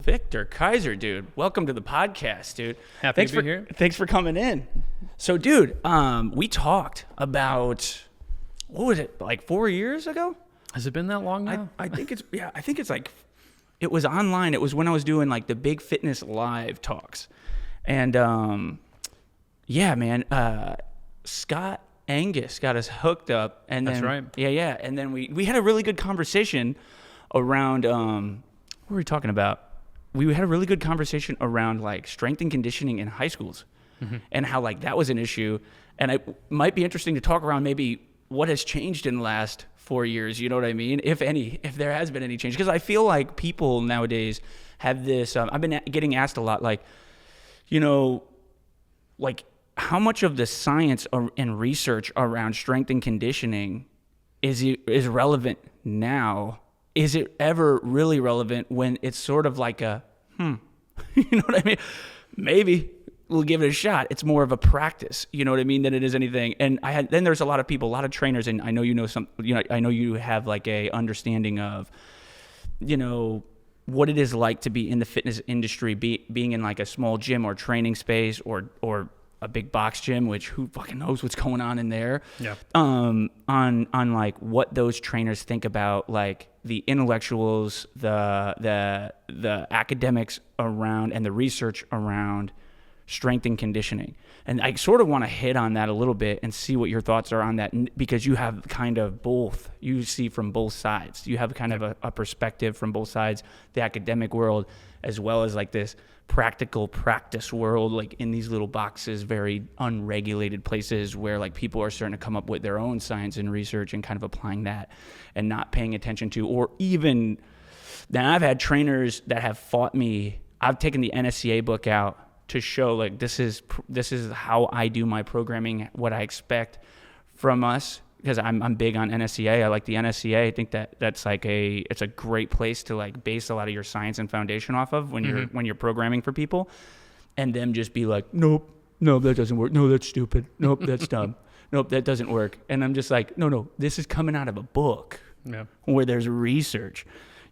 Victor Kizer, dude. Welcome to the podcast, dude. Happy to be here. Thanks for coming in. So, dude, we talked about, what was it, like 4 years ago? Has it been that long now? I think it's like, it was online. It was when I was doing like the Big Fitness Live talks. And yeah, man, Scott Angus got us hooked up. And then, that's right. Yeah. And then we had a really good conversation around, what were we talking about? We had a really good conversation around like strength and conditioning in high schools and how like that was an issue. And it might be interesting to talk around maybe what has changed in the last 4 years. You know what I mean? If there has been any change, because I feel like people nowadays have this, I've been getting asked a lot, like, you know, like how much of the science and research around strength and conditioning is relevant now? Is it ever really relevant when it's sort of like a, you know what I mean? Maybe we'll give it a shot. It's more of a practice, you know what I mean, than it is anything. And then there's a lot of people, a lot of trainers, and I know I know you have like a understanding of, you know, what it is like to be in the fitness industry, being in like a small gym or training space or a big box gym, which who fucking knows what's going on in there. Yeah. On like what those trainers think about like the intellectuals, the academics around and the research around strength and conditioning. And I sort of want to hit on that a little bit and see what your thoughts are on that, because you have kind of both. You see from both sides. You have kind of a perspective from both sides, the academic world, as well as like this practical practice world, like in these little boxes, very unregulated places where like people are starting to come up with their own science and research and kind of applying that and not paying attention to, or even then I've had trainers that have fought me. I've taken the NSCA book out to show like this is how I do my programming, what I expect from us, because I'm big on NSCA. I like the NSCA. I think that's like it's a great place to like base a lot of your science and foundation off of when you're programming for people, and them just be like, nope, that doesn't work. No, that's stupid. Nope, that's dumb. Nope, that doesn't work. And I'm just like, no, this is coming out of a book where there's research.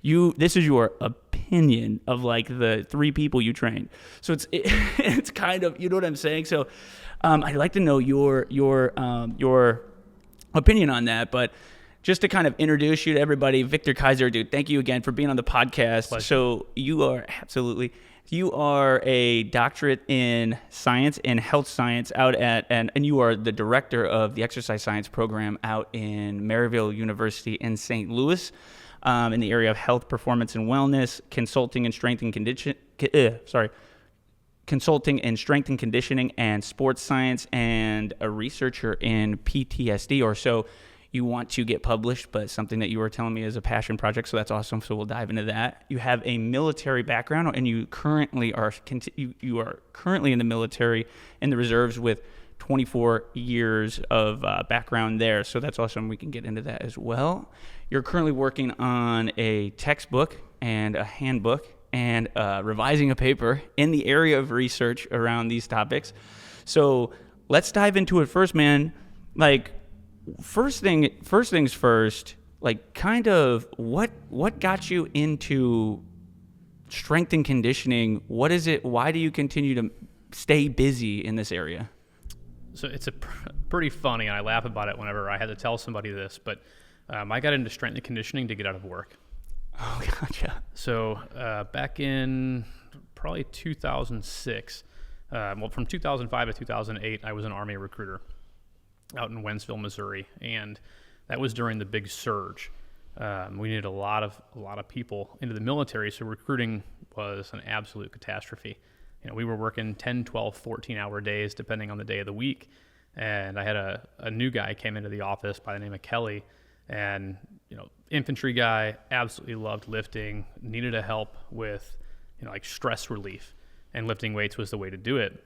This is your opinion of like the 3 people you trained. So it's kind of, you know what I'm saying? So I'd like to know your opinion on that, but just to kind of introduce you to everybody, Victor Kizer, dude, thank you again for being on the podcast. Pleasure. So you are a doctorate in science and health science and you are the director of the exercise science program out in Maryville University in St. Louis. In the area of health, performance, and wellness, consulting in strength and conditioning and sports science, and a researcher in PTSD, or so you want to get published, but something that you were telling me is a passion project, so that's awesome. So we'll dive into that. You have a military background, and you currently are currently in the military in the reserves with 24 years of background there. So that's awesome. We can get into that as well. You're currently working on a textbook and a handbook and revising a paper in the area of research around these topics. So let's dive into it first, man. Like first things first, like kind of what got you into strength and conditioning? What is it? Why do you continue to stay busy in this area? So it's pretty funny, and I laugh about it whenever I had to tell somebody this, but I got into strength and conditioning to get out of work. Oh, gotcha. So back in probably 2006, from 2005 to 2008, I was an Army recruiter out in Wentzville, Missouri, and that was during the big surge. We needed a lot of people into the military, so recruiting was an absolute catastrophe. You know, we were working 10, 12, 14-hour days, depending on the day of the week. And I had a new guy came into the office by the name of Kelly, and, you know, infantry guy, absolutely loved lifting, needed a help with, you know, like stress relief, and lifting weights was the way to do it.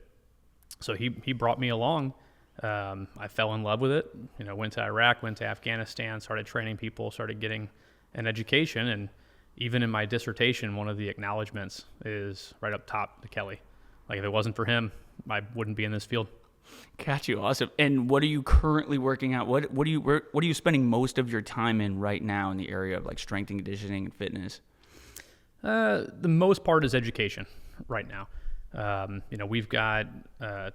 So he brought me along. I fell in love with it. You know, went to Iraq, went to Afghanistan, started training people, started getting an education, and even in my dissertation, one of the acknowledgments is right up top to Kelly. Like, if it wasn't for him, I wouldn't be in this field. Got you. Awesome. And what are you currently working out? What are you spending most of your time in right now in the area of like strength and conditioning and fitness? The most part is education right now. We've got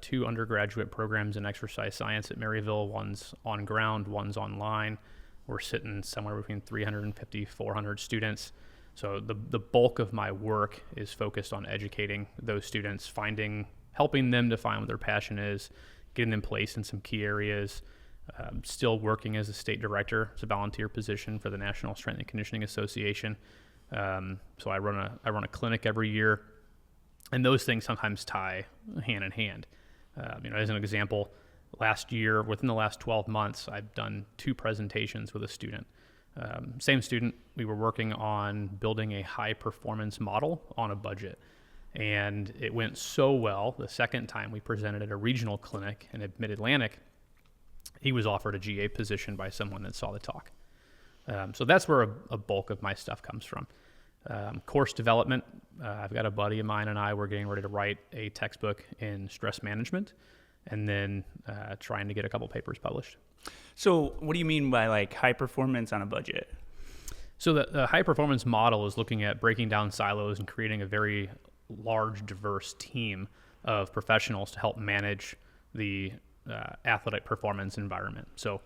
2 undergraduate programs in exercise science at Maryville. One's on ground, one's online. We're sitting somewhere between 350, 400 students. So the bulk of my work is focused on educating those students, helping them to find what their passion is, getting them placed in some key areas. Still working as a state director. It's a volunteer position for the National Strength and Conditioning Association. So I run a clinic every year, and those things sometimes tie hand in hand. As an example, last year, within the last 12 months, I've done 2 presentations with a student. Same student, we were working on building a high performance model on a budget. And it went so well, the second time we presented at a regional clinic in Mid-Atlantic, he was offered a GA position by someone that saw the talk. So that's where a bulk of my stuff comes from. Course development, I've got a buddy of mine and we're getting ready to write a textbook in stress management, and then trying to get a couple papers published. So what do you mean by like high performance on a budget? So the high performance model is looking at breaking down silos and creating a very large, diverse team of professionals to help manage the athletic performance environment. So,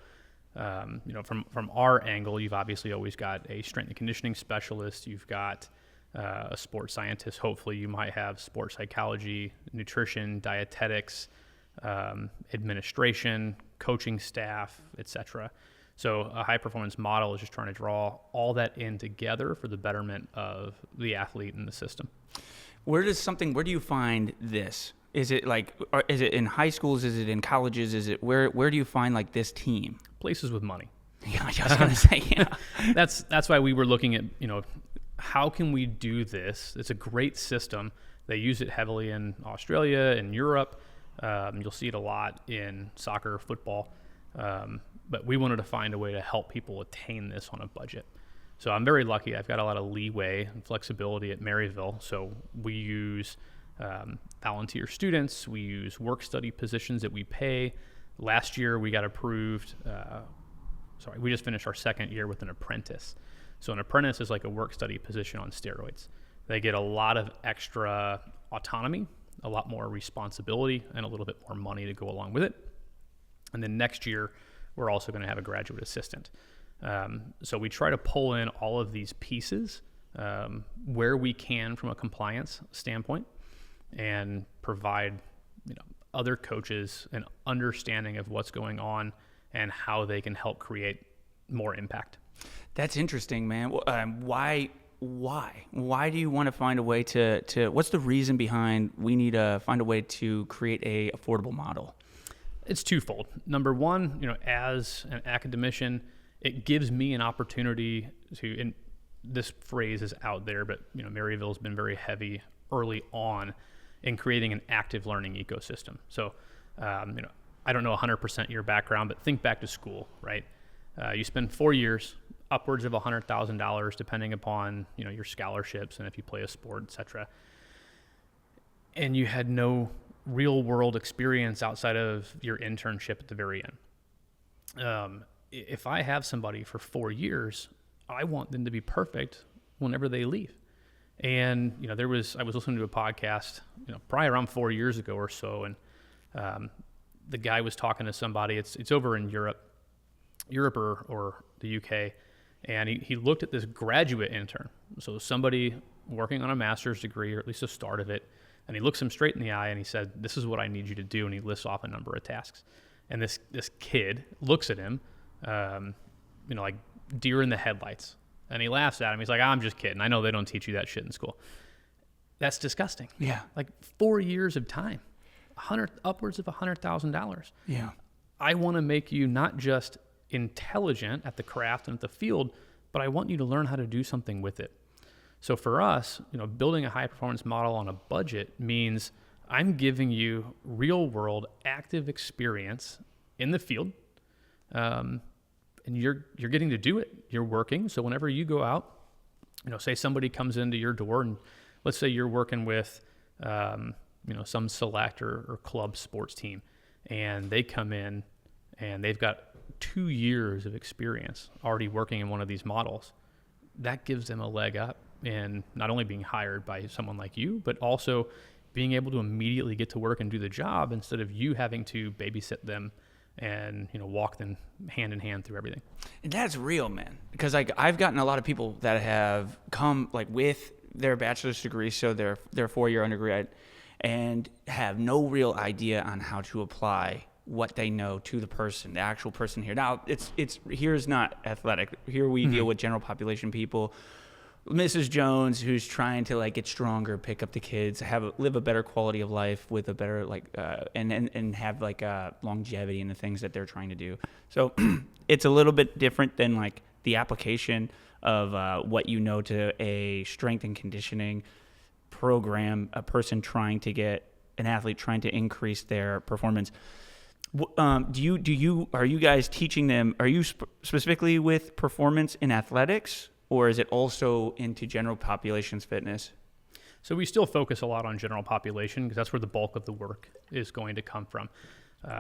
from our angle, you've obviously always got a strength and conditioning specialist. You've got a sports scientist. Hopefully you might have sports psychology, nutrition, dietetics, administration, coaching staff, etc. So a high performance model is just trying to draw all that in together for the betterment of the athlete and the system. Where do you find this? Is it in high schools? Is it in colleges? Where do you find like this team? Places with money. Yeah, I was going to say, yeah. That's why we were looking at, how can we do this? It's a great system. They use it heavily in Australia and Europe. You'll see it a lot in soccer, football. But we wanted to find a way to help people attain this on a budget. So I'm very lucky. I've got a lot of leeway and flexibility at Maryville. So we use volunteer students. We use work study positions that we pay. Last year we got approved. We just finished our second year with an apprentice. So an apprentice is like a work study position on steroids. They get a lot of extra autonomy, a lot more responsibility, and a little bit more money to go along with it. And then next year, we're also going to have a graduate assistant. So we try to pull in all of these pieces where we can from a compliance standpoint, and provide other coaches an understanding of what's going on and how they can help create more impact. That's interesting, man. Why do you want to find a way to what's the reason behind we need to find a way to create a affordable model? It's twofold. Number one, as an academician, it gives me an opportunity to, and this phrase is out there, but Maryville's been very heavy early on in creating an active learning ecosystem. So, I don't know 100% your background, but think back to school, right? You spend 4 years, upwards of $100,000, depending upon your scholarships and if you play a sport, etc. And you had no real world experience outside of your internship at the very end. If I have somebody for 4 years, I want them to be perfect whenever they leave. And I was listening to a podcast, probably around 4 years ago or so, and the guy was talking to somebody. It's over in Europe or the UK, and he looked at this graduate intern, so somebody working on a master's degree, or at least the start of it, and he looks him straight in the eye and he said, "This is what I need you to do," and he lists off a number of tasks. And this kid looks at him, like deer in the headlights. And he laughs at him. He's like, "I'm just kidding. I know they don't teach you that shit in school." That's disgusting. Yeah. Like 4 years of time, upwards of $100,000. Yeah. I want to make you not just intelligent at the craft and at the field, but I want you to learn how to do something with it. So for us, building a high performance model on a budget means I'm giving you real world active experience in the field. And you're getting to do it. You're working. So whenever you go out, say somebody comes into your door, and let's say you're working with, some select or club sports team, and they come in and they've got 2 years of experience already working in one of these models. That gives them a leg up in not only being hired by someone like you, but also being able to immediately get to work and do the job instead of you having to babysit them and walk them hand in hand through everything. And that's real, man. Because like I've gotten a lot of people that have come like with their bachelor's degree, so their 4-year undergrad, and have no real idea on how to apply what they know to the actual person here. Now it's here's not athletic. Here we deal with general population people. Mrs. Jones, who's trying to like get stronger, pick up the kids, live a better quality of life with a better and have like longevity in the things that they're trying to do. So it's a little bit different than like the application of what you know to a strength and conditioning program, an athlete trying to increase their performance. Are you guys teaching them? Are you specifically with performance in athletics? Or is it also into general population's fitness? So we still focus a lot on general population because that's where the bulk of the work is going to come from.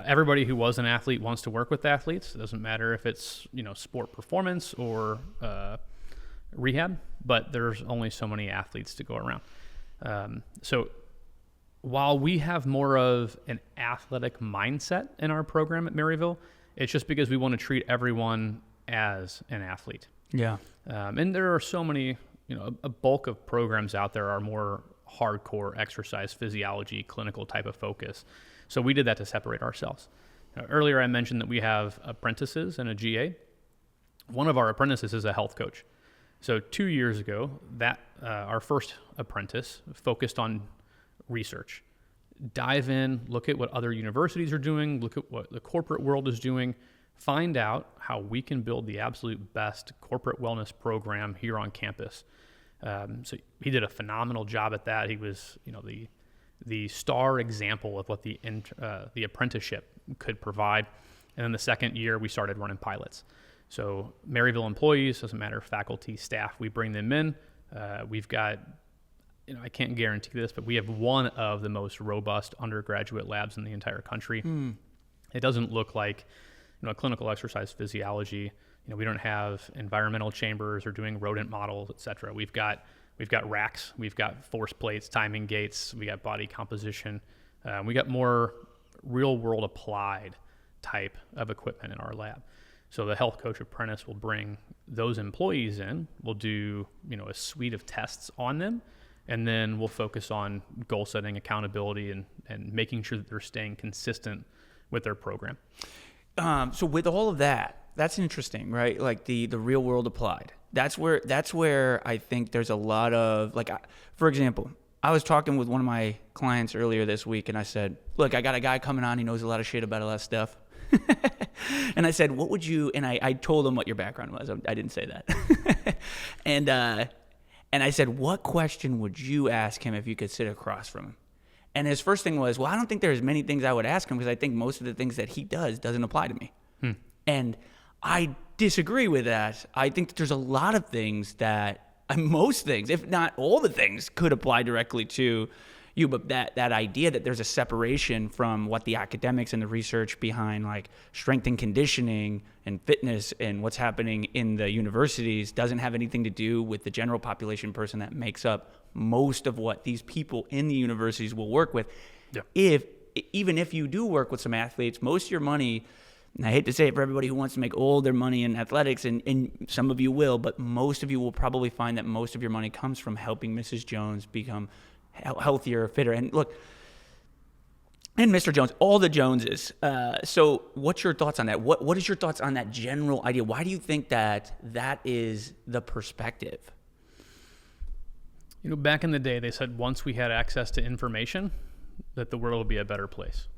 Everybody who was an athlete wants to work with athletes. It doesn't matter if it's sport performance or rehab, but there's only so many athletes to go around. So while we have more of an athletic mindset in our program at Maryville, it's just because we want to treat everyone as an athlete. Yeah. And there are so many, a bulk of programs out there are more hardcore exercise physiology, clinical type of focus. So we did that to separate ourselves. Earlier I mentioned that we have apprentices and a GA. One of our apprentices is a health coach. So 2 years ago, our first apprentice focused on research. Dive in, look at what other universities are doing, look at what the corporate world is doing, find out how we can build the absolute best corporate wellness program here on campus. So he did a phenomenal job at that. He was, the star example of what the apprenticeship could provide. And then the second year, we started running pilots. So Maryville employees, doesn't matter, faculty, staff, we bring them in. We've got, I can't guarantee this, but we have one of the most robust undergraduate labs in the entire country. It doesn't look like clinical exercise physiology. We don't have environmental chambers or doing rodent models, et cetera. We've got racks, we've got force plates, timing gates, we got body composition. We got more real world applied type of equipment in our lab. So the health coach apprentice will bring those employees in, we'll do, a suite of tests on them, and then we'll focus on goal setting, accountability, and making sure that they're staying consistent with their program. So with all of that, that's interesting, right? Like the real world applied. That's where I think there's a lot of for example, I was talking with one of my clients earlier this week, and I said, look, I got a guy coming on. He knows a lot of shit about a lot of stuff. And I said, what would you, and I told him what your background was. I didn't say that. And I said, what question would you ask him if you could sit across from him? And his first thing was, well, I don't think there's many things I would ask him because I think most of the things that he doesn't apply to me. And I disagree with that. I think that there's a lot of things that, most things, if not all the things, could apply directly to you. But that idea that there's a separation from what the academics and the research behind like strength and conditioning and fitness and what's happening in the universities doesn't have anything to do with the general population person that makes up most of what these people in the universities will work with. Yeah. Even if you do work with some athletes, most of your money, and I hate to say it for everybody who wants to make all their money in athletics, and some of you will, but most of you will probably find that most of your money comes from helping Mrs. Jones become healthier, fitter. And look, and Mr. Jones, all the Joneses. So what's your thoughts on that? What is your thoughts on that general idea? Why do you think that is the perspective? Back in the day, they said once we had access to information, that the world would be a better place.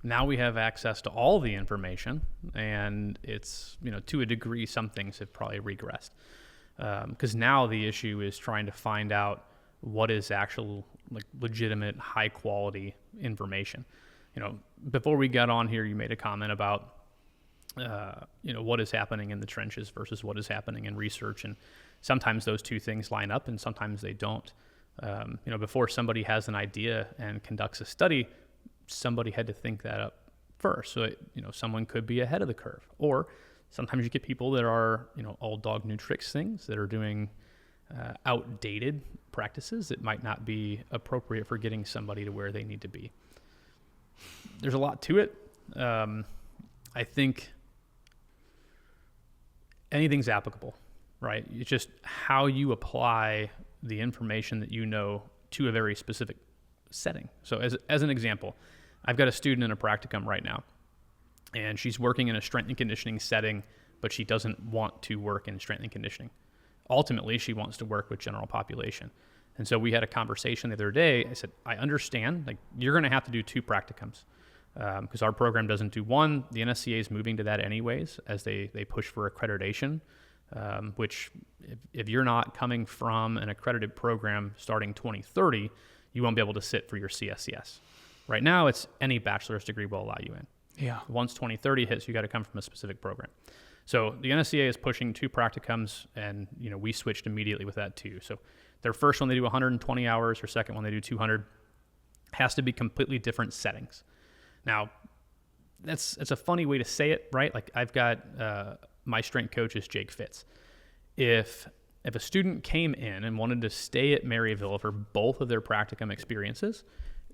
Now we have access to all the information, and it's, to a degree, some things have probably regressed. Because now the issue is trying to find out what is actual, legitimate, high-quality information. Before we got on here, you made a comment about, what is happening in the trenches versus what is happening in research, and sometimes those two things line up and sometimes they don't. Before somebody has an idea and conducts a study, somebody had to think that up first. So, someone could be ahead of the curve. Or sometimes you get people that are, old dog new tricks things that are doing outdated practices that might not be appropriate for getting somebody to where they need to be. There's a lot to it. I think anything's applicable, right? It's just how you apply the information that you know to a very specific setting. So as an example, I've got a student in a practicum right now, and she's working in a strength and conditioning setting, but she doesn't want to work in strength and conditioning. Ultimately, she wants to work with general population. And so we had a conversation the other day. I said, I understand, like, you're going to have to do 2 practicums because our program doesn't do 1. The NSCA is moving to that anyways as they push for accreditation, which if you're not coming from an accredited program starting 2030, you won't be able to sit for your CSCS. Right now, it's any bachelor's degree will allow you in. Yeah. Once 2030 hits, you got to come from a specific program. So the NSCA is pushing 2 practicums, and we switched immediately with that too. So their first one they do 120 hours, their second one they do 200. Has to be completely different settings. Now, that's a funny way to say it, right? Like, I've got my strength coach is Jake Fitz. If a student came in and wanted to stay at Maryville for both of their practicum experiences,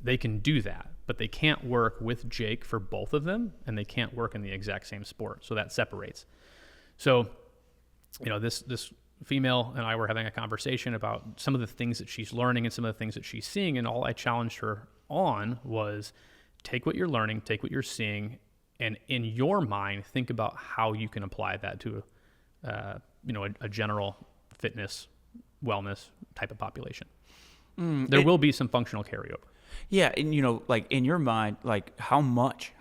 they can do that, but they can't work with Jake for both of them, and they can't work in the exact same sport. So that separates. So, this female and I were having a conversation about some of the things that she's learning and some of the things that she's seeing, and all I challenged her on was take what you're learning, take what you're seeing, and in your mind, think about how you can apply that to a general fitness, wellness type of population. There will be some functional carryover. Yeah, and like in your mind, like how much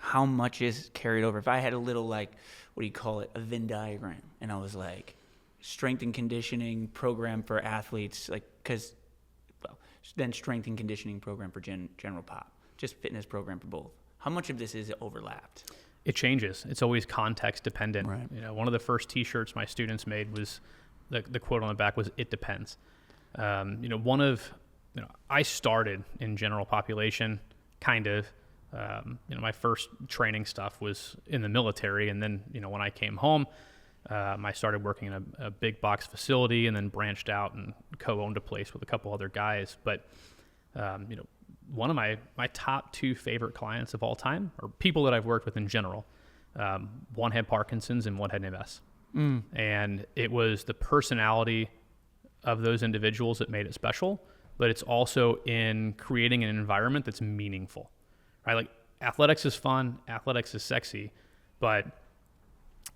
is carried over? If I had a little, like, what do you call it, a Venn diagram, and I was like, strength and conditioning program for athletes, like, then strength and conditioning program for general pop, just fitness program for both. How much of this is overlapped? It changes. It's always context dependent. Right. One of the first T-shirts my students made was the quote on the back was "It depends." I started in general population, kind of. My first training stuff was in the military, and then when I came home, I started working in a big box facility, and then branched out and co-owned a place with a couple other guys. But one of my top 2 favorite clients of all time, or people that I've worked with in general, one had Parkinson's and one had MS. And it was the personality of those individuals that made it special, but it's also in creating an environment that's meaningful, right? Like, athletics is fun, athletics is sexy, but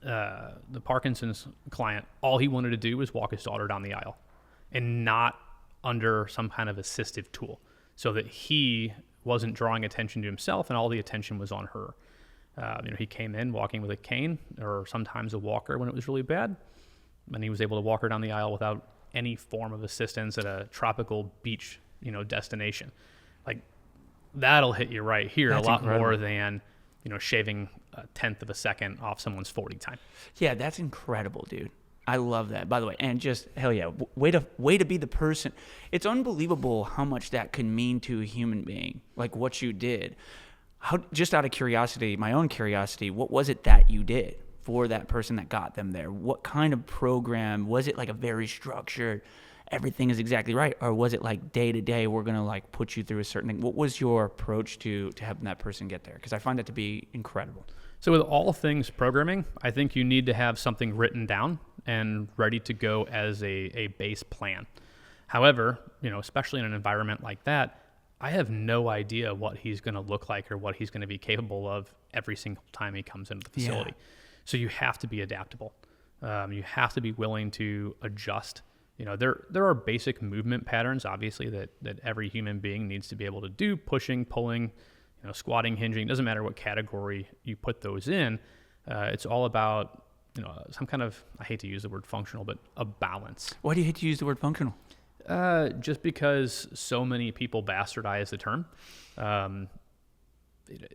the Parkinson's client, all he wanted to do was walk his daughter down the aisle, and not under some kind of assistive tool, so that he wasn't drawing attention to himself and all the attention was on her. He came in walking with a cane or sometimes a walker when it was really bad, and he was able to walk her down the aisle without any form of assistance at a tropical beach, destination. Like, that'll hit you right here. That's a lot incredible. More than, shaving 1/10 of a second off someone's 40 time. Yeah, that's incredible, dude. I love that, by the way. And just, hell yeah, way to be the person. It's unbelievable how much that could mean to a human being, like what you did. Just out of curiosity, my own curiosity, what was it that you did for that person that got them there? What kind of program? Was it like a very structured, everything is exactly right? Or was it like day to day, we're going to like put you through a certain thing? What was your approach to helping that person get there? Because I find that to be incredible. So with all things programming, I think you need to have something written down and ready to go as a base plan. However, especially in an environment like that, I have no idea what he's going to look like or what he's going to be capable of every single time he comes into the facility. Yeah. So you have to be adaptable. You have to be willing to adjust. There are basic movement patterns, obviously, that every human being needs to be able to do: pushing, pulling, squatting, hinging. It doesn't matter what category you put those in. It's all about some kind of, I hate to use the word functional, but a balance. Why do you hate to use the word functional? Just because so many people bastardize the term.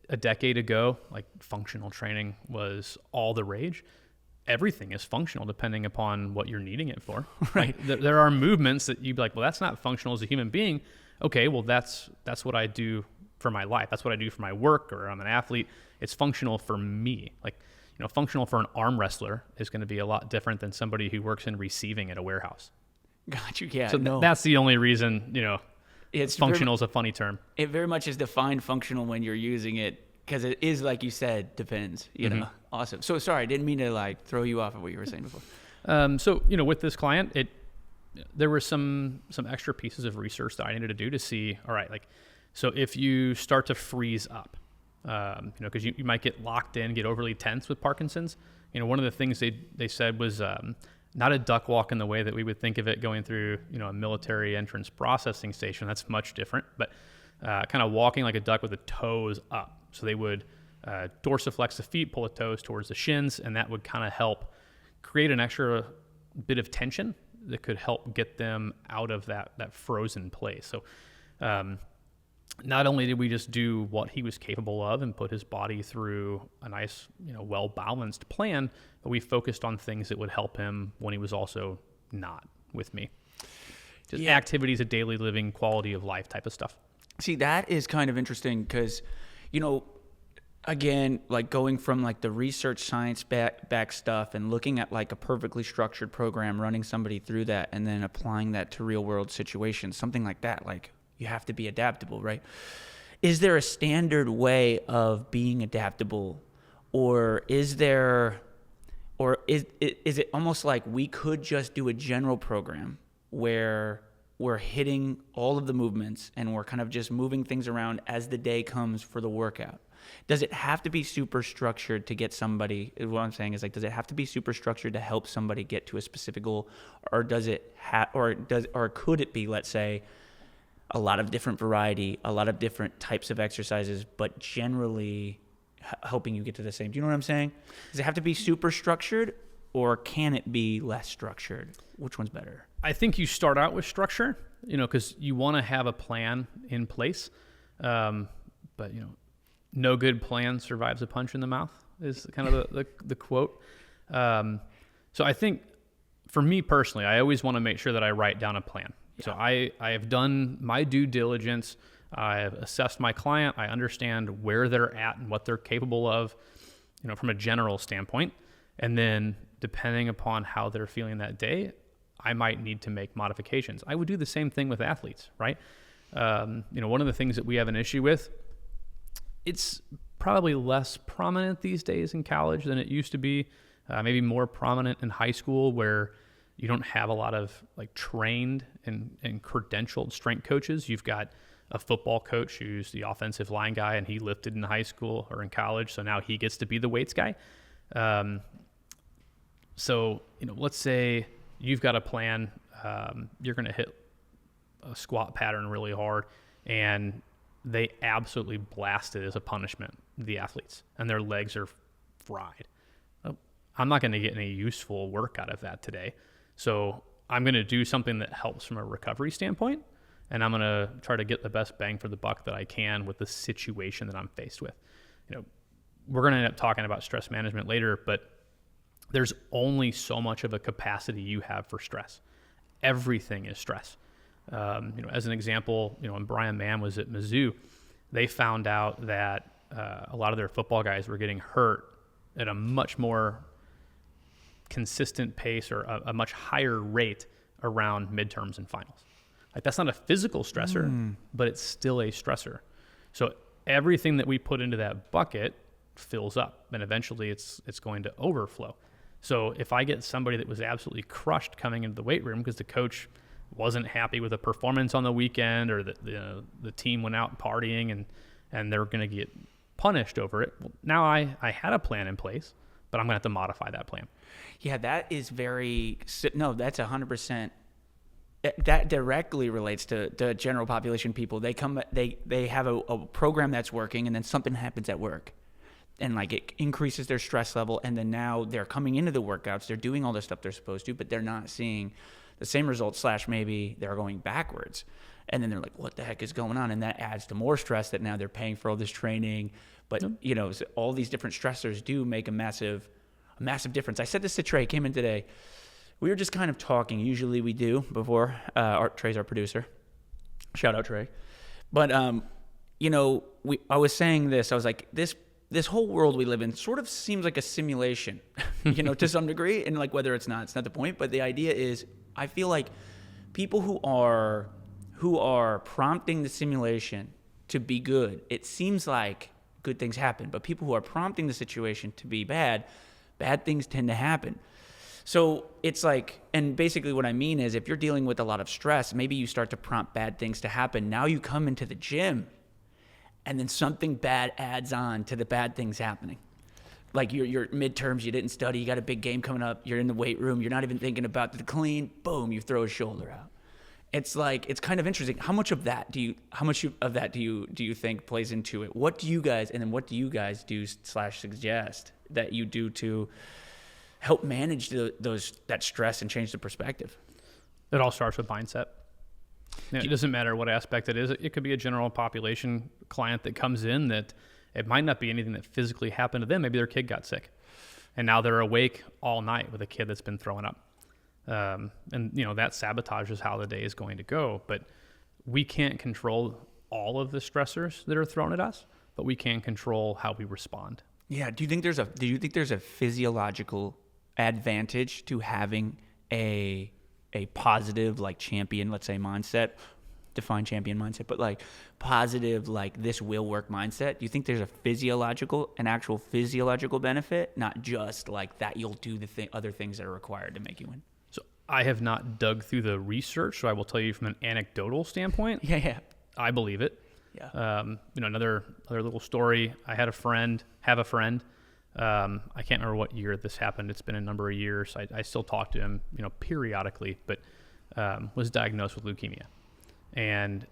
A decade ago, like, functional training was all the rage. Everything is functional depending upon what you're needing it for. Right. There are movements that you'd be like, well, that's not functional as a human being. Okay, well, that's what I do for my life. That's what I do for my work, or I'm an athlete. It's functional for me. Like, functional for an arm wrestler is going to be a lot different than somebody who works in receiving at a warehouse. Got you. Yeah. So no. that's the only reason, It's functional is a funny term. It very much is defined functional when you're using it, because it is, like you said, depends. Awesome. So sorry, I didn't mean to like throw you off of what you were saying before. So with this client, there were some extra pieces of research that I needed to do to see. All right, like, so if you start to freeze up, because you might get locked in, get overly tense with Parkinson's. One of the things they said was not a duck walk in the way that we would think of it going through, a military entrance processing station. That's much different, but kind of walking like a duck with the toes up. So they would dorsiflex the feet, pull the toes towards the shins, and that would kind of help create an extra bit of tension that could help get them out of that frozen place. So not only did we just do what he was capable of and put his body through a nice, well-balanced plan, but we focused on things that would help him when he was also not with me. Just activities of daily living, quality of life type of stuff. See, that is kind of interesting because, again, like going from like the research science back stuff and looking at like a perfectly structured program, running somebody through that and then applying that to real world situations, something like that, like you have to be adaptable, right? Is there a standard way of being adaptable, or is it almost like we could just do a general program where we're hitting all of the movements and we're kind of just moving things around as the day comes for the workout? Does it have to be super structured to get somebody, what I'm saying is like, does it have to be super structured to help somebody get to a specific goal, or does it or could it be, let's say, a lot of different variety, a lot of different types of exercises, but generally helping you get to the same? Do you know what I'm saying? Does it have to be super structured, or can it be less structured? Which one's better? I think you start out with structure, because you want to have a plan in place. But, no good plan survives a punch in the mouth is kind of the quote. So I think for me personally, I always want to make sure that I write down a plan. Yeah. So I have done my due diligence. I have assessed my client. I understand where they're at and what they're capable of, from a general standpoint. And then depending upon how they're feeling that day, I might need to make modifications. I would do the same thing with athletes, right? One of the things that we have an issue with, it's probably less prominent these days in college than it used to be, maybe more prominent in high school, where you don't have a lot of like trained and credentialed strength coaches. You've got a football coach who's the offensive line guy, and he lifted in high school or in college, so now he gets to be the weights guy. So, let's say you've got a plan, you're going to hit a squat pattern really hard, and they absolutely blast it as a punishment, the athletes, and their legs are fried. I'm not going to get any useful work out of that today. So I'm going to do something that helps from a recovery standpoint, and I'm going to try to get the best bang for the buck that I can with the situation that I'm faced with. We're going to end up talking about stress management later, but there's only so much of a capacity you have for stress. Everything is stress. As an example, when Brian Mann was at Mizzou, they found out that a lot of their football guys were getting hurt at a much more consistent pace, or a much higher rate around midterms and finals. Like, that's not a physical stressor, but it's still a stressor. So everything that we put into that bucket fills up, and eventually it's going to overflow. So if I get somebody that was absolutely crushed coming into the weight room because the coach wasn't happy with a performance on the weekend, or the team went out partying and they're going to get punished over it, well, now I had a plan in place, but I'm going to have to modify that plan. Yeah, that is that's 100%. That directly relates to the general population people. They have a program that's working, and then something happens at work, and like it increases their stress level, and then now they're coming into the workouts, they're doing all the stuff they're supposed to, but they're not seeing the same results, / maybe they're going backwards. And then they're like, what the heck is going on? And that adds to more stress that now they're paying for all this training. But, so all these different stressors do make a massive difference. I said this to Trey, came in today. We were just kind of talking. Usually we do before. Trey's our producer. Shout out, Trey. But, I was saying this. I was like, this whole world we live in sort of seems like a simulation, to some degree. And like whether it's not the point. But the idea is, I feel like people who are prompting the simulation to be good, it seems like good things happen. But people who are prompting the situation to be bad things tend to happen. So it's like, and basically what I mean is if you're dealing with a lot of stress, maybe you start to prompt bad things to happen. Now you come into the gym and then something bad adds on to the bad things happening. Like your midterms, you didn't study, you got a big game coming up, you're in the weight room, you're not even thinking about the clean, boom, you throw a shoulder out. It's like, it's kind of interesting. How much of that do you think plays into it? What do you guys do / suggest that you do to help manage that stress and change the perspective? It all starts with mindset. It doesn't matter what aspect it is. It could be a general population client that comes in that it might not be anything that physically happened to them. Maybe their kid got sick and now they're awake all night with a kid that's been throwing up. And that sabotages how the day is going to go. But we can't control all of the stressors that are thrown at us, but we can control how we respond. Yeah. Do you think there's a physiological advantage to having a positive, like, champion, let's say, mindset? Define champion mindset, but like positive, like this will work mindset. Do you think there's an actual physiological benefit, not just like that you'll do the other things that are required to make you win? So I have not dug through the research, so I will tell you from an anecdotal standpoint. Yeah. I believe it. Yeah. Another little story. I have a friend. I can't remember what year this happened. It's been a number of years. I still talk to him, periodically, but was diagnosed with leukemia. And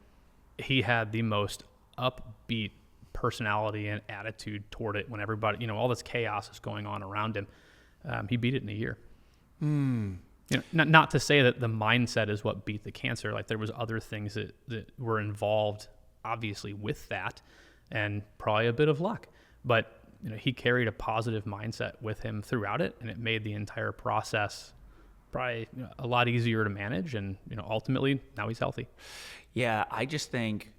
he had the most upbeat personality and attitude toward it when everybody, all this chaos is going on around him. He beat it in a year. Not to say that the mindset is what beat the cancer. Like, there was other things that were involved, obviously, with that, and probably a bit of luck. But he carried a positive mindset with him throughout it, and it made the entire process probably a lot easier to manage. And ultimately, now he's healthy. Yeah, I just think,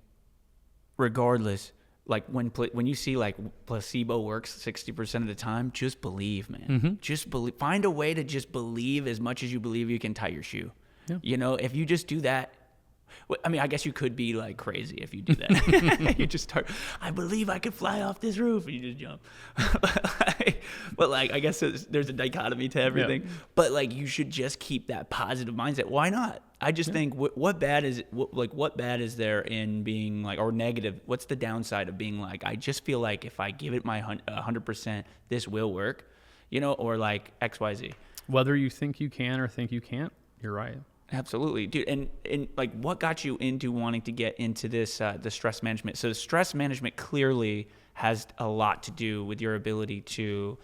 regardless, like when you see like placebo works 60% of the time, just believe, man. Mm-hmm. Just believe. Find a way to just believe as much as you believe you can tie your shoe. Yeah. If you just do that, I mean, I guess you could be like crazy if you do that. You just start, I believe I could fly off this roof, and you just jump. But like, I guess there's a dichotomy to everything. Yeah. But like, you should just keep that positive mindset. Why not? I just think what bad is there in being like, or negative? What's the downside of being like, I just feel like if I give it my 100%, this will work, or like XYZ. Whether you think you can or think you can't, you're right. Absolutely, dude. And like, what got you into wanting to get into this, the stress management? So stress management clearly has a lot to do with your ability to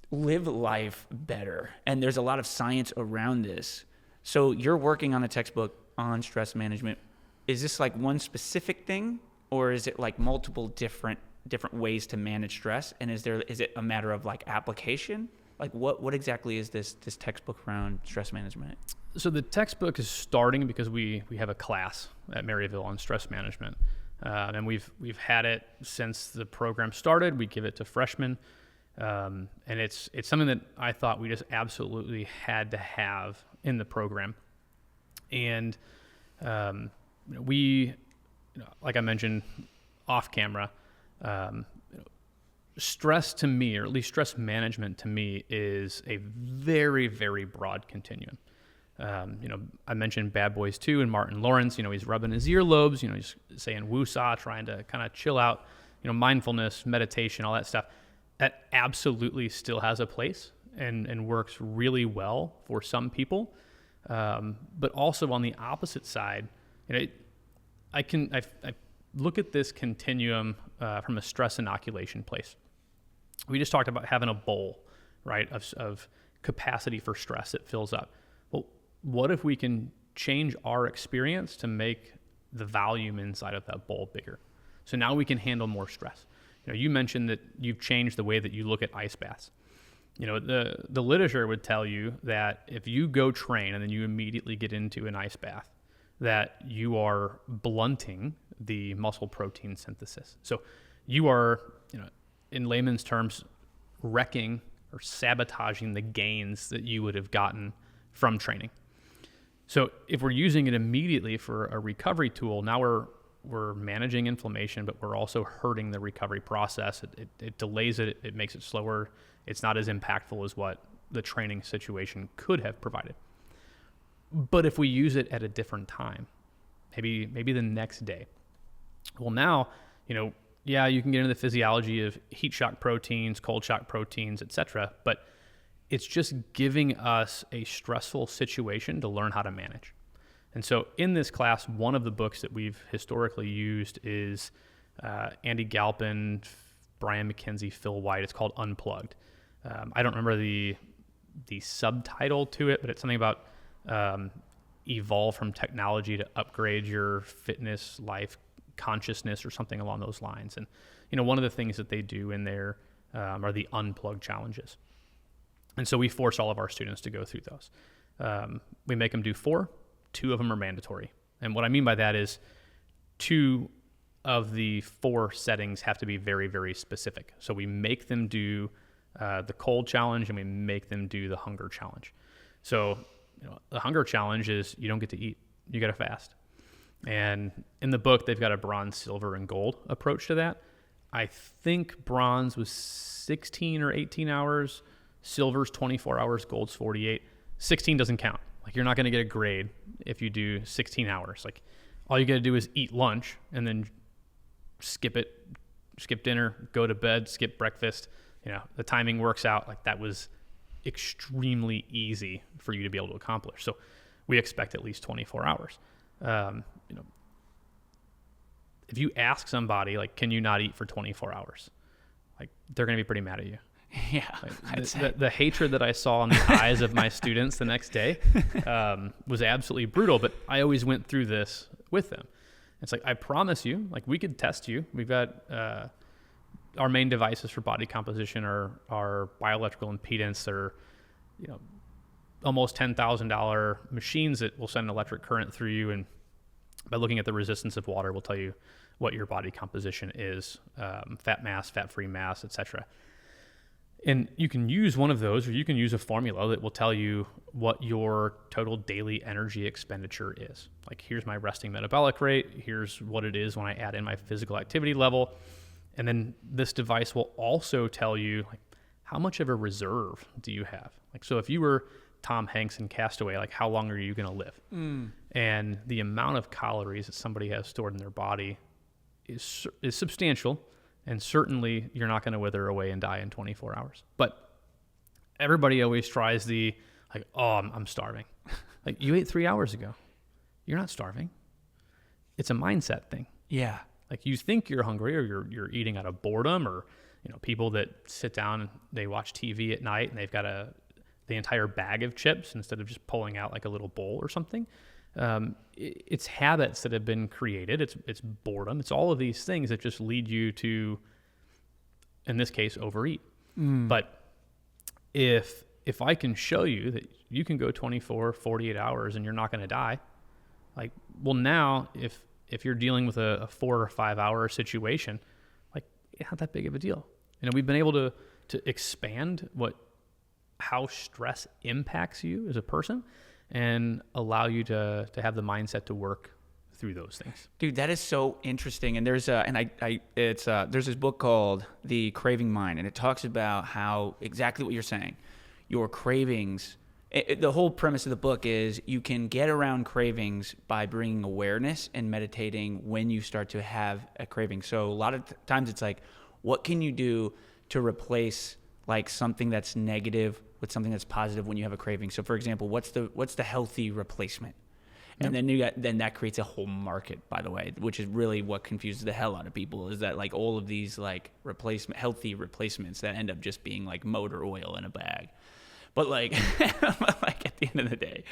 live life better. And there's a lot of science around this. So you're working on a textbook on stress management. Is this like one specific thing, or is it like multiple different ways to manage stress? And is it a matter of like application? Like what exactly is this textbook around stress management? So the textbook is starting because we have a class at Maryville on stress management, and we've had it since the program started. We give it to freshmen, and it's something that I thought we just absolutely had to have in the program. And we, like I mentioned off camera, stress to me, or at least stress management to me, is a very, very broad continuum. I mentioned Bad Boys 2 and Martin Lawrence. He's rubbing his earlobes, he's saying woosah, trying to kind of chill out, mindfulness, meditation, all that stuff. That absolutely still has a place and works really well for some people. But also on the opposite side, I look at this continuum from a stress inoculation place. We just talked about having a bowl, right, of capacity for stress that fills up. Well, what if we can change our experience to make the volume inside of that bowl bigger? So now we can handle more stress. You mentioned that you've changed the way that you look at ice baths. The literature would tell you that if you go train and then you immediately get into an ice bath, that you are blunting the muscle protein synthesis. So you are, in layman's terms, wrecking or sabotaging the gains that you would have gotten from training. So if we're using it immediately for a recovery tool, now we're managing inflammation, but we're also hurting the recovery process. It delays it. It makes it slower. It's not as impactful as what the training situation could have provided. But if we use it at a different time, maybe the next day, well, now, yeah, you can get into the physiology of heat shock proteins, cold shock proteins, etc. But it's just giving us a stressful situation to learn how to manage. And so in this class, one of the books that we've historically used is Andy Galpin, Brian McKenzie, Phil White. It's called Unplugged. I don't remember the subtitle to it, but it's something about evolve from technology to upgrade your fitness, life, consciousness, or something along those lines. And one of the things that they do in there are the Unplugged challenges. And so we force all of our students to go through those. We make them do 4. 2 of them are mandatory. And what I mean by that is 2 of the 4 settings have to be very, very specific. So we make them do the cold challenge, and we make them do the hunger challenge. So the hunger challenge is you don't get to eat. You got to fast. And in the book, they've got a bronze, silver, and gold approach to that. I think bronze was 16 or 18 hours. Silver's 24 hours. Gold's 48. 16 doesn't count. Like, you're not going to get a grade if you do 16 hours. Like, all you got to do is eat lunch and then skip dinner, go to bed, skip breakfast. The timing works out. Like, that was extremely easy for you to be able to accomplish. So we expect at least 24 hours. If you ask somebody, like, can you not eat for 24 hours? Like, they're going to be pretty mad at you. Yeah. Like, the hatred that I saw in the eyes of my students the next day was absolutely brutal, but I always went through this with them. It's like, I promise you, like, we could test you. We've got our main devices for body composition are bioelectrical impedance. They're almost $10,000 machines that will send an electric current through you, and by looking at the resistance of water will tell you what your body composition is, fat mass, fat-free mass, etc. And you can use one of those, or you can use a formula that will tell you what your total daily energy expenditure is. Like, here's my resting metabolic rate. Here's what it is when I add in my physical activity level. And then this device will also tell you, like, how much of a reserve do you have? Like, so if you were Tom Hanks in Castaway, like, how long are you going to live? And the amount of calories that somebody has stored in their body is substantial. And certainly you're not going to wither away and die in 24 hours. But everybody always tries I'm starving. Like, you ate 3 hours ago. You're not starving. It's a mindset thing. Yeah. Like, you think you're hungry, or you're eating out of boredom, or people that sit down and they watch TV at night and they've got the entire bag of chips instead of just pulling out like a little bowl or something. It's habits that have been created. It's boredom. It's all of these things that just lead you to, in this case, overeat. But if I can show you that you can go 24, 48 hours and you're not going to die, like, well, now if you're dealing with a 4 or 5 hour situation, like, it's not that big of a deal. We've been able to expand how stress impacts you as a person, and allow you to have the mindset to work through those things. Dude, that is so interesting. And there's this book called The Craving Mind, and it talks about how exactly what you're saying. Your cravings, the whole premise of the book is you can get around cravings by bringing awareness and meditating when you start to have a craving. So a lot of times it's like, what can you do to replace like something that's negative with something that's positive when you have a craving? So for example, what's the healthy replacement? And then that creates a whole market, by the way, which is really what confuses the hell out of people, is that like all of these like healthy replacements that end up just being like motor oil in a bag. But like, like at the end of the day,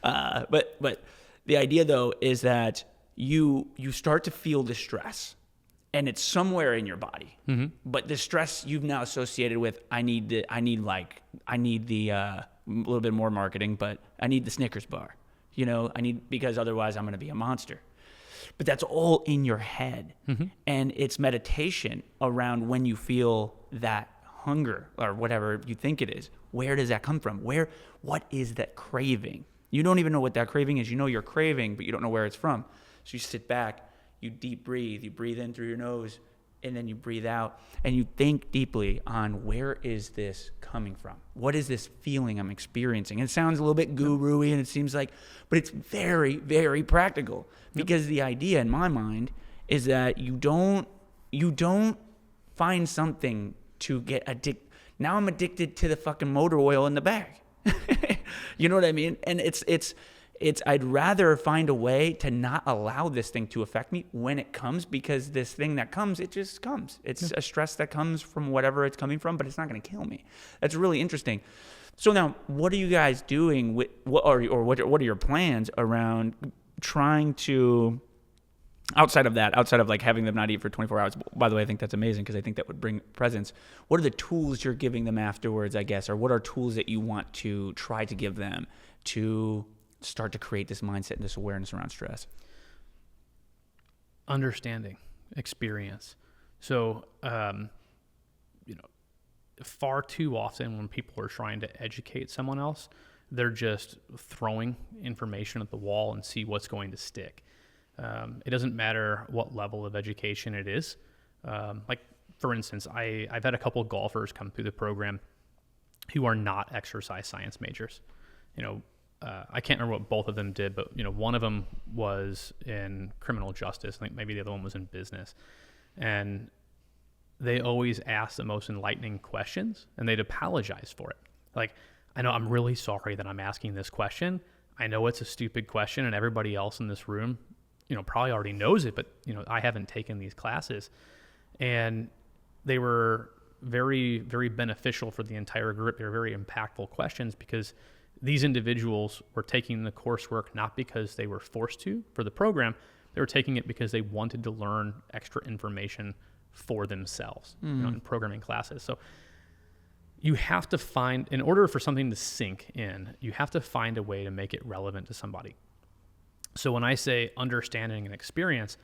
but the idea though is that you start to feel the stress, and it's somewhere in your body. Mm-hmm. But the stress you've now associated with, I need the a little bit more marketing, but I need the Snickers bar. Because otherwise I'm going to be a monster. But that's all in your head. Mm-hmm. And it's meditation around when you feel that hunger or whatever you think it is. Where does that come from? What is that craving? You don't even know what that craving is. You know you're craving, but you don't know where it's from. So you sit back, you deep breathe, you breathe in through your nose, and then you breathe out, and you think deeply on where is this coming from? What is this feeling I'm experiencing? And it sounds a little bit guru-y, and it seems like, but it's very, very practical, because the idea in my mind is that you don't find something to get addicted. Now I'm addicted to the fucking motor oil in the bag. You know what I mean? And it's I'd rather find a way to not allow this thing to affect me when it comes, because this thing that comes, it just comes. It's a stress that comes from whatever it's coming from, but it's not going to kill me. That's really interesting. So now, what are you guys doing with what are your plans around trying to, outside of like having them not eat for 24 hours? By the way, I think that's amazing, because I think that would bring presence. What are the tools you're giving them afterwards, I guess, or what are tools that you want to try to give them to start to create this mindset and this awareness around stress? Understanding, experience. So, far too often when people are trying to educate someone else, they're just throwing information at the wall and see what's going to stick. It doesn't matter what level of education it is. Like, for instance, I've had a couple of golfers come through the program who are not exercise science majors. I can't remember what both of them did, but one of them was in criminal justice. I think maybe the other one was in business. And they always ask the most enlightening questions, and they'd apologize for it. Like, I know I'm really sorry that I'm asking this question. I know it's a stupid question, and everybody else in this room, probably already knows it, but I haven't taken these classes. And they were very, very beneficial for the entire group. They were very impactful questions, because these individuals were taking the coursework not because they were forced to for the program. They were taking it because they wanted to learn extra information for themselves in programming classes. So you have to find, in order for something to sink in, you have to find a way to make it relevant to somebody. So when I say understanding and experience,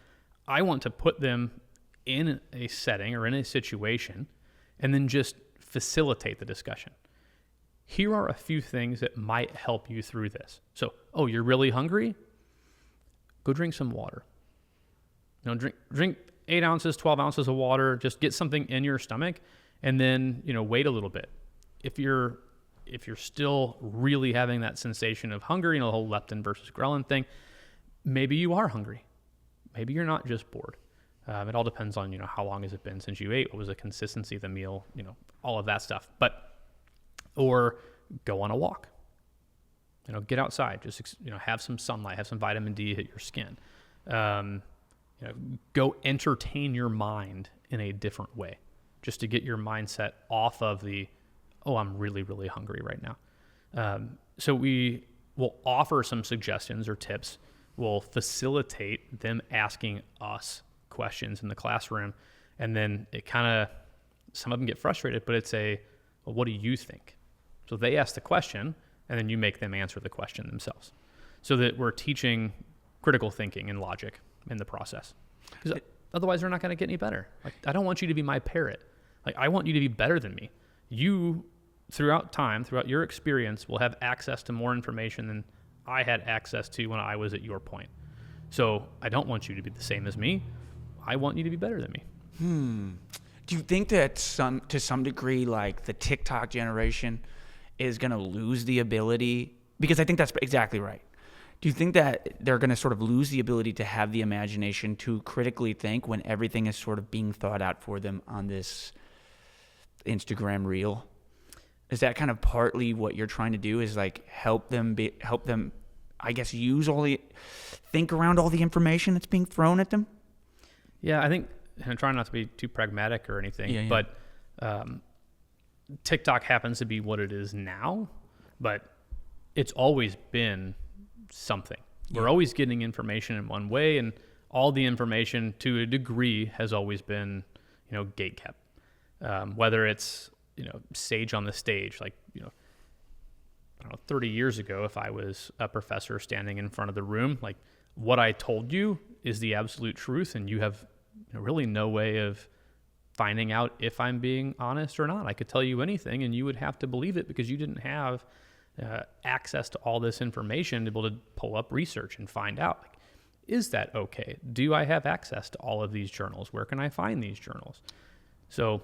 I want to put them in a setting or in a situation and then just facilitate the discussion. Here are a few things that might help you through this. So, you're really hungry? Go drink some water. Drink 8 ounces, 12 ounces of water. Just get something in your stomach, and then, wait a little bit. If you're still really having that sensation of hunger, the whole leptin versus ghrelin thing, maybe you are hungry. Maybe you're not just bored. It all depends on, how long has it been since you ate? What was the consistency of the meal? All of that stuff. Or go on a walk, get outside, just, have some sunlight, have some vitamin D hit your skin. Go entertain your mind in a different way, just to get your mindset off of I'm really, really hungry right now. So we will offer some suggestions or tips. We'll facilitate them asking us questions in the classroom. And then some of them get frustrated, but it's what do you think? So they ask the question, and then you make them answer the question themselves, so that we're teaching critical thinking and logic in the process. Because otherwise, they're not going to get any better. Like, I don't want you to be my parrot. Like, I want you to be better than me. You, throughout your experience, will have access to more information than I had access to when I was at your point. So I don't want you to be the same as me. I want you to be better than me. Do you think that to some degree, like the TikTok generation is going to lose the ability? Because I think that's exactly right. Do you think that they're going to sort of lose the ability to have the imagination to critically think when everything is sort of being thought out for them on this Instagram reel? Is that kind of partly what you're trying to do, is like help them, I guess, think around all the information that's being thrown at them? Yeah, I think, and I'm trying not to be too pragmatic or anything, but TikTok happens to be what it is now, but it's always been something. We're always getting information in one way, and all the information to a degree has always been, gatekept. Whether it's, sage on the stage, like, I don't know, 30 years ago, if I was a professor standing in front of the room, like, what I told you is the absolute truth, and you have really no way of finding out if I'm being honest or not. I could tell you anything, and you would have to believe it because you didn't have access to all this information to be able to pull up research and find out, like, is that okay? Do I have access to all of these journals? Where can I find these journals? So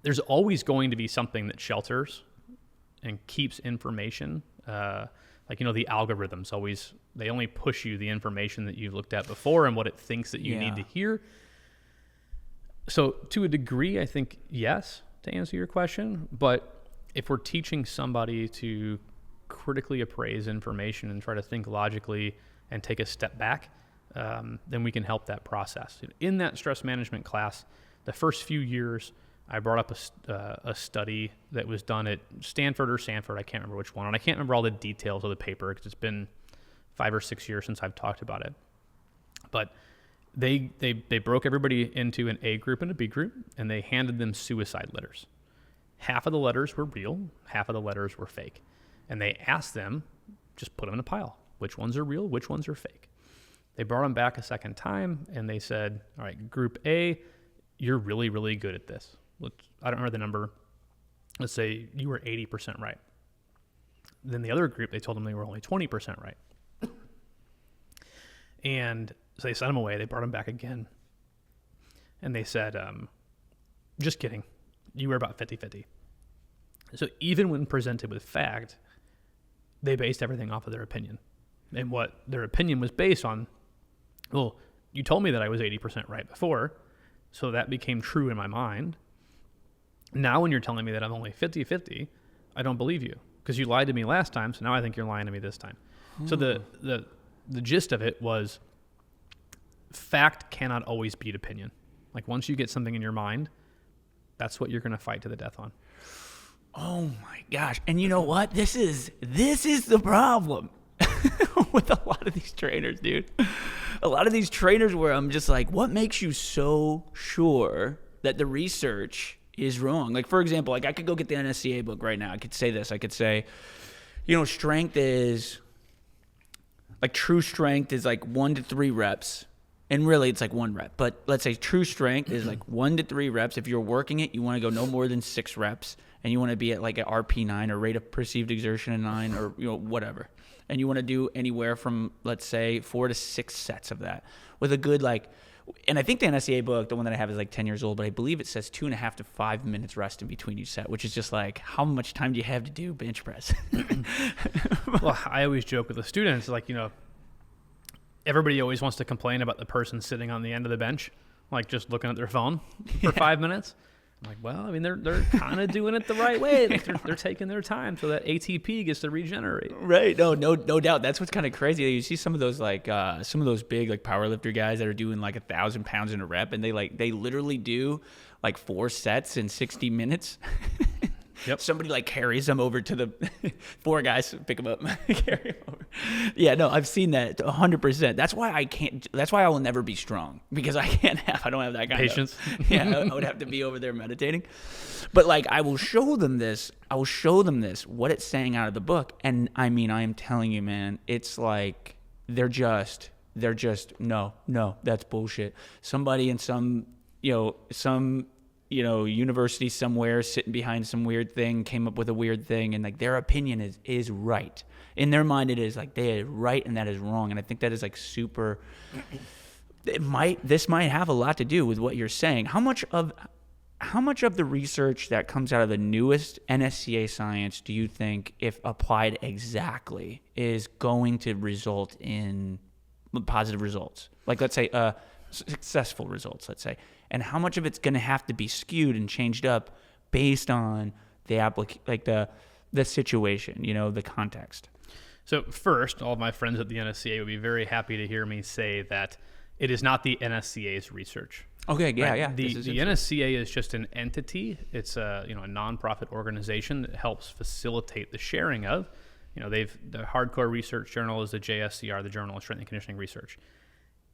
there's always going to be something that shelters and keeps information. Like, the algorithms they only push you the information that you've looked at before and what it thinks that you need to hear. So to a degree, I think yes, to answer your question. But if we're teaching somebody to critically appraise information and try to think logically and take a step back, then we can help that process. In that stress management class, the first few years, I brought up a study that was done at Stanford or Sanford. I can't remember which one. And I can't remember all the details of the paper because it's been 5 or 6 years since I've talked about it. But they broke everybody into an A group and a B group, and they handed them suicide letters. Half of the letters were real, half of the letters were fake. And they asked them, just put them in a pile. Which ones are real? Which ones are fake? They brought them back a second time, and they said, all right, group A, you're really, really good at this. I don't remember the number. Let's say you were 80% right. Then the other group, they told them they were only 20% right. And so they sent them away. They brought them back again. And they said, just kidding. You were about 50-50. So even when presented with fact, they based everything off of their opinion. And what their opinion was based on, well, you told me that I was 80% right before, so that became true in my mind. Now when you're telling me that I'm only 50-50, I don't believe you because you lied to me last time, so now I think you're lying to me this time. So the gist of it was fact cannot always beat opinion. Like once you get something in your mind, that's what you're going to fight to the death on. Oh my gosh. And you know what? This is the problem with a lot of these trainers, dude. A lot of these trainers where I'm just like, what makes you so sure that the research is wrong? Like, for example, like I could go get the NSCA book right now. I could say this. I could say, strength is, like true strength is like 1 to 3 reps. And really it's like 1 rep. But let's say true strength is like 1 to 3 reps. If you're working it, you want to go no more than 6 reps. And you want to be at like an RP9 or rate of perceived exertion of 9 or whatever. And you want to do anywhere from, let's say, 4 to 6 sets of that with a good and I think the NSCA book, the one that I have is like 10 years old, but I believe it says 2.5 to 5 minutes rest in between each set, which is just like, how much time do you have to do bench press? Well, I always joke with the students, like, everybody always wants to complain about the person sitting on the end of the bench, like just looking at their phone for 5 minutes. I'm like, well, I mean, they're kind of doing it the right way. Like they're taking their time so that ATP gets to regenerate. Right. No doubt. That's what's kind of crazy. You see some of those some of those big powerlifter guys that are doing like 1,000 pounds in a rep, and they literally do like 4 sets in 60 minutes. Yep. Somebody carries them over to the 4 guys pick them up, carry them over. Yeah, no, I've seen that 100%. That's why I can't. That's why I will never be strong because I don't have that kind patience. I would have to be over there meditating. But I will show them this. What it's saying out of the book, and I mean, I am telling you, man, it's like they're just no, that's bullshit. Somebody in some university somewhere sitting behind some weird thing came up with a weird thing, and their opinion is right. In their mind, it is they are right and that is wrong. And I think that is super. This might have a lot to do with what you're saying. How much of the research that comes out of the newest NSCA science do you think, if applied exactly, is going to result in positive results? Like, let's say, successful results, let's say. And how much of it's going to have to be skewed and changed up based on the the situation, the context? So first, all of my friends at the NSCA would be very happy to hear me say that it is not the NSCA's research. Okay, yeah, right? yeah. The NSCA is just an entity. It's a nonprofit organization that helps facilitate the sharing of. The hardcore research journal is the JSCR, the Journal of Strength and Conditioning Research.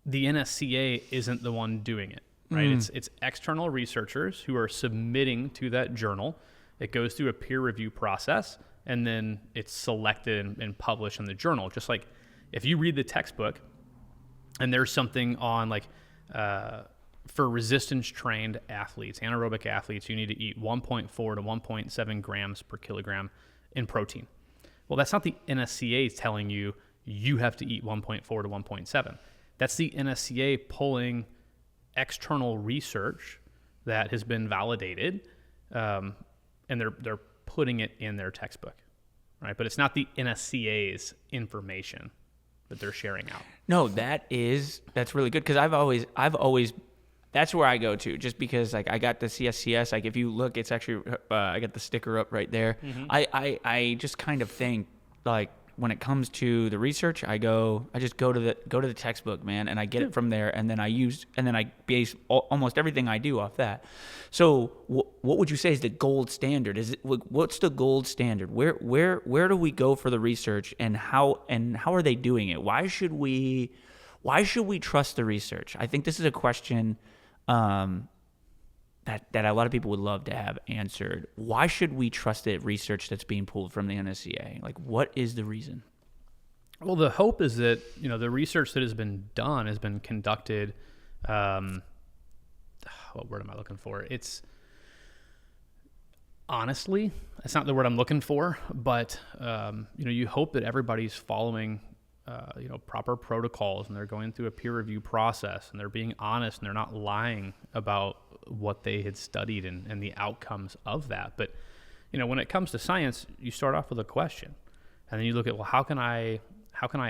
The NSCA isn't the one doing it, right? It's external researchers who are submitting to that journal. It goes through a peer review process, and then it's selected and published in the journal. Just like if you read the textbook and there's something on for resistance trained athletes, anaerobic athletes, you need to eat 1.4 to 1.7 grams per kilogram in protein. Well, that's not the NSCA telling you you have to eat 1.4 to 1.7. That's the NSCA pulling external research that has been validated, and they're putting it in their textbook, right? But it's not the NSCA's information that they're sharing out. No, that's really good, because I've always that's where I go to, just because like I got the CSCS. Like if you look, it's actually I got the sticker up right there. Mm-hmm. I just kind of think like when it comes to the research, I just go to the textbook, man, and I get it from there, and then I base almost everything I do off that. So what would you say is the gold standard? What's the gold standard? Where do we go for the research, and how are they doing it? Why should we trust the research? I think this is a question that a lot of people would love to have answered. Why should we trust the research that's being pulled from the NSCA? Like, what is the reason? Well, the hope is that, the research that has been done has been conducted. What word am I looking for? It's honestly, that's not the word I'm looking for, but, you hope that everybody's following, proper protocols, and they're going through a peer review process, and they're being honest, and they're not lying about what they had studied and the outcomes of that. But, when it comes to science, you start off with a question, and then you look at, well, how can I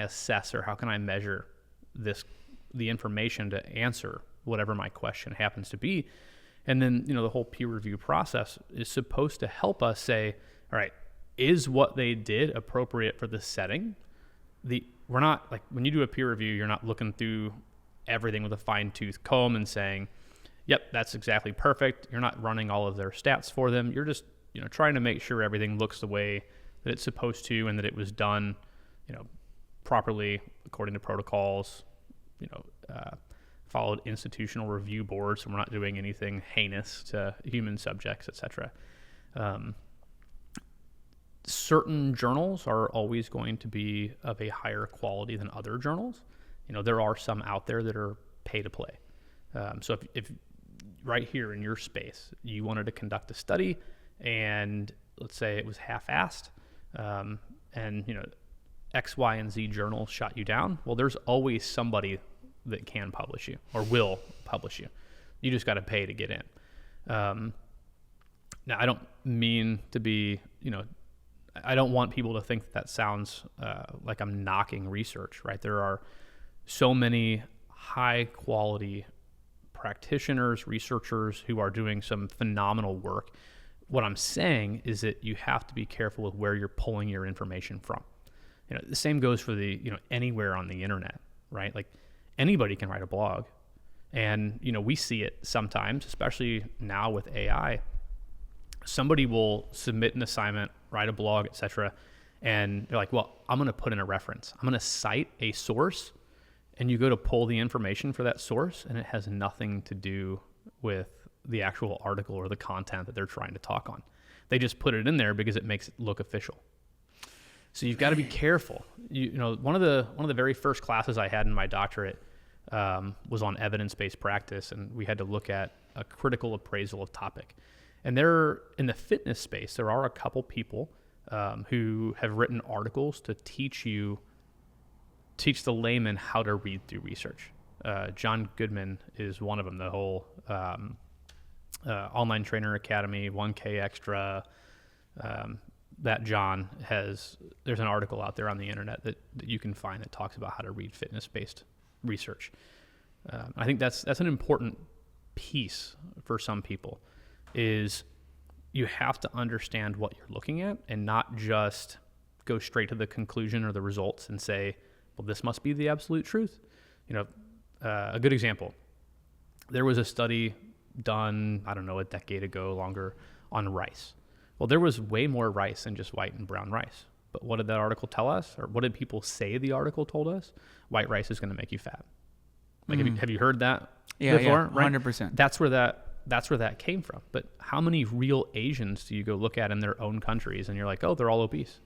assess, or how can I measure the information to answer whatever my question happens to be? And then, the whole peer review process is supposed to help us say, all right, is what they did appropriate for the setting? We're not, like, when you do a peer review, you're not looking through everything with a fine-tooth comb and saying, yep, that's exactly perfect. You're not running all of their stats for them. You're just, trying to make sure everything looks the way that it's supposed to, and that it was done, properly according to protocols, followed institutional review boards, so we're not doing anything heinous to human subjects, etc. Certain journals are always going to be of a higher quality than other journals. There are some out there that are pay to play. So if right here in your space, you wanted to conduct a study, and let's say it was half-assed, and X, Y, and Z journals shot you down, well, there's always somebody that can publish you or will publish you. You just got to pay to get in. Now, I don't mean to be, I don't want people to think that sounds like I'm knocking research, right? There are so many high-quality practitioners, researchers who are doing some phenomenal work. What I'm saying is that you have to be careful with where you're pulling your information from. The same goes for the, anywhere on the internet, right? Like anybody can write a blog, and, we see it sometimes, especially now with AI. Somebody will submit an assignment, write a blog, etc., and they're like, well, I'm going to put in a reference. I'm going to cite a source, and you go to pull the information for that source, and it has nothing to do with the actual article or the content that they're trying to talk on. They just put it in there because it makes it look official. So you've got to be careful. One of the very first classes I had in my doctorate was on evidence-based practice, and we had to look at a critical appraisal of topic. And there, in the fitness space, there are a couple people who have written articles to teach the layman how to read through research. John Goodman is one of them. The whole Online Trainer Academy, 1K Extra, that John has, there's an article out there on the internet that you can find that talks about how to read fitness-based research. I think that's an important piece for some people, is you have to understand what you're looking at and not just go straight to the conclusion or the results and say, well, this must be the absolute truth. A good example, there was a study done, I don't know, a decade ago, longer, on rice. Well, there was way more rice than just white and brown rice. But what did that article tell us? Or what did people say the article told us? White rice is going to make you fat. Like, have you heard that before? Yeah, right? 100%. That's where that came from. But how many real Asians do you go look at in their own countries and you're like, oh, they're all obese?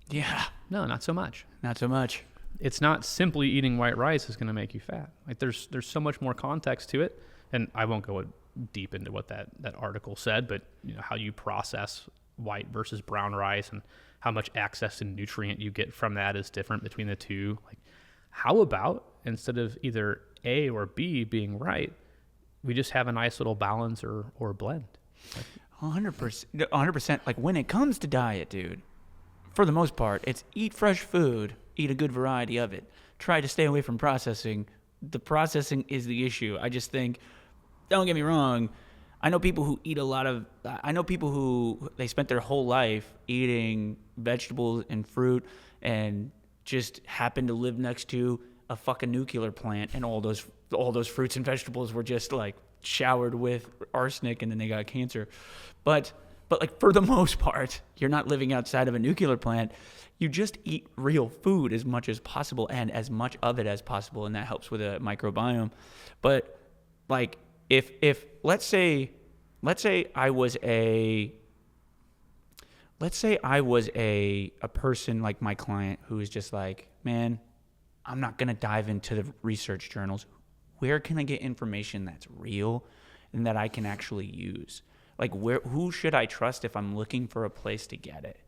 Yeah. No, not so much. Not so much. It's not simply eating white rice is going to make you fat. Like there's so much more context to it. And I won't go deep into what that article said, but how you process white versus brown rice and how much access to nutrient you get from that is different between the two. Like, how about instead of either A or B being right, we just have a nice little balance or blend? 100%. 100%. Like, when it comes to diet, dude, for the most part, it's eat fresh food, eat a good variety of it. Try to stay away from processing. The processing is the issue. I just think, don't get me wrong, I know people who they spent their whole life eating vegetables and fruit and just happened to live next to a fucking nuclear plant, and all those fruits and vegetables were just like showered with arsenic, and then they got cancer. But like, for the most part, you're not living outside of a nuclear plant. You just eat real food as much as possible and as much of it as possible, and that helps with a microbiome. But like, if let's say I was a person like my client who is just like, man, I'm not going to dive into the research journals. Where can I get information that's real and that I can actually use? Like, who should I trust if I'm looking for a place to get it?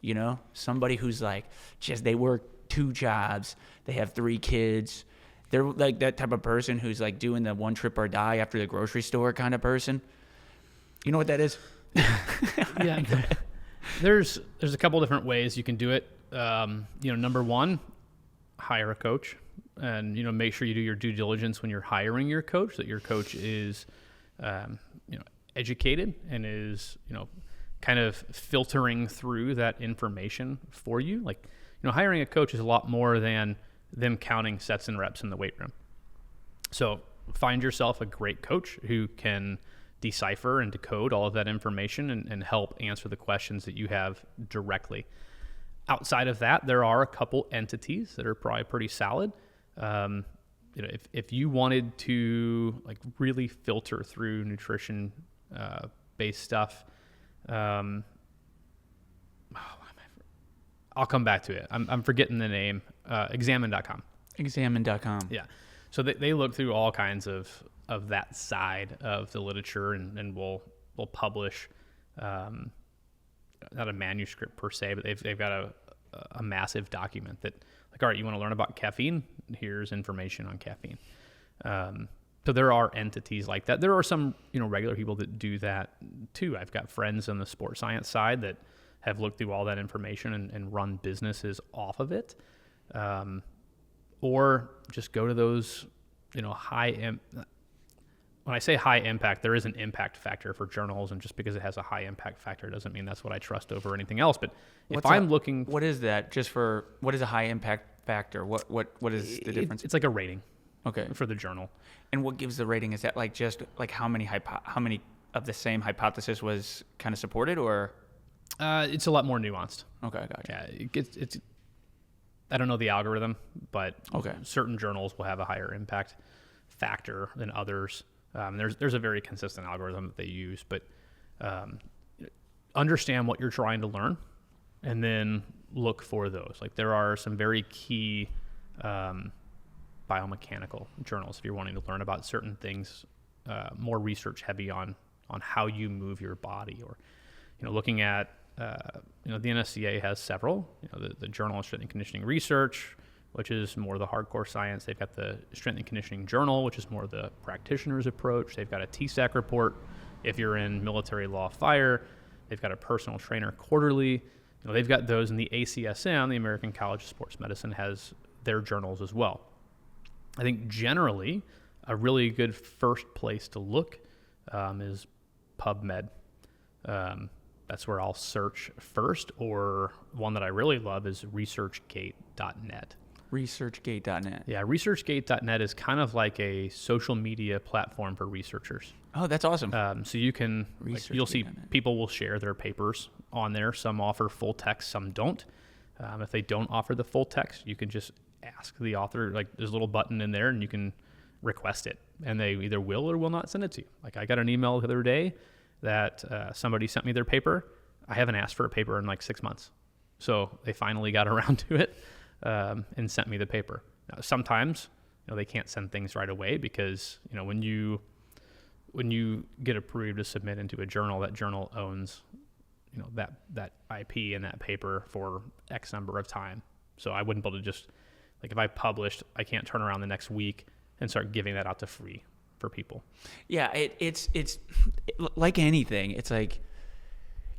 You know, somebody who's like, they work 2 jobs, they have 3 kids. They're like that type of person who's like doing the one trip or die after the grocery store kind of person. You know what that is? Yeah. There's a couple different ways you can do it. Number one, hire a coach, and make sure you do your due diligence when you're hiring your coach, that your coach is educated and is kind of filtering through that information for you. Like, hiring a coach is a lot more than them counting sets and reps in the weight room. So find yourself a great coach who can decipher and decode all of that information and help answer the questions that you have directly. Outside of that, there are a couple entities that are probably pretty solid. If you wanted to like really filter through nutrition based stuff, I'll come back to it. I'm forgetting the name. Examine.com. Examine.com. Yeah. So they look through all kinds of that side of the literature and will publish, not a manuscript per se, but they've got a massive document that, like, all right, you want to learn about caffeine? Here's information on caffeine. So there are entities like that. There are some, regular people that do that too. I've got friends on the sports science side that have looked through all that information and run businesses off of it. Or just go to those, when I say high impact, there is an impact factor for journals, and just because it has a high impact factor doesn't mean that's what I trust over anything else. But what is that? What is a high impact factor? What is the difference? It's like a rating. Okay. For the journal. And what gives the rating? Is that like just like how many of the same hypothesis was kind of supported, or? It's a lot more nuanced. Okay, gotcha. Yeah, it's. I don't know the algorithm, but okay, certain journals will have a higher impact factor than others. There's a very consistent algorithm that they use, but understand what you're trying to learn, and then look for those. Like, there are some very key biomechanical journals if you're wanting to learn about certain things, more research heavy on how you move your body, or looking at the NSCA has several. The Journal of Strength and Conditioning Research, which is more the hardcore science. They've got the Strength and Conditioning Journal, which is more the practitioner's approach. They've got a TSAC report if you're in military law fire. They've got a personal trainer quarterly. They've got those, and the ACSM, the American College of Sports Medicine, has their journals as well. I think generally a really good first place to look is PubMed. That's where I'll search first, or one that I really love is ResearchGate.net. ResearchGate.net. Yeah, ResearchGate.net is kind of like a social media platform for researchers. Oh, that's awesome. So you can, you'll see people will share their papers on there. Some offer full text, some don't. If they don't offer the full text, you can just ask the author. Like, there's a little button in there, and you can request it, and they either will or will not send it to you. Like, I got an email the other day that somebody sent me their paper. I haven't asked for a paper in like 6 months. So they finally got around to it and sent me the paper. Now, sometimes they can't send things right away because when you get approved to submit into a journal, that journal owns that IP in that paper for X number of time. So I wouldn't be able to just, like, if I published, I can't turn around the next week and start giving that out to free for people. Yeah, it's like anything. It's like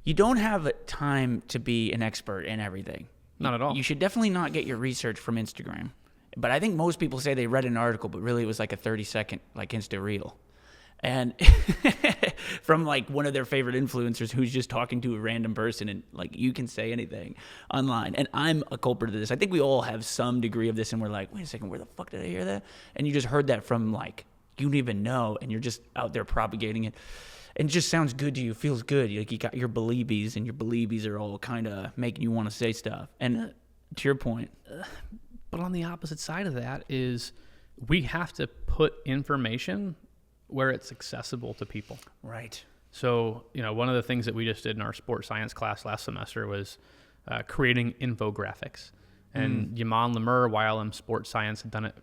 you don't have time to be an expert in everything. Not at all. You should definitely not get your research from Instagram. But I think most people say they read an article, but really it was like a 30-second like Insta reel. And from like one of their favorite influencers who's just talking to a random person, and like you can say anything online. And I'm a culprit of this. I think we all have some degree of this, and we're like, wait a second, where the fuck did I hear that? And you just heard that from like, you don't even know, and you're just out there propagating it. And it just sounds good to you, feels good. Like you got your beliebies, and your beliebies are all kind of making you want to say stuff. And to your point. But on the opposite side of that is we have to put information where it's accessible to people. Right. So, one of the things that we just did in our sports science class last semester was creating infographics. And Yaman Lemur, YLM Sports Science, had done it,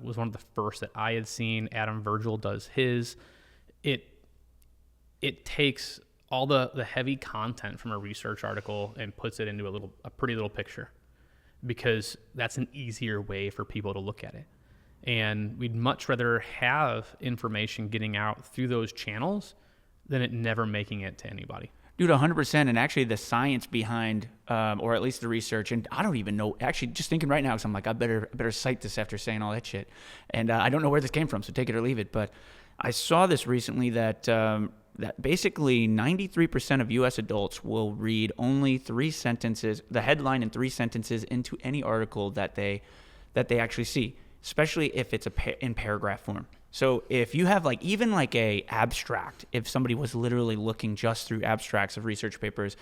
was one of the first that I had seen. Adam Virgil does his. It takes all the heavy content from a research article and puts it into a pretty little picture, because that's an easier way for people to look at it. And we'd much rather have information getting out through those channels than it never making it to anybody. Dude, 100%. And actually the science behind, or at least the research, and I don't even know, actually just thinking right now, because I'm like, I better cite this after saying all that shit. And I don't know where this came from, so take it or leave it. But I saw this recently that basically 93% of U.S. adults will read only 3 sentences, the headline in 3 sentences into any article that they actually see, especially if it's in paragraph form. So if you have like even like a abstract, if somebody was literally looking just through abstracts of research papers,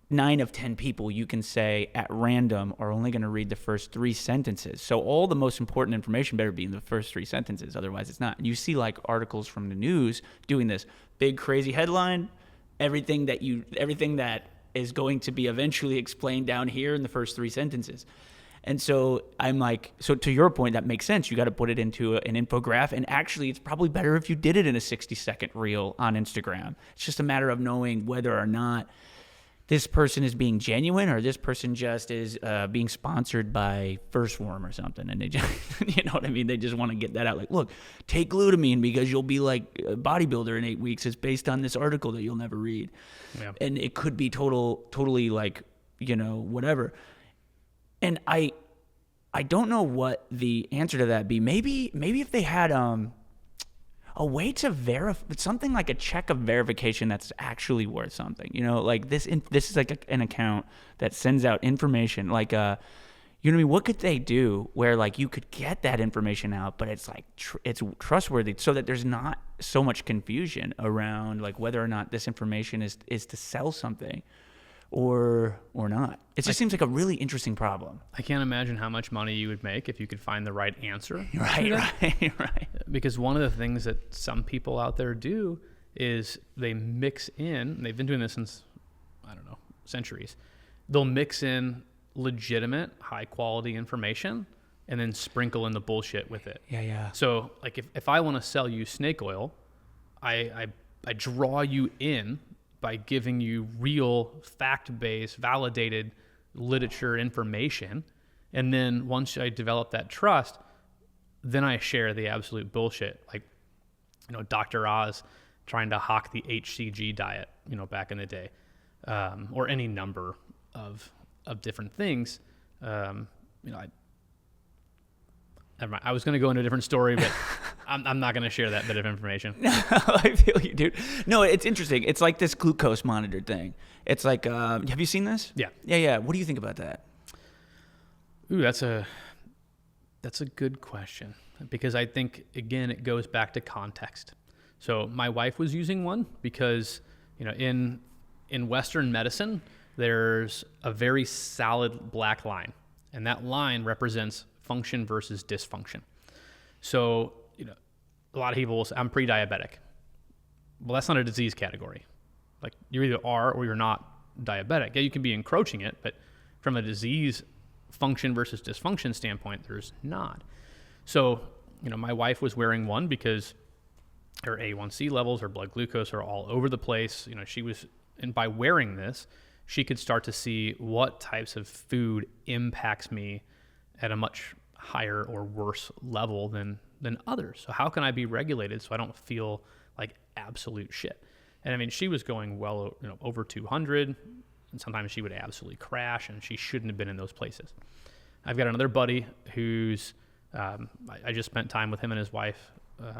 9 of 10 people you can say at random are only going to read the first 3 sentences. So all the most important information better be in the first 3 sentences. Otherwise it's not. And you see like articles from the news doing this big crazy headline, everything that is going to be eventually explained down here in the first 3 sentences. And so I'm like, so to your point, that makes sense. You got to put it into an infograph. And actually, it's probably better if you did it in a 60-second reel on Instagram. It's just a matter of knowing whether or not this person is being genuine or this person just is being sponsored by First Worm or something. And they just, you know what I mean? They just want to get that out. Like, look, take glutamine because you'll be like a bodybuilder in 8 weeks. It's based on this article that you'll never read. Yeah. And it could be totally like, whatever. And I don't know what the answer to that be. Maybe if they had a way to verify something, like a check of verification that's actually worth something. Like this is like an account that sends out information. Like what I mean? What could they do where like you could get that information out, but it's like it's trustworthy, so that there's not so much confusion around like whether or not this information is to sell something or not. It just seems like a really interesting problem. I can't imagine how much money you would make if you could find the right answer. Right. Because one of the things that some people out there do is they mix in, they've been doing this since, centuries. They'll mix in legitimate, high quality information and then sprinkle in the bullshit with it. Yeah. So like if I want to sell you snake oil, I draw you in by giving you real fact-based, validated literature information. And then once I develop that trust, then I share the absolute bullshit. Like, Dr. Oz trying to hawk the HCG diet, back in the day, or any number of different things. I was going to go into a different story, but I'm not going to share that bit of information. I feel you, dude. No, it's interesting. It's like this glucose monitor thing. It's like, have you seen this? Yeah. Yeah. What do you think about that? Ooh, that's a good question, because I think, again, it goes back to context. So my wife was using one because, in Western medicine, there's a very solid black line, and that line represents function versus dysfunction. So, a lot of people will say, I'm pre-diabetic. Well, that's not a disease category. Like, you either are or you're not diabetic. Yeah, you can be encroaching it, but from a disease function versus dysfunction standpoint, there's not. So, my wife was wearing one because her A1C levels, her blood glucose are all over the place. She was And by wearing this, she could start to see what types of food impacts me at a much higher or worse level than others. So how can I be regulated so I don't feel like absolute shit? And I mean, she was going well, over 200, and sometimes she would absolutely crash, and she shouldn't have been in those places. I've got another buddy who's, I just spent time with him and his wife.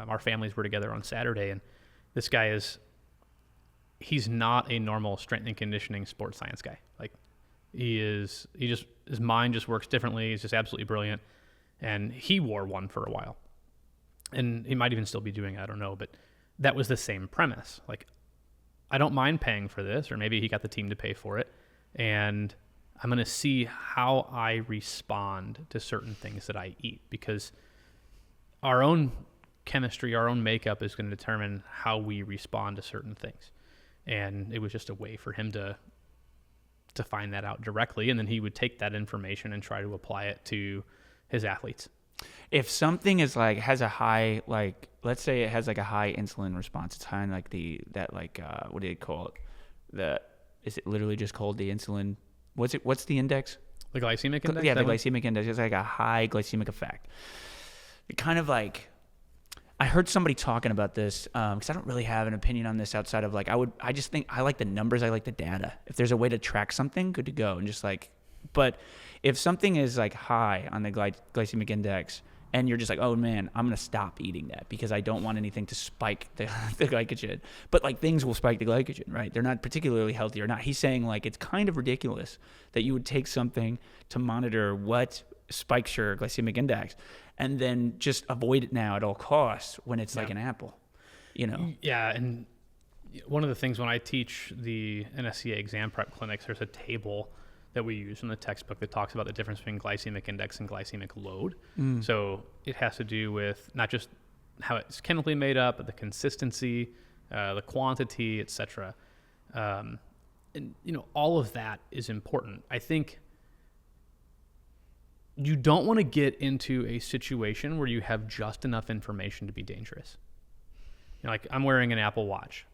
Our families were together on Saturday, and this guy he's not a normal strength and conditioning sports science guy. Like his mind just works differently. He's just absolutely brilliant. And he wore one for a while, and he might even still be doing it. I don't know, but that was the same premise. Like, I don't mind paying for this, or maybe he got the team to pay for it, and I'm going to see how I respond to certain things that I eat, because our own chemistry, our own makeup is going to determine how we respond to certain things. And it was just a way for him to find that out directly, and then he would take that information and try to apply it to his athletes. If something is like has a high, like let's say it has like a high insulin response, it's high in like what do they call it? Is it literally just called the insulin? What's the index? The glycemic index? Yeah, the glycemic index is like a high glycemic effect. It kind of like, I heard somebody talking about this because I don't really have an opinion on this outside of like, I just think I like the numbers, I like the data. If there's a way to track something, good to go. And just like, but if something is like high on the glycemic index and you're just like, oh man, I'm going to stop eating that because I don't want anything to spike the glycogen. But like things will spike the glycogen, right? They're not particularly healthy or not. He's saying like it's kind of ridiculous that you would take something to monitor what spikes your glycemic index and then just avoid it now at all costs when it's like an apple, Yeah, and one of the things when I teach the NSCA exam prep clinics, there's a table that we use in the textbook that talks about the difference between glycemic index and glycemic load. So it has to do with not just how it's chemically made up, but the consistency, the quantity, etc. And all of that is important. I think you don't want to get into a situation where you have just enough information to be dangerous. Like I'm wearing an Apple Watch.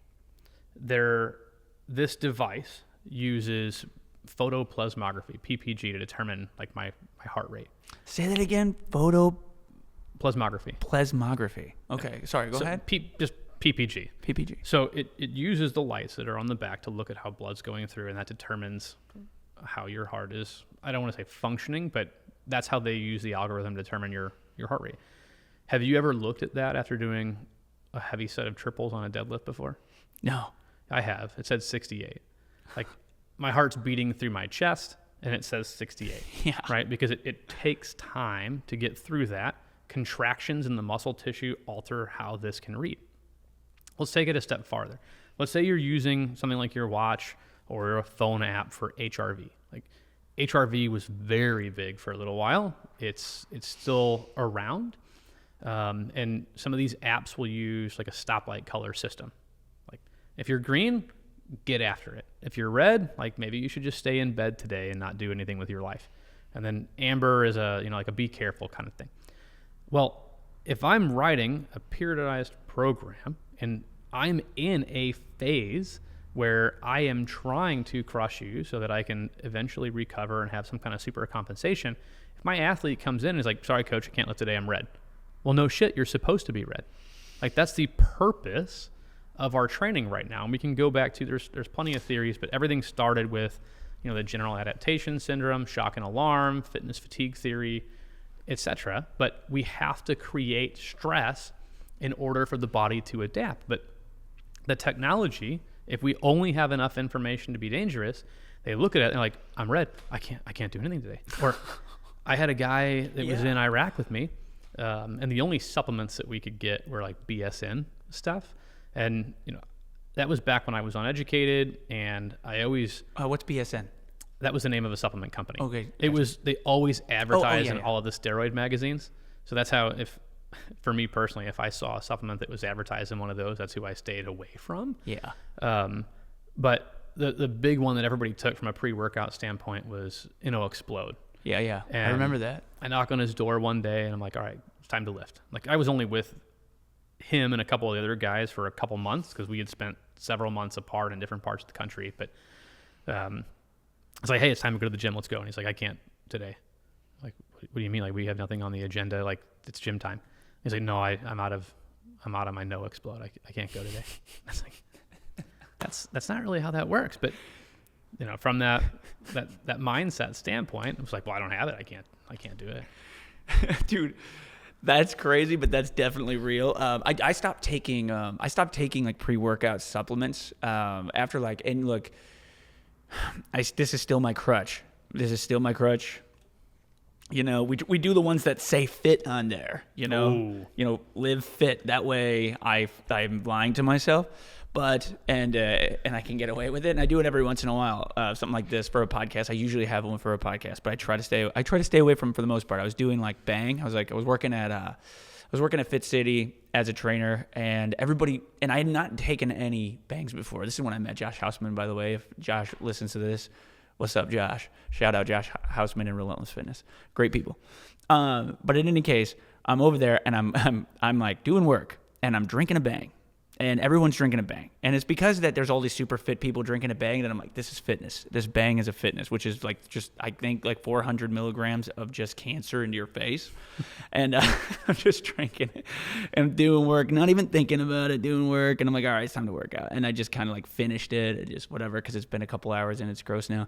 This device uses photoplasmography, PPG, to determine like my heart rate. Say that again. Plasmography. Okay. Sorry. Go ahead. Just PPG. PPG. So it uses the lights that are on the back to look at how blood's going through, and that determines how your heart is. I don't want to say functioning, but that's how they use the algorithm to determine your heart rate. Have you ever looked at that after doing a heavy set of triples on a deadlift before? No. I have. It said 68. Like my heart's beating through my chest and it says 68. Yeah. Right? Because it takes time to get through that. Contractions in the muscle tissue alter how this can read. Let's take it a step farther. Let's say you're using something like your watch or a phone app for HRV. Like HRV was very big for a little while. It's still around. And some of these apps will use like a stoplight color system. Like if you're green, get after it. If you're red, like maybe you should just stay in bed today and not do anything with your life. And then amber is like a be careful kind of thing. Well, if I'm writing a periodized program and I'm in a phase where I am trying to crush you so that I can eventually recover and have some kind of super compensation, if my athlete comes in and is like, sorry, coach, I can't lift today, I'm red. Well, no shit, you're supposed to be red. Like that's the purpose of our training right now. And we can go back to, there's plenty of theories, but everything started with, the general adaptation syndrome, shock and alarm, fitness fatigue theory, etc. But we have to create stress in order for the body to adapt. But the technology, if we only have enough information to be dangerous, they look at it and like, I'm red. I can't do anything today. Or I had a guy that was in Iraq with me, and the only supplements that we could get were like BSN stuff. And, that was back when I was uneducated, and I always... what's BSN? That was the name of a supplement company. Okay. They always advertise in all of the steroid magazines. So that's how, for me personally, if I saw a supplement that was advertised in one of those, that's who I stayed away from. Yeah. But the big one that everybody took from a pre-workout standpoint was Explode. Yeah. And I remember that. I knock on his door one day and I'm like, all right, it's time to lift. Like I was only with him and a couple of the other guys for a couple months because we had spent several months apart in different parts of the country. But I was like, hey, it's time to go to the gym. Let's go. And he's like, I can't today. Like, what do you mean? Like, we have nothing on the agenda. Like, it's gym time. He's like, no, I'm out of my no explode. I can't go today. I was like, that's not really how that works. But from that mindset standpoint, it was like, well, I don't have it. I can't do it. Dude, that's crazy, but that's definitely real. I stopped taking like pre-workout supplements after like, and look, this is still my crutch. We do the ones that say fit on there, live fit. That way I'm lying to myself, but, and I can get away with it. And I do it every once in a while, something like this for a podcast. I usually have one for a podcast, but I try to stay away from for the most part. I was doing like Bang. I was working at Fit City as a trainer, and I had not taken any Bangs before. This is when I met Josh Hausman, by the way. If Josh listens to this, what's up, Josh? Shout out Josh Hausman and Relentless Fitness. Great people. But in any case, I'm over there and I'm like doing work and I'm drinking a Bang. And everyone's drinking a Bang. And it's because that there's all these super fit people drinking a Bang that I'm like, this is fitness. This Bang is a fitness, which is like just, I think, like 400 milligrams of just cancer into your face. And I'm just drinking it and doing work, not even thinking about it, doing work. And I'm like, all right, it's time to work out. And I just kind of like finished it, just whatever, because it's been a couple hours and it's gross now.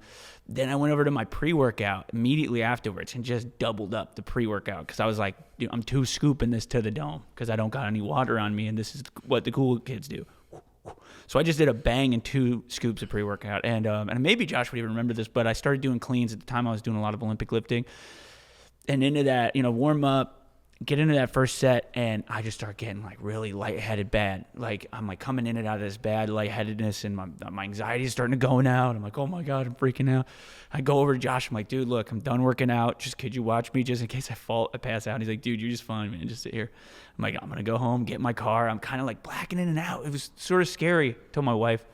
Then I went over to my pre-workout immediately afterwards and just doubled up the pre-workout because I was like, dude, I'm scooping this to the dome because I don't got any water on me, and this is what the cool kids do. So I just did a Bang and 2 scoops of pre-workout, and maybe Josh would even remember this, but I started doing cleans at the time. I was doing a lot of Olympic lifting, and into that, warm up, get into that first set, and I just start getting like really lightheaded bad. Like I'm like coming in and out of this bad lightheadedness, and my anxiety is starting to go out. I'm like, oh my God, I'm freaking out. I go over to Josh. I'm like, dude, look, I'm done working out. Just could you watch me just in case I pass out? He's like, dude, you're just fine, man. Just sit here. I'm like, I'm going to go home, get in my car. I'm kind of like blacking in and out. It was sort of scary. I told my wife,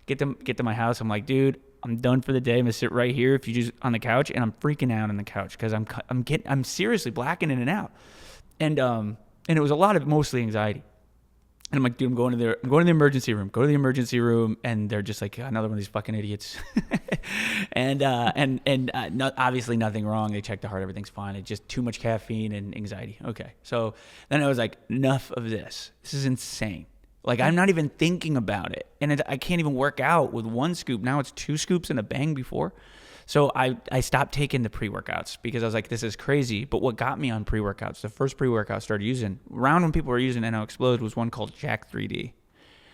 get to my house. I'm like, dude, I'm done for the day. I'm going to sit right here if you just on the couch. And I'm freaking out on the couch because I'm seriously blacking in and out. And it was a lot of mostly anxiety. And I'm like, dude, I'm going to the emergency room. Go to the emergency room, and they're just like, another one of these fucking idiots. and obviously nothing wrong. They checked the heart, everything's fine. It's just too much caffeine and anxiety. Okay, so then I was like, enough of this. This is insane. Like I'm not even thinking about it, and I can't even work out with 1 scoop. Now it's 2 scoops and a Bang before. So I stopped taking the pre-workouts because I was like, this is crazy. But what got me on pre-workouts, the first pre-workout I started using, around when people were using NO Explode, was one called Jack 3D.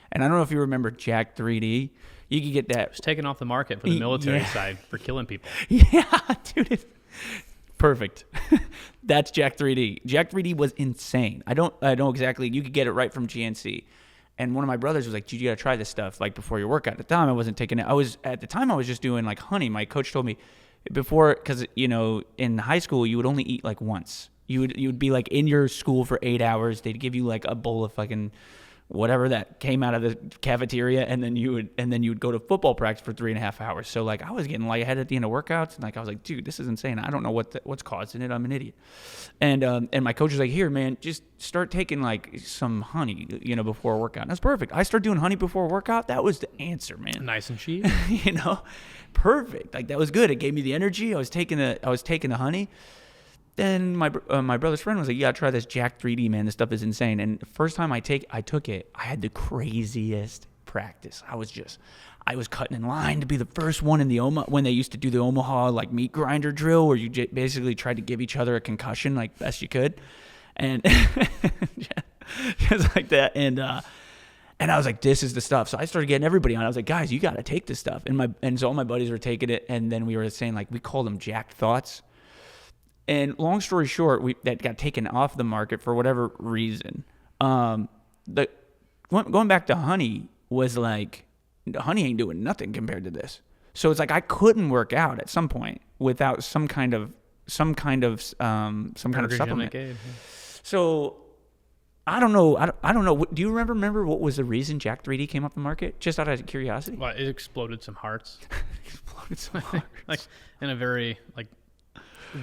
And I don't know if you remember Jack 3D. You could get that. It was taken off the market for the military side for killing people. Yeah, dude. Perfect. That's Jack 3D. Jack 3D was insane. I don't exactly. You could get it right from GNC. And one of my brothers was like, dude, you got to try this stuff like before your workout. At the time, I wasn't taking it. I was just doing like honey. My coach told me before, because, in high school, you would only eat like once. You would be like in your school for 8 hours. They'd give you like a bowl of fucking whatever that came out of the cafeteria, and then you would go to football practice for 3.5 hours. So like I was getting lightheaded at the end of workouts, and like I was like, dude, this is insane. I don't know what's causing it. I'm an idiot. And my coach was like, here, man, just start taking like some honey, before a workout. And that's perfect. I started doing honey before a workout. That was the answer, man. Nice and cheap. Perfect. Like that was good. It gave me the energy. I was taking the honey. Then my brother's friend was like, you gotta try this Jack 3D, man. This stuff is insane. And the first time I took it, I had the craziest practice. I was cutting in line to be the first one in the when they used to do the Omaha like meat grinder drill, where you basically tried to give each other a concussion like best you could, and just like that. And I was like, this is the stuff. So I started getting everybody on. I was like, guys, you gotta take this stuff. And so all my buddies were taking it, and then we were saying like we called them Jack Thoughts. And long story short, that got taken off the market for whatever reason. Going back to honey was like, honey ain't doing nothing compared to this. So it's like I couldn't work out at some point without some kind of supplement. Aid. So I don't know. I don't know. Do you remember what was the reason Jack 3D came off the market? Just out of curiosity. Well, it exploded some hearts. Exploded some hearts. Like in a very like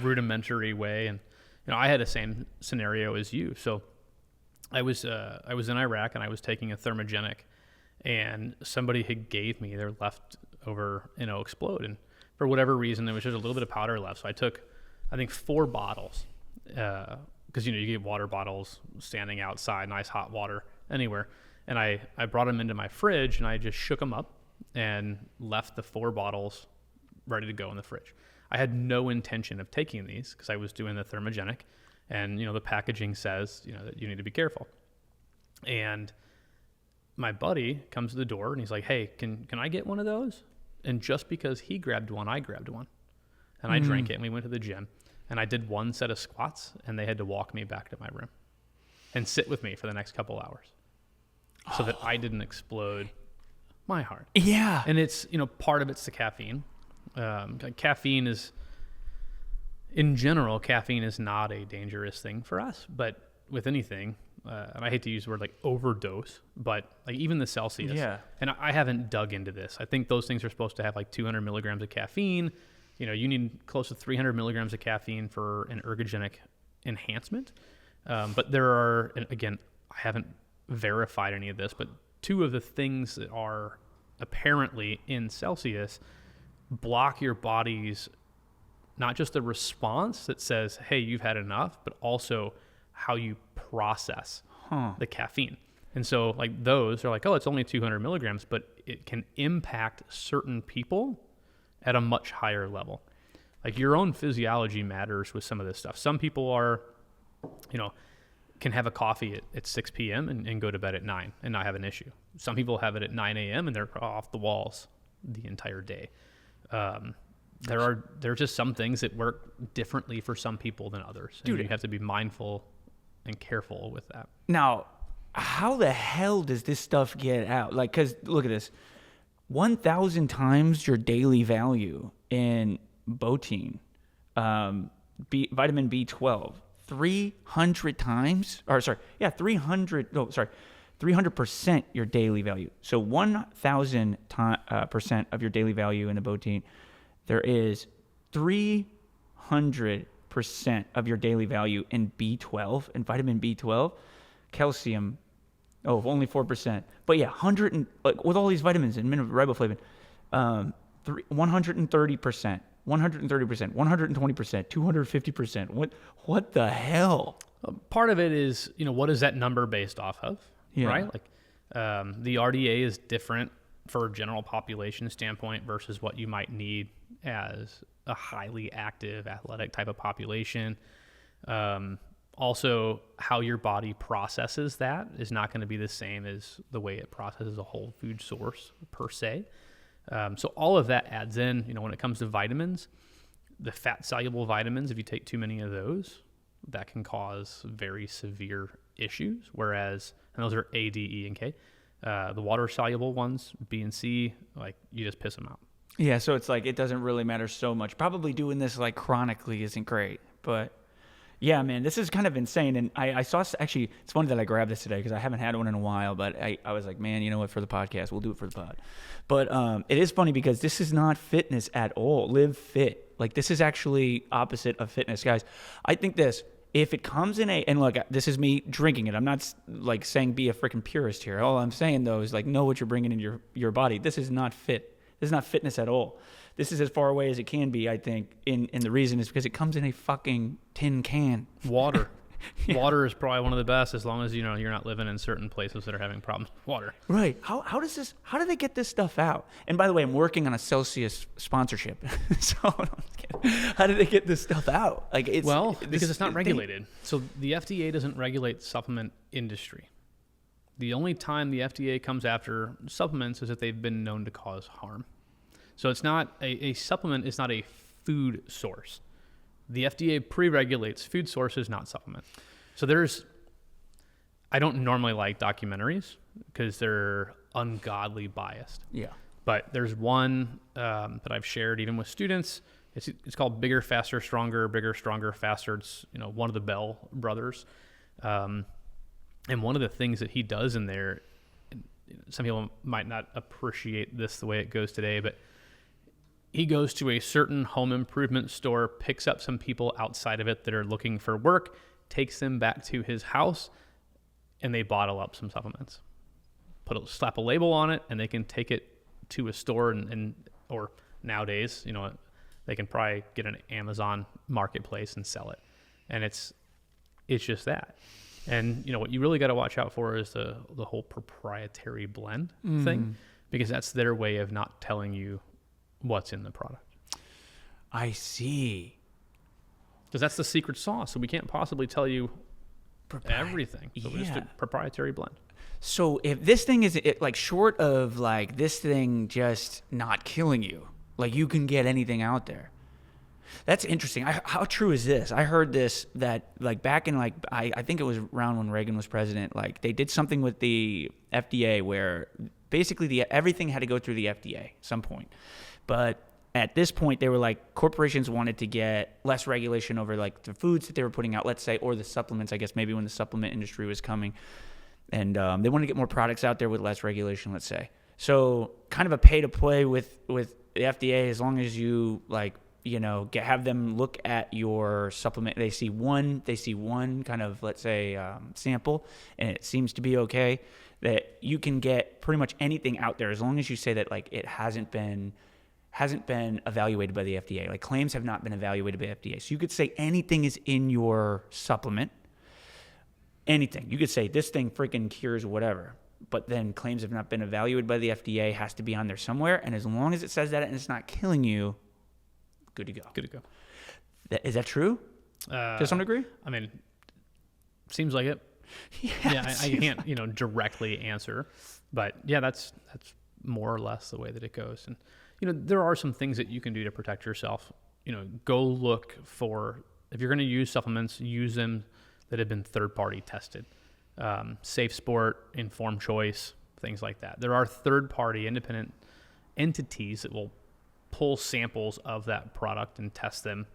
rudimentary way. And I had the same scenario as you. So I was in Iraq and I was taking a thermogenic, and somebody had gave me their leftover Explode, and for whatever reason there was just a little bit of powder left. So I took, I think, 4 bottles, because you get water bottles standing outside, nice hot water anywhere, and I brought them into my fridge and I just shook them up and left the 4 bottles ready to go in the fridge. I had no intention of taking these because I was doing the thermogenic, and the packaging says that you need to be careful. And my buddy comes to the door and he's like, "Hey, can I get one of those?" And just because he grabbed one, I grabbed one, and I drank it, and we went to the gym, and I did 1 set of squats, and they had to walk me back to my room and sit with me for the next couple hours so that I didn't explode my heart. Yeah. And it's, part of it's the caffeine. Caffeine is, in general, caffeine is not a dangerous thing for us, but with anything, and I hate to use the word like overdose, but like even the Celsius. Yeah. And I haven't dug into this. I think those things are supposed to have like 200 milligrams of caffeine. You need close to 300 milligrams of caffeine for an ergogenic enhancement. But there are, and again, I haven't verified any of this, but 2 of the things that are apparently in Celsius block your body's, not just the response that says, hey, you've had enough, but also how you process the caffeine. And so like those are like, oh, it's only 200 milligrams, but it can impact certain people at a much higher level. Like your own physiology matters with some of this stuff. Some people are, can have a coffee at 6 p.m. and go to bed at 9 and not have an issue. Some people have it at 9 a.m. and they're off the walls the entire day. There are just some things that work differently for some people than others. Dude, and you have to be mindful and careful with that. Now, how the hell does this stuff get out? Like, because look at this. 1,000 times your daily value in biotin, vitamin B12. 300% your daily value. So 1,000% of your daily value in the biotin, there is 300% of your daily value in B12 and vitamin B12, calcium. Oh, only 4%. But yeah, with all these vitamins and riboflavin, 130%, 130%, 120%, 250%. What the hell? Part of it is, what is that number based off of? Yeah. Right? Like the RDA is different for a general population standpoint versus what you might need as a highly active athletic type of population. Also, how your body processes that is not going to be the same as the way it processes a whole food source per se. So all of that adds in, when it comes to vitamins, the fat-soluble vitamins, if you take too many of those, that can cause very severe issues. Whereas, and those are A, D, E, and K. The water-soluble ones, B and C, like you just piss them out. Yeah, so it's like it doesn't really matter so much. Probably doing this like chronically isn't great, but yeah, man, this is kind of insane. And I saw, actually, it's funny that I grabbed this today because I haven't had one in a while, but I was like, man, you know what, for the podcast, we'll do it for the pod. But it is funny because this is not fitness at all. Live fit. Like this is actually opposite of fitness, guys. I think this, if it comes in and look, this is me drinking it. I'm not like saying be a freaking purist here. All I'm saying though is like know what you're bringing in your body. This is not fit. This is not fitness at all. This is as far away as it can be, I think, and the reason is because it comes in a fucking tin can. Water. Yeah. Water is probably one of the best as long as, you're not living in certain places that are having problems with water. Right. How do they get this stuff out? And by the way, I'm working on a Celsius sponsorship. So how do they get this stuff out? Like because it's not regulated. So the FDA doesn't regulate the supplement industry. The only time the FDA comes after supplements is if they've been known to cause harm. So it's not a supplement is not a food source. The FDA pre-regulates food sources, not supplements. So I don't normally like documentaries because they're ungodly biased. Yeah. But there's one that I've shared even with students. It's called Bigger, Faster, Stronger, Bigger, Stronger, Faster. It's one of the Bell brothers. And one of the things that he does in there, some people might not appreciate this the way it goes today, but he goes to a certain home improvement store, picks up some people outside of it that are looking for work, takes them back to his house, and they bottle up some supplements, slap a label on it, and they can take it to a store or nowadays, they can probably get an Amazon marketplace and sell it. And it's just that. And what you really got to watch out for is the whole proprietary blend thing, because that's their way of not telling you what's in the product. I see. Because that's the secret sauce. So we can't possibly tell you everything. So it's a proprietary blend. So if this thing is like short of like this thing just not killing you, like you can get anything out there. That's interesting. How true is this? I heard this that like back in like I think it was around when Reagan was president. Like they did something with the FDA where basically everything had to go through the FDA at some point. But at this point, they were like corporations wanted to get less regulation over like the foods that they were putting out, let's say, or the supplements. I guess maybe when the supplement industry was coming, and they wanted to get more products out there with less regulation, let's say. So kind of a pay to play with the FDA as long as you like. Have them look at your supplement. They see one kind of, let's say, sample, and it seems to be okay, that you can get pretty much anything out there as long as you say that like it hasn't been evaluated by the FDA. Like claims have not been evaluated by the FDA. So you could say anything is in your supplement. Anything. You could say this thing freaking cures whatever. But then claims have not been evaluated by the FDA, has to be on there somewhere. And as long as it says that and it's not killing you, good to go. Good to go. Is that true? To some degree? I mean, seems like it. I can't, directly answer, but yeah, that's more or less the way that it goes. And there are some things that you can do to protect yourself. Go look for, if you're going to use supplements, use them that have been third-party tested. Safe Sport, Informed Choice, things like that. There are third-party independent entities that will pull samples of that product and test them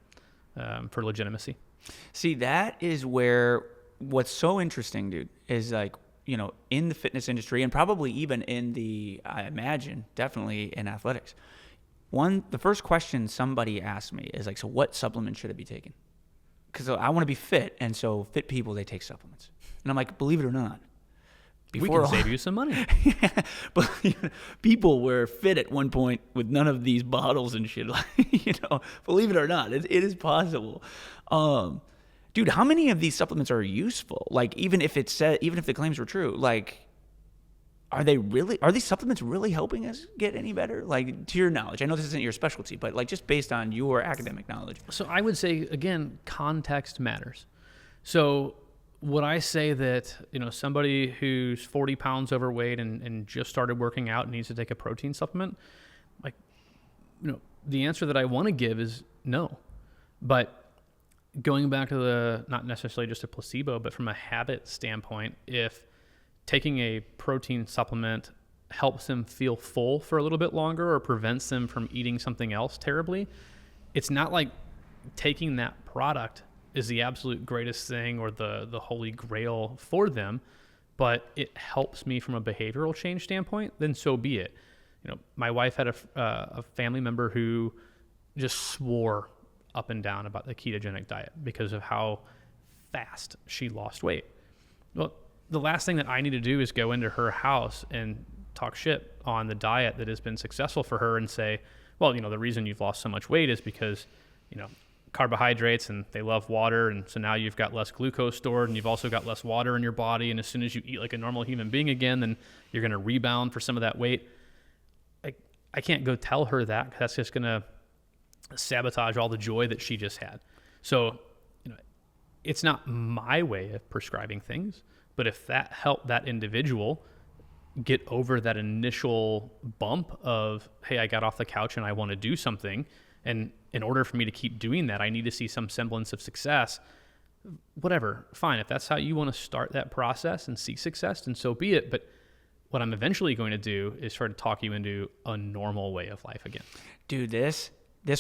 for legitimacy. See, that is where what's so interesting, dude, is like, in the fitness industry and probably even in I imagine, definitely in athletics. The first question somebody asked me is like, so what supplement should I be taking? Because I want to be fit, and so fit people, they take supplements. And I'm like, believe it or not, we can save you some money. But people were fit at one point with none of these bottles and shit. Believe it or not, it is possible. Dude, how many of these supplements are useful? Like, even if the claims were true, like, are these supplements really helping us get any better? Like, to your knowledge, I know this isn't your specialty, but like just based on your academic knowledge. So I would say, again, context matters. So would I say that, somebody who's 40 pounds overweight and just started working out needs to take a protein supplement? Like, the answer that I want to give is no. But going back to not necessarily just a placebo, but from a habit standpoint, if taking a protein supplement helps them feel full for a little bit longer or prevents them from eating something else terribly, it's not like taking that product is the absolute greatest thing or the holy grail for them, but it helps me from a behavioral change standpoint, then so be it. My wife had a family member who just swore up and down about the ketogenic diet because of how fast she lost weight. Well, the last thing that I need to do is go into her house and talk shit on the diet that has been successful for her and say, well, the reason you've lost so much weight is because, carbohydrates and they love water, and so now you've got less glucose stored and you've also got less water in your body, and as soon as you eat like a normal human being again, then you're going to rebound for some of that weight. I can't go tell her that, because that's just going to sabotage all the joy that she just had. So it's not my way of prescribing things, but if that helped that individual get over that initial bump of, hey, I got off the couch and I want to do something, and in order for me to keep doing that, I need to see some semblance of success. Whatever, fine. If that's how you want to start that process and see success, then so be it. But what I'm eventually going to do is try to talk you into a normal way of life again. Dude, this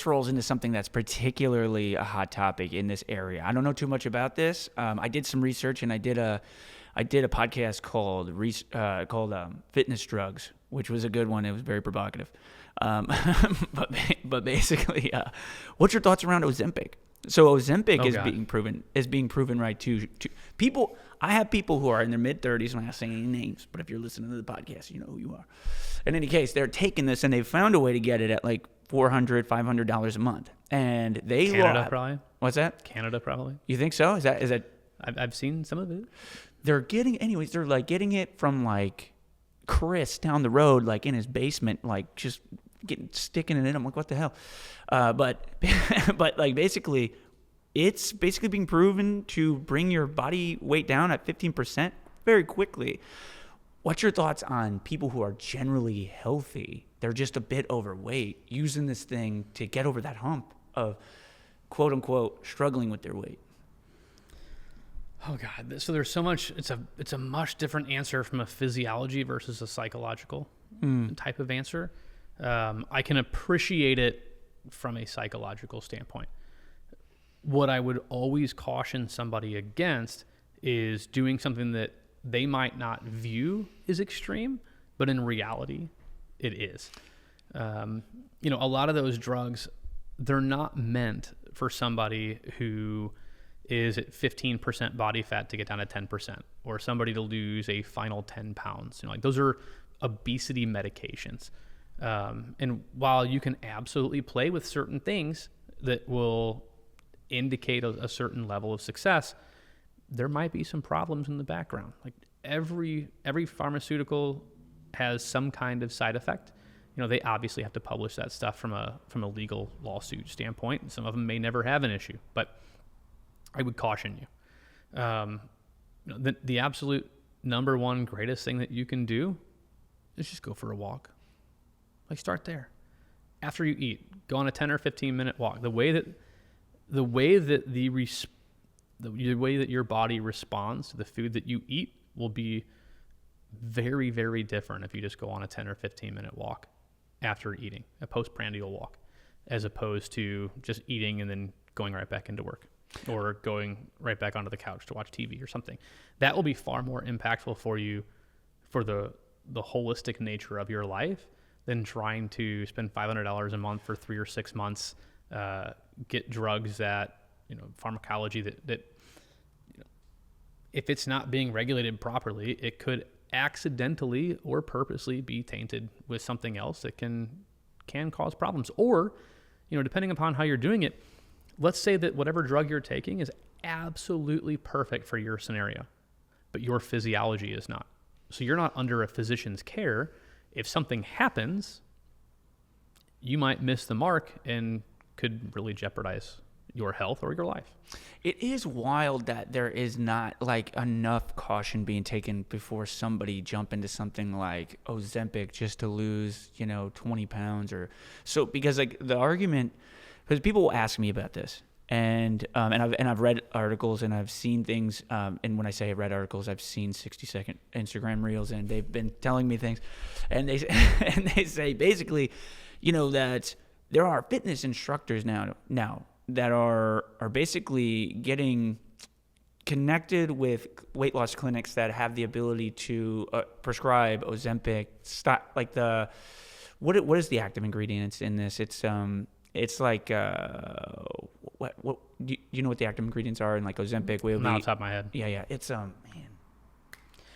rolls into something that's particularly a hot topic in this area. I don't know too much about this. I did some research, and I did a podcast called Fitness Drugs which was a good one. It was very provocative. But basically, what's your thoughts around Ozempic? So Ozempic is being proven right to people. I have people who are in their mid-30s. I'm not saying any names, but if you're listening to the podcast, you know who you are. In any case, they're taking this and they've found a way to get it at like $400, $500 a month, and they Canada probably. What's that? Canada probably. You think so? Is that? I've seen some of it. They're getting They're like getting it from like Chris down the road, like in his basement, like just sticking it in. I'm like, what the hell? But like basically, it's basically being proven to bring your body weight down at 15% very quickly. What's your thoughts on people who are generally healthy? They're just a bit overweight, using this thing to get over that hump of quote unquote struggling with their weight. Oh God! So there's so much. It's a much different answer from a physiology versus a psychological type of answer. I can appreciate it from a psychological standpoint. What I would always caution somebody against is doing something that they might not view as extreme, but in reality, it is. A lot of those drugs, they're not meant for somebody who is at 15% body fat to get down to 10%, or somebody to lose a final 10 pounds. Like those are obesity medications. And while you can absolutely play with certain things that will indicate a certain level of success, there might be some problems in the background. Like every pharmaceutical has some kind of side effect. They obviously have to publish that stuff from a legal lawsuit standpoint, and some of them may never have an issue, but I would caution you. The absolute number one greatest thing that you can do is just go for a walk. Like start there. After you eat, go on a 10 or 15 minute walk. The way that your body responds to the food that you eat will be very, very different if you just go on a 10 or 15 minute walk after eating, a postprandial walk, as opposed to just eating and then going right back into work or going right back onto the couch to watch TV or something. That will be far more impactful for you for the holistic nature of your life than trying to spend $500 a month for 3 or 6 months, get drugs that, pharmacology that if it's not being regulated properly, it could accidentally or purposely be tainted with something else that can cause problems. Or, depending upon how you're doing it, let's say that whatever drug you're taking is absolutely perfect for your scenario, but your physiology is not. So you're not under a physician's care. If something happens, you might miss the mark and could really jeopardize your health or your life. It is wild that there is not like enough caution being taken before somebody jump into something like Ozempic just to lose, 20 pounds or so. Because like the argument, because people will ask me about this, and I've read articles and I've seen things. And when I say I've read articles, I've seen 60-second Instagram reels, and they've been telling me things, and they say basically, that there are fitness instructors now that are basically getting connected with weight loss clinics that have the ability to prescribe Ozempic. What is the active ingredients in this? It's like what do you know what the active ingredients are in like Ozempic? Not off the top of my head. Yeah. It's man.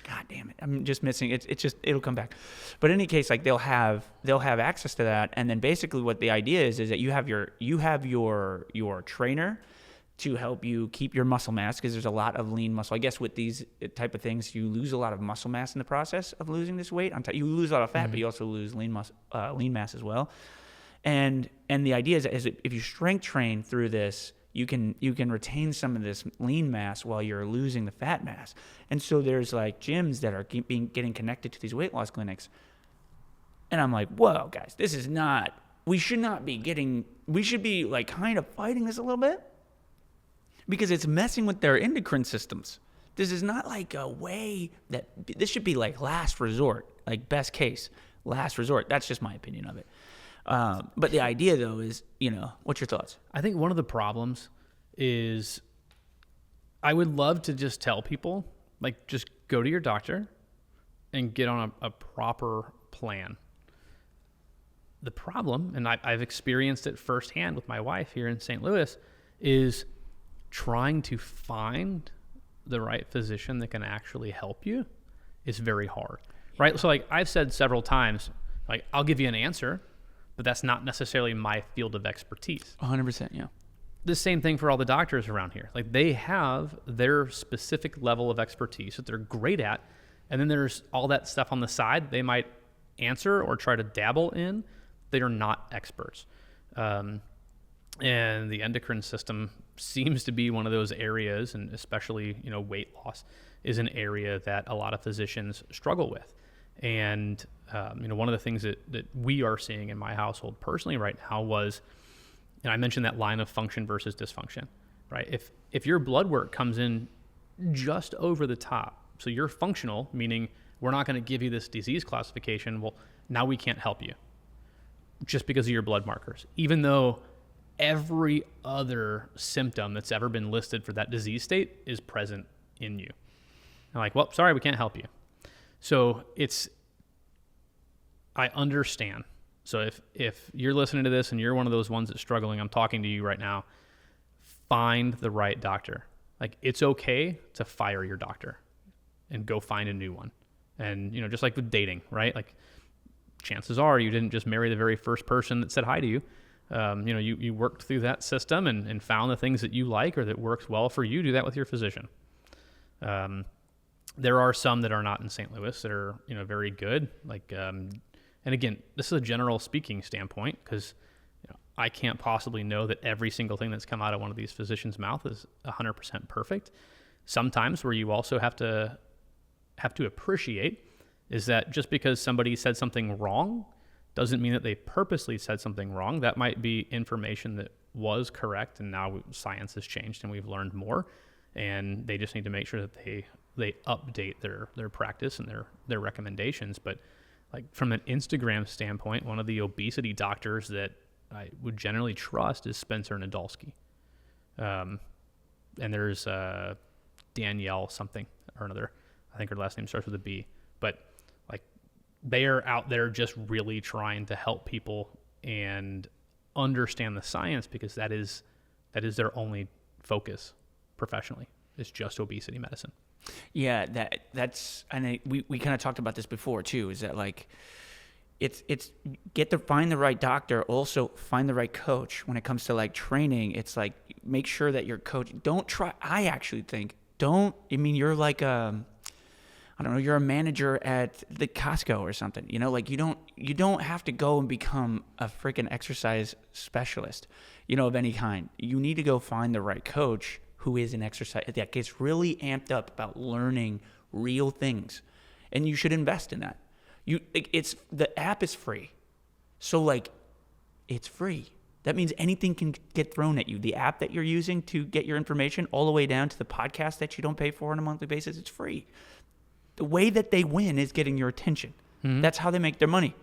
God damn it. I'm just missing it. It's just, it'll come back. But in any case, like they'll have access to that. And then basically what the idea is that you have your trainer to help you keep your muscle mass, because there's a lot of lean muscle. I guess with these type of things, you lose a lot of muscle mass in the process of losing this weight. You lose a lot of fat, but you also lose lean mass as well. And the idea is that if you strength train through this, you can retain some of this lean mass while you're losing the fat mass. And so there's like gyms that are getting connected to these weight loss clinics. And I'm like, whoa, guys, we should be like kind of fighting this a little bit, because it's messing with their endocrine systems. This is not like a way this should be like last resort, like best case, last resort. That's just my opinion of it. But the idea, though, is, what's your thoughts? I think one of the problems is I would love to just tell people, like, just go to your doctor and get on a proper plan. The problem, and I've experienced it firsthand with my wife here in St. Louis, is trying to find the right physician that can actually help you is very hard, right? So like I've said several times, like I'll give you an answer, but that's not necessarily my field of expertise. 100%, yeah. The same thing for all the doctors around here. Like they have their specific level of expertise that they're great at, and then there's all that stuff on the side they might answer or try to dabble in. They are not experts. And the endocrine system seems to be one of those areas, and especially, weight loss is an area that a lot of physicians struggle with. And, one of the things that we are seeing in my household personally right now was, and I mentioned that line of function versus dysfunction, right? If your blood work comes in just over the top, so you're functional, meaning we're not going to give you this disease classification, well, now we can't help you just because of your blood markers, even though every other symptom that's ever been listed for that disease state is present in you. I'm like, well, sorry, we can't help you. So I understand. So if you're listening to this and you're one of those ones that's struggling, I'm talking to you right now, find the right doctor. Like it's okay to fire your doctor and go find a new one. And, just like with dating, right? Like chances are you didn't just marry the very first person that said hi to you. You worked through that system and found the things that you like or that works well for you. Do that with your physician. There are some that are not in St. Louis that are, very good. Like, and again, this is a general speaking standpoint because I can't possibly know that every single thing that's come out of one of these physicians' mouth is 100% perfect. Sometimes where you also have to appreciate is that just because somebody said something wrong doesn't mean that they purposely said something wrong. That might be information that was correct, and now science has changed and we've learned more, and they just need to make sure that they update their practice and their recommendations. But like from an Instagram standpoint, one of the obesity doctors that I would generally trust is Spencer Nadolski. And there's Danielle something or another. I think her last name starts with a B. But like they are out there just really trying to help people and understand the science, because that is their only focus professionally. It's just obesity medicine. Yeah, that's, and we kind of talked about this before too, is that like it's find the right doctor, also find the right coach. When it comes to like training, it's like make sure that your coach, I actually think you're like I don't know, you're a manager at the Costco or something, like you don't have to go and become a freaking exercise specialist, of any kind. You need to go find the right coach who is an exercise that gets really amped up about learning real things, and you should invest in that. The app is free, so like it's free. That means anything can get thrown at you. The app that you're using to get your information, all the way down to the podcast that you don't pay for on a monthly basis, it's free. The way that they win is getting your attention. Mm-hmm. That's how they make their money.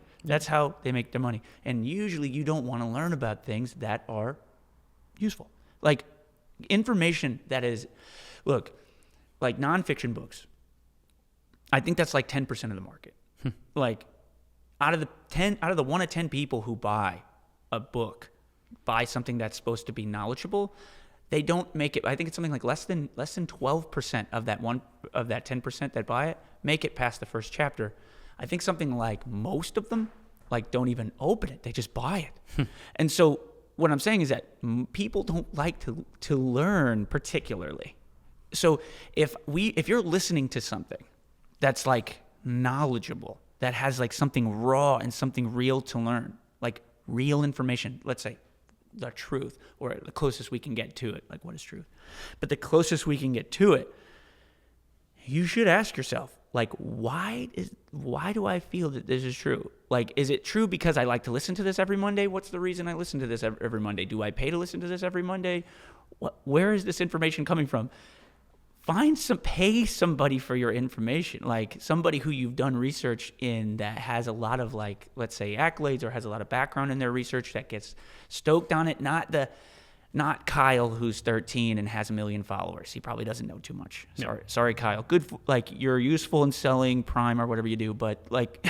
And usually you don't want to learn about things that are useful. Like information that is, look, like nonfiction books. I think that's like 10% of the market. Like out of the 1 to 10 people who buy a book, buy something that's supposed to be knowledgeable, they don't make it. I think it's something like less than 12% of that 10% that buy it make it past the first chapter. I think something like most of them like don't even open it. They just buy it. And so what I'm saying is that people don't like to learn particularly. So if you're listening to something that's like knowledgeable, that has like something raw and something real to learn, like real information, let's say the truth, or the closest we can get to it, like what is truth? But the closest we can get to it, you should ask yourself, like, why do I feel that this is true? Like, is it true because I like to listen to this every Monday? What's the reason I listen to this every Monday? Do I pay to listen to this every Monday? Where is this information coming from? Pay somebody for your information, like somebody who you've done research in that has a lot of, like, let's say accolades or has a lot of background in their research that gets stoked on it, not not Kyle, who's 13 and has 1 million followers. He probably doesn't know too much. No. Sorry, Kyle. Good, like, you're useful in selling Prime or whatever you do, but like,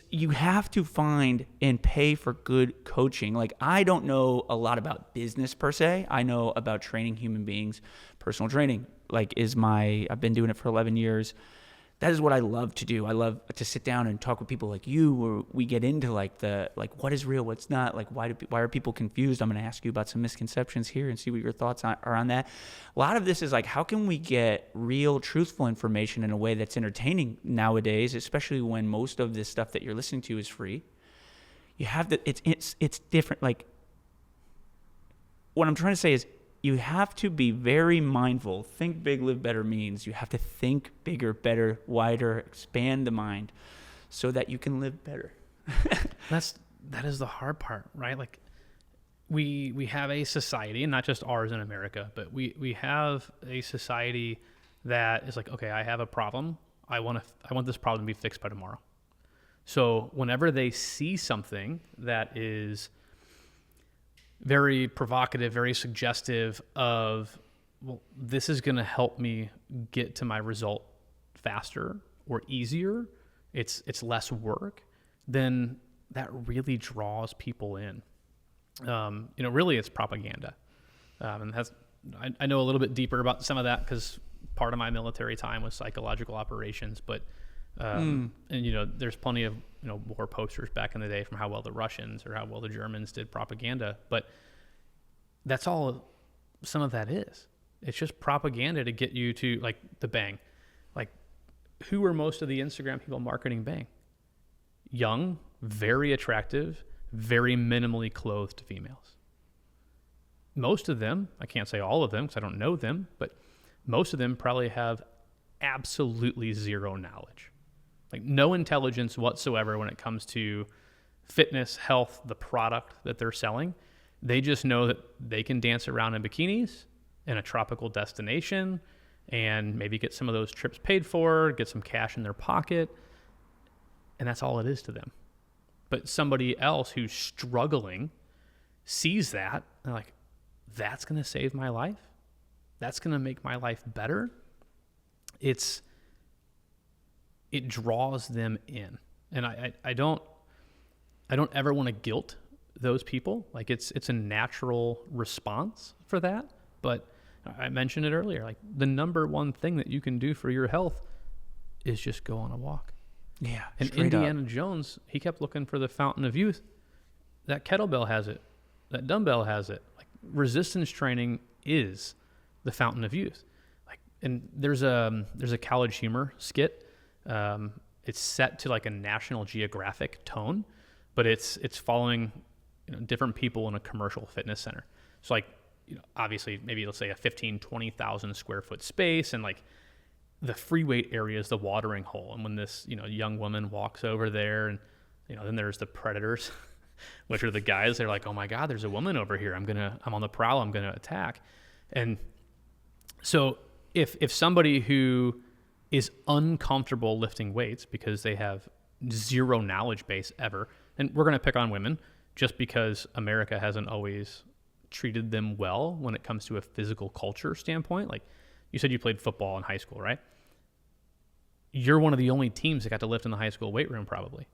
you have to find and pay for good coaching. Like, I don't know a lot about business per se. I know about training human beings. Personal training, like, I've been doing it for 11 years. That is what I love to do. I love to sit down and talk with people like you, where we get into like what is real, what's not, like why are people confused? I'm going to ask you about some misconceptions here and see what your thoughts are on that. A lot of this is like, how can we get real, truthful information in a way that's entertaining nowadays, especially when most of this stuff that you're listening to is free. You have to, it's different. Like, what I'm trying to say is, you have to be very mindful. Think big, live better means you have to think bigger, better, wider, expand the mind so that you can live better. That is the hard part, right? Like, we have a society, and not just ours in America, but we have a society that is like, okay, I have a problem. I want this problem to be fixed by tomorrow. So whenever they see something that is very provocative, very suggestive of, well, this is going to help me get to my result faster or easier, it's less work, then that really draws people in. Really it's propaganda. And I know a little bit deeper about some of that because part of my military time was psychological operations, but there's plenty of war posters back in the day from how well the Russians or how well the Germans did propaganda, but that's all some of that is. It's just propaganda to get you to, like, the Bang. Like, who are most of the Instagram people marketing Bang? Young, very attractive, very minimally clothed females. Most of them, I can't say all of them because I don't know them, but most of them probably have absolutely zero knowledge. Like, no intelligence whatsoever when it comes to fitness, health, the product that they're selling. They just know that they can dance around in bikinis in a tropical destination and maybe get some of those trips paid for, get some cash in their pocket, and that's all it is to them. But somebody else who's struggling sees that, and they're like, that's going to save my life? That's going to make my life better? It draws them in. And I don't ever want to guilt those people. Like, it's a natural response for that. But I mentioned it earlier, like, the number one thing that you can do for your health is just go on a walk. Yeah. And Indiana Jones, he kept looking for the fountain of youth. That kettlebell has it. That dumbbell has it. Like, resistance training is the fountain of youth. Like, and there's a College Humor skit. It's set to like a National Geographic tone, but it's following different people in a commercial fitness center. So, like, obviously maybe let's say a 20,000 square foot space, and like the free weight area is the watering hole. And when this, young woman walks over there, and, then there's the predators, which are the guys, they're like, oh my God, there's a woman over here. I'm on the prowl. I'm going to attack. And so if somebody who is uncomfortable lifting weights because they have zero knowledge base ever, and we're going to pick on women just because America hasn't always treated them well when it comes to a physical culture standpoint. Like, you said you played football in high school, right? You're one of the only teams that got to lift in the high school weight room, probably.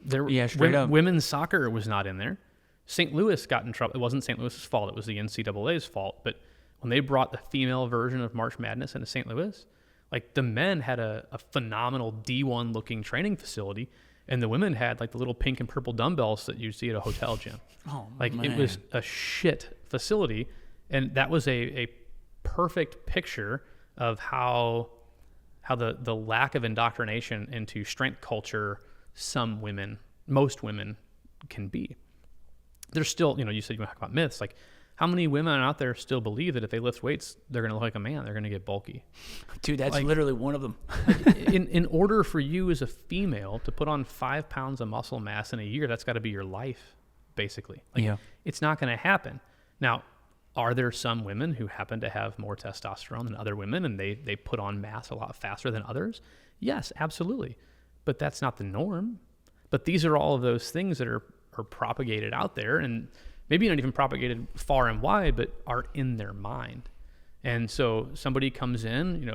Straight up. Women's soccer was not in there. St. Louis got in trouble. It wasn't St. Louis's fault. It was the NCAA's fault. But when they brought the female version of March Madness into St. Louis, like, the men had a phenomenal D1 looking training facility, and the women had like the little pink and purple dumbbells that you see at a hotel gym. Oh, like, man. It was a shit facility, and that was a perfect picture of how the lack of indoctrination into strength culture most women can be. There's still, you said you talk about myths. Like, how many women out there still believe that if they lift weights, they're going to look like a man, they're going to get bulky? Dude, that's literally one of them. in order for you as a female to put on 5 pounds of muscle mass in a year, that's got to be your life, basically. Like, it's not going to happen. Now, are there some women who happen to have more testosterone than other women, and they put on mass a lot faster than others? Yes, absolutely. But that's not the norm. But these are all of those things that are propagated out there, and maybe not even propagated far and wide, but are in their mind. And so somebody comes in,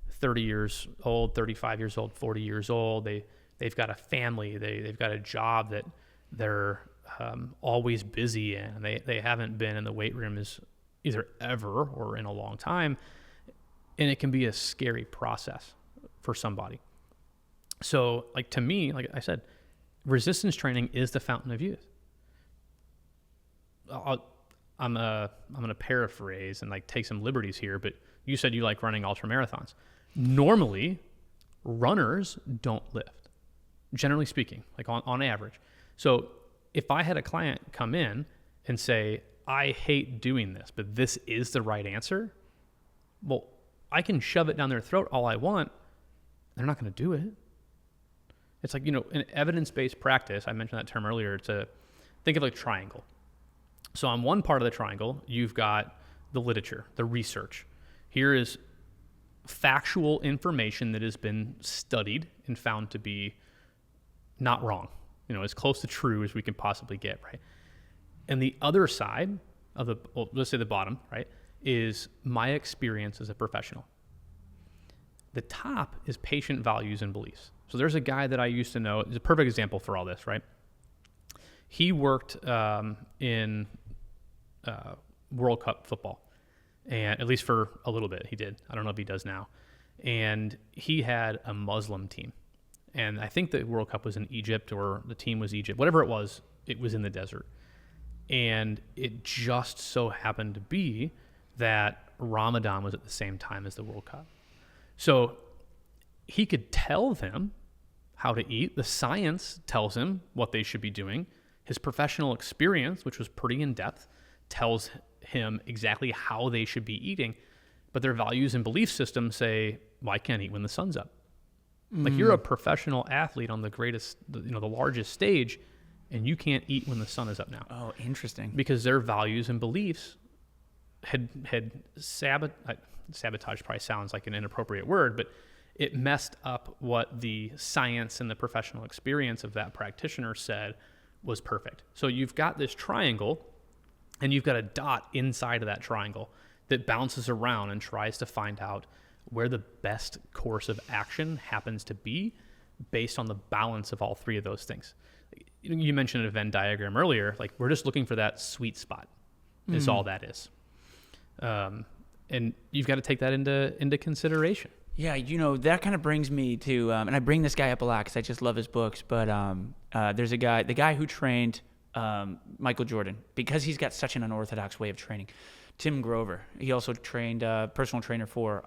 30 years old, 35 years old, 40 years old, they've got a family, they've got a job that they're always busy in, and they haven't been in the weight room is either ever or in a long time, and it can be a scary process for somebody. So, like, to me, like I said, resistance training is the fountain of youth. I'm going to paraphrase and like take some liberties here, but you said you like running ultra marathons. Normally, runners don't lift, generally speaking, like on average. So if I had a client come in and say, I hate doing this, but this is the right answer, well, I can shove it down their throat all I want. They're not going to do it. It's like, in evidence-based practice, I mentioned that term earlier, think of like a triangle. So on one part of the triangle, you've got the literature, the research. Here is factual information that has been studied and found to be not wrong, as close to true as we can possibly get, right? And the other side of let's say the bottom, right, is my experience as a professional. The top is patient values and beliefs. So there's a guy that I used to know, is a perfect example for all this, right? He worked in World Cup football, and at least for a little bit he did. I don't know if he does now. And he had a Muslim team. And I think the World Cup was in Egypt, or the team was Egypt. Whatever it was in the desert. And it just so happened to be that Ramadan was at the same time as the World Cup. So he could tell them how to eat. The science tells him what they should be doing. His professional experience, which was pretty in-depth, tells him exactly how they should be eating. But their values and belief system say, well, I can't eat when the sun's up. Like, you're a professional athlete on the largest stage, and you can't eat when the sun is up now. Oh, interesting. Because their values and beliefs had sabotage probably sounds like an inappropriate word, but it messed up what the science and the professional experience of that practitioner said was perfect. So you've got this triangle, and you've got a dot inside of that triangle that bounces around and tries to find out where the best course of action happens to be based on the balance of all three of those things. You mentioned a Venn diagram earlier. Like, we're just looking for that sweet spot is all that is. And you've got to take that into consideration. Yeah, that kind of brings me to, and I bring this guy up a lot because I just love his books, but there's the guy who trained Michael Jordan, because he's got such an unorthodox way of training. Tim Grover. He also trained personal trainer for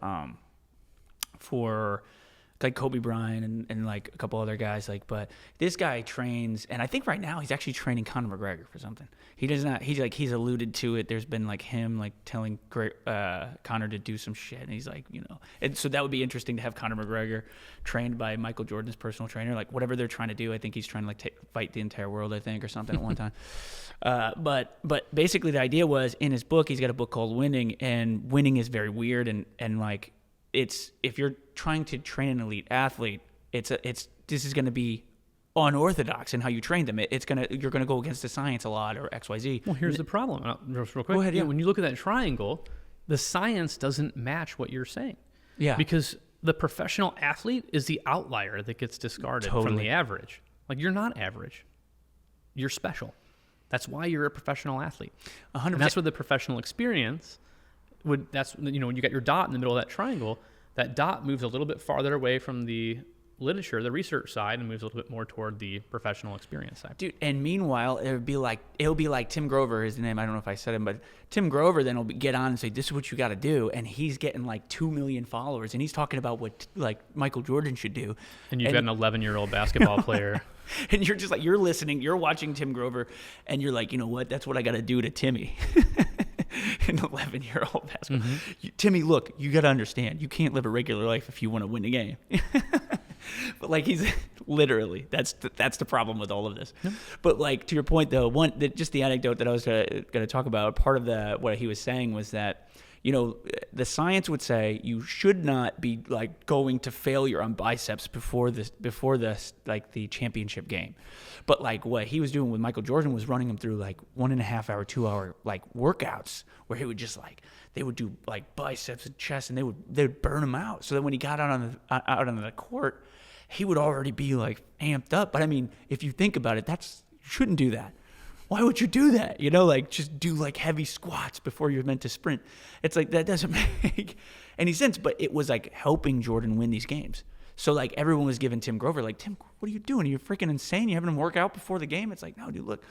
like Kobe Bryant and like a couple other guys. But this guy trains, and I think right now he's actually training Conor McGregor for something. He does not. He's alluded to it. There's been like him like telling Conor to do some shit, and he's like, and so that would be interesting to have Conor McGregor trained by Michael Jordan's personal trainer. Like, whatever they're trying to do, I think he's trying to like fight the entire world, I think, or something at one time. But basically the idea was, in his book, he's got a book called Winning, and winning is very weird, and like, it's, if you're trying to train an elite athlete, this is going to be unorthodox in how you train them. You're going to go against the science a lot, or XYZ. Well, here's the problem. Real quick. Go ahead. Yeah. When you look at that triangle, the science doesn't match what you're saying. Yeah. Because the professional athlete is the outlier that gets discarded from the average. Like, you're not average. You're special. That's why you're a professional athlete. 100%. And that's where the professional experience when you got your dot in the middle of that triangle, that dot moves a little bit farther away from the literature, the research side, and moves a little bit more toward the professional experience side. Dude, and meanwhile, it'll be like Tim Grover, his name, I don't know if I said him, but Tim Grover then will get on and say, this is what you got to do, and he's getting like 2 million followers, and he's talking about what like Michael Jordan should do. And you've got an 11-year-old basketball player. And you're just like, you're listening, you're watching Tim Grover, and you're like, you know what, that's what I got to do to Timmy. An 11-year-old basketball. Mm-hmm. Timmy, look, you got to understand, you can't live a regular life if you want to win the game. But like, he's literally, that's the problem with all of this. Yep. But like, to your point though, just the anecdote that I was going to talk about, part of what he was saying was that, the science would say you should not be like going to failure on biceps before like the championship game. But like what he was doing with Michael Jordan was running him through like 1.5 hour, 2 hour like workouts where he would just like, they would do like biceps and chest and they would burn him out. So that when he got out on the court, he would already be like amped up. But I mean, if you think about it, you shouldn't do that. Why would you do that? Like just do like heavy squats before you're meant to sprint. It's like, that doesn't make any sense, but it was like helping Jordan win these games. So like everyone was giving Tim Grover, like, Tim, what are you doing? Are you freaking insane? You having him work out before the game? It's like, no, dude, look,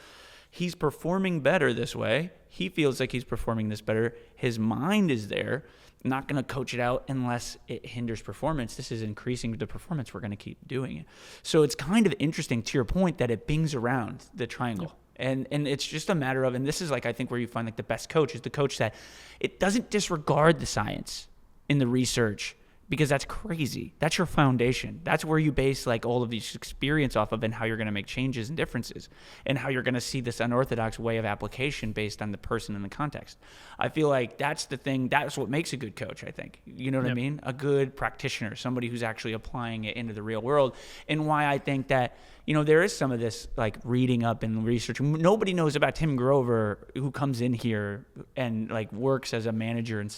he's performing better this way. He feels like he's performing this better. His mind is there. Not going to coach it out unless it hinders performance. This is increasing the performance. We're going to keep doing it. So it's kind of interesting to your point that it bings around the triangle. Yep. And it's just a matter of, and this is like, I think where you find like the best coach is the coach that it doesn't disregard the science in the research, because that's crazy. That's your foundation. That's where you base like all of these experience off of, and how you're going to make changes and differences, and how you're going to see this unorthodox way of application based on the person and the context. I feel like that's the thing. That's what makes a good coach, I think. You know what I mean? A good practitioner, somebody who's actually applying it into the real world. And why I think that, there is some of this like reading up and research. Nobody knows about Tim Grover, who comes in here and like works as a manager in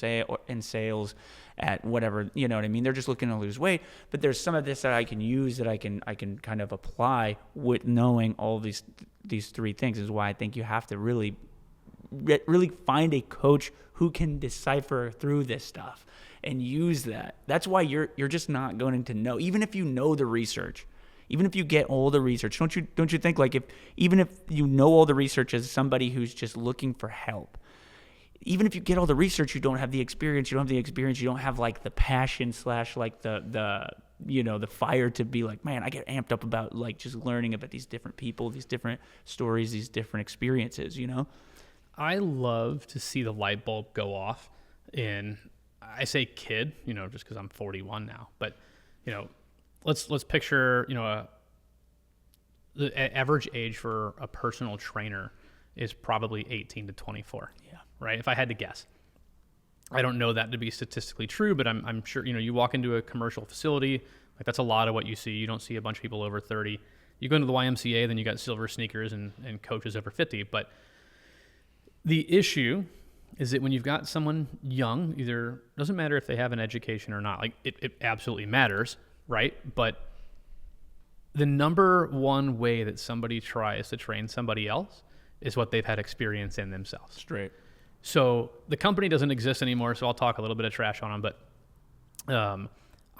sales at whatever, you know what I mean? They're just looking to lose weight, but there's some of this that I can use, that I can kind of apply with knowing all these three things. Is why I think you have to really find a coach who can decipher through this stuff and use that. That's why you're just not going to know, even if you know the research. Even if you get all the research, don't you think like even if you know all the research as somebody who's just looking for help, even if you get all the research, you don't have the experience. You don't have like the passion / like the fire to be like, man, I get amped up about like just learning about these different people, these different stories, these different experiences, I love to see the light bulb go off in, I say kid, just because I'm 41 now, but let's picture, the average age for a personal trainer is probably 18 to 24. Yeah. Right? If I had to guess. I don't know that to be statistically true, but I'm sure, you walk into a commercial facility, like that's a lot of what you see. You don't see a bunch of people over 30. You go into the YMCA, then you got silver sneakers and coaches over 50. But the issue is that when you've got someone young, either doesn't matter if they have an education or not, like it absolutely matters, right? But the number one way that somebody tries to train somebody else is what they've had experience in themselves. Straight. So the company doesn't exist anymore, so I'll talk a little bit of trash on them. But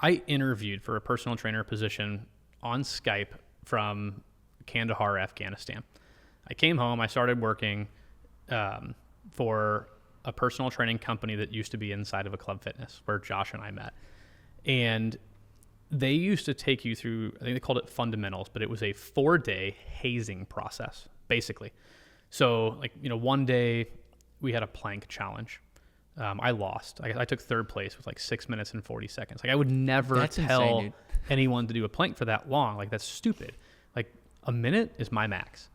I interviewed for a personal trainer position on Skype from Kandahar, Afghanistan. I came home, I started working for a personal training company that used to be inside of a Club Fitness where Josh and I met. And they used to take you through, I think they called it fundamentals, but it was a 4-day hazing process, basically. So like, one day we had a plank challenge. I lost. I took third place with like 6 minutes and 40 seconds. Like I would never tell anyone to do a plank for that long. Like that's stupid. Like a minute is my max.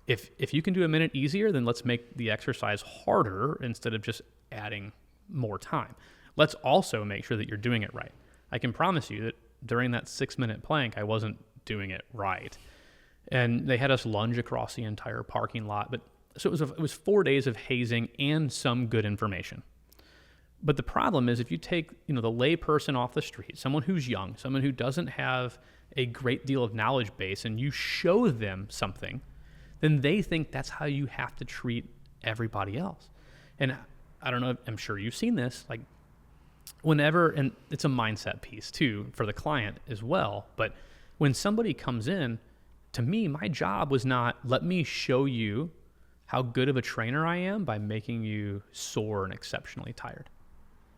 If you can do a minute easier, then let's make the exercise harder instead of just adding more time. Let's also make sure that you're doing it right. I can promise you that during that 6-minute plank, I wasn't doing it right. And they had us lunge across the entire parking lot. But so it was 4 days of hazing and some good information. But the problem is if you take, the lay person off the street, someone who's young, someone who doesn't have a great deal of knowledge base, and you show them something, then they think that's how you have to treat everybody else. And I don't know, I'm sure you've seen this, like whenever, and it's a mindset piece too for the client as well, but when somebody comes in, to me, my job was not, let me show you how good of a trainer I am by making you sore and exceptionally tired.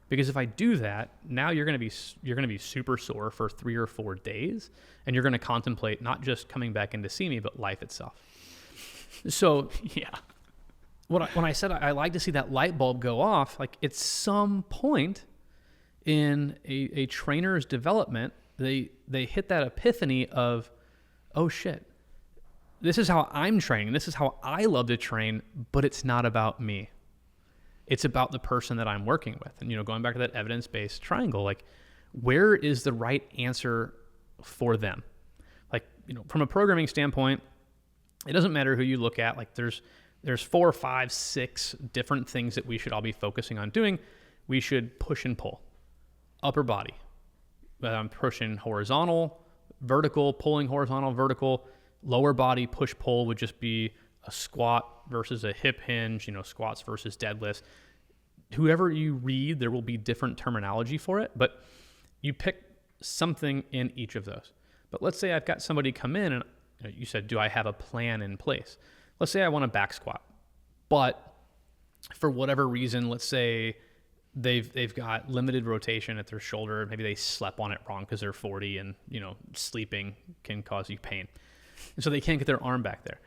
Because if I do that, now you're going to be super sore for 3 or 4 days, and you're going to contemplate not just coming back in to see me, but life itself. So yeah, when I said I like to see that light bulb go off, like at some point in a trainer's development, they hit that epiphany of, oh shit, this is how I'm training. This is how I love to train, but it's not about me. It's about the person that I'm working with. And, going back to that evidence-based triangle, like, where is the right answer for them? Like, from a programming standpoint, it doesn't matter who you look at. Like, there's 4, 5, 6 different things that we should all be focusing on doing. We should push and pull. Upper body. I'm pushing horizontal, vertical, pulling horizontal, vertical. Lower body push-pull would just be a squat versus a hip hinge, squats versus deadlifts. Whoever you read, there will be different terminology for it, but you pick something in each of those. But let's say I've got somebody come in and you said, do I have a plan in place? Let's say I want a back squat, but for whatever reason, let's say they've got limited rotation at their shoulder. Maybe they slept on it wrong because they're 40 and, sleeping can cause you pain. And so they can't get their arm back there.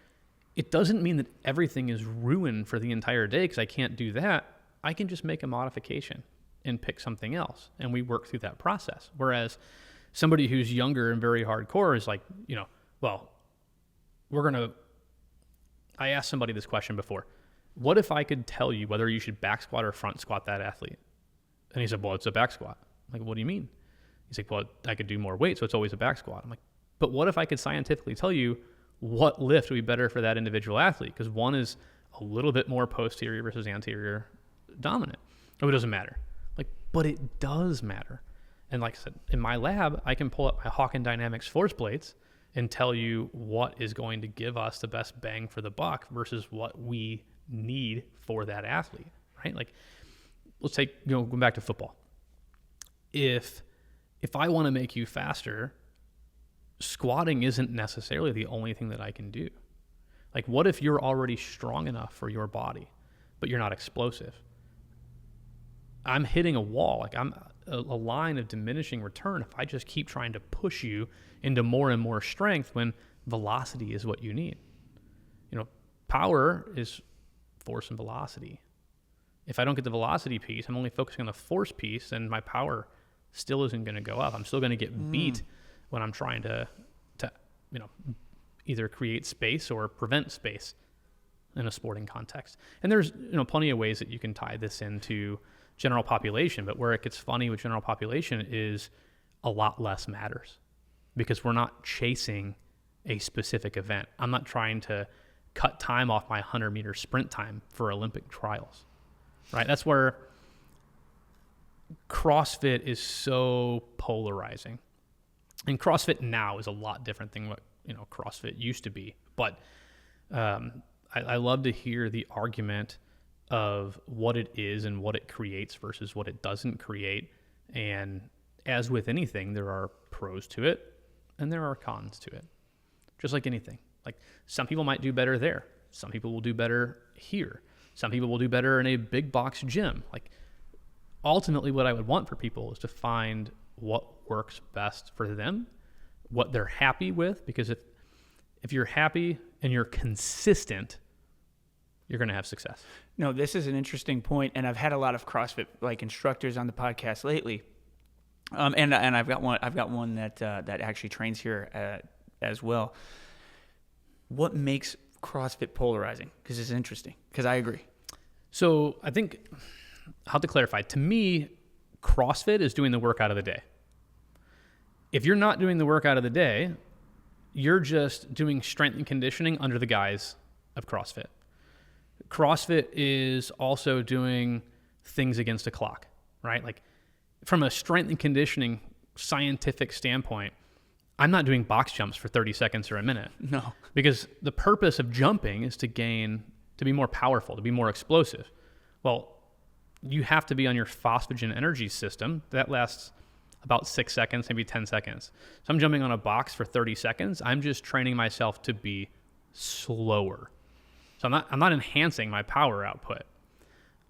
It doesn't mean that everything is ruined for the entire day because I can't do that. I can just make a modification and pick something else, and we work through that process. Whereas somebody who's younger and very hardcore is like, I asked somebody this question before. What if I could tell you whether you should back squat or front squat that athlete? And he said, well, it's a back squat. I'm like, what do you mean? He's like, well, I could do more weight, so it's always a back squat. I'm like, but what if I could scientifically tell you what lift would be better for that individual athlete? Because one is a little bit more posterior versus anterior dominant. Oh, it doesn't matter. Like, but it does matter. And like I said, in my lab, I can pull up my Hawken Dynamics force plates and tell you what is going to give us the best bang for the buck versus what we need for that athlete, right? Like, let's take, going back to football. If I want to make you faster, squatting isn't necessarily the only thing that I can do. Like, what if you're already strong enough for your body, but you're not explosive? I'm hitting a wall. Like, I'm a line of diminishing return if I just keep trying to push you into more and more strength when velocity is what you need. Power is force and velocity. If I don't get the velocity piece, I'm only focusing on the force piece, and my power still isn't going to go up. I'm still going to get beat when I'm trying to either create space or prevent space in a sporting context. And there's plenty of ways that you can tie this into general population, but where it gets funny with general population is a lot less matters because we're not chasing a specific event. I'm not trying to cut time off my 100-meter sprint time for Olympic trials, right? That's where CrossFit is so polarizing. And CrossFit now is a lot different than what CrossFit used to be. But I love to hear the argument of what it is and what it creates versus what it doesn't create. And as with anything, there are pros to it and there are cons to it, just like anything. Like, some people might do better there. Some people will do better here. Some people will do better in a big box gym. Like, ultimately what I would want for people is to find what works best for them, what they're happy with, because if you're happy and you're consistent, you're going to have success. No, this is an interesting point, and I've had a lot of CrossFit instructors on the podcast lately, and I've got one that actually trains here as well. What makes CrossFit polarizing? Because it's interesting. Because I agree. So I think I'll have to clarify. To me, CrossFit is doing the workout of the day. If you're not doing the workout of the day, you're just doing strength and conditioning under the guise of CrossFit. CrossFit is also doing things against a clock, right? Like, from a strength and conditioning scientific standpoint, I'm not doing box jumps for 30 seconds or a minute. No. Because the purpose of jumping is to be more powerful, to be more explosive. Well, you have to be on your phosphagen energy system. That lasts about 6 seconds, maybe 10 seconds. So I'm jumping on a box for 30 seconds. I'm just training myself to be slower. So I'm not enhancing my power output.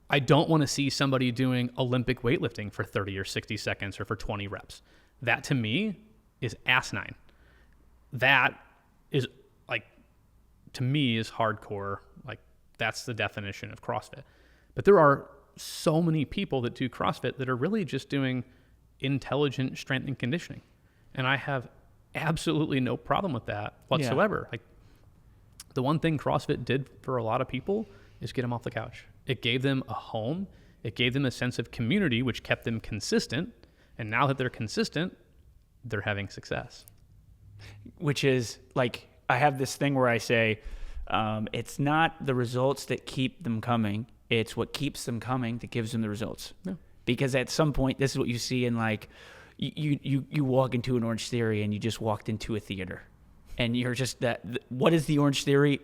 I don't want to see somebody doing Olympic weightlifting for 30 or 60 seconds or for 20 reps. That, to me, is asinine. That is, to me, is hardcore. That's the definition of CrossFit. But there are so many people that do CrossFit that are really just doing intelligent strength and conditioning. And I have absolutely no problem with that whatsoever. Yeah. The one thing CrossFit did for a lot of people is get them off the couch. It gave them a home. It gave them a sense of community, which kept them consistent. And now that they're consistent, they're having success. Which is like, I have this thing where I say, it's not the results that keep them coming. It's what keeps them coming that gives them the results. Yeah. Because at some point, this is what you see in like, you walk into an Orange Theory and you just walked into a theater. And you're just that, what is the Orange Theory?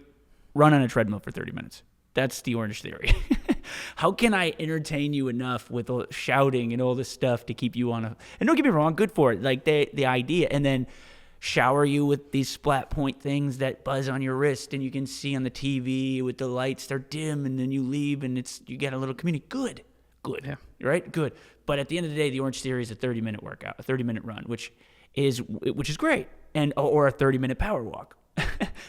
Run on a treadmill for 30 minutes. That's the Orange Theory. How can I entertain you enough with all shouting and all this stuff to keep you on a, and don't get me wrong, good for it. Like the idea, and then shower you with these splat point things that buzz on your wrist and you can see on the TV with the lights, they're dim, and then you leave and you get a little community. Good. Yeah. Right? Good. But at the end of the day, the Orange Theory is a 30-minute workout, a 30-minute run, which is great. Or a 30-minute power walk,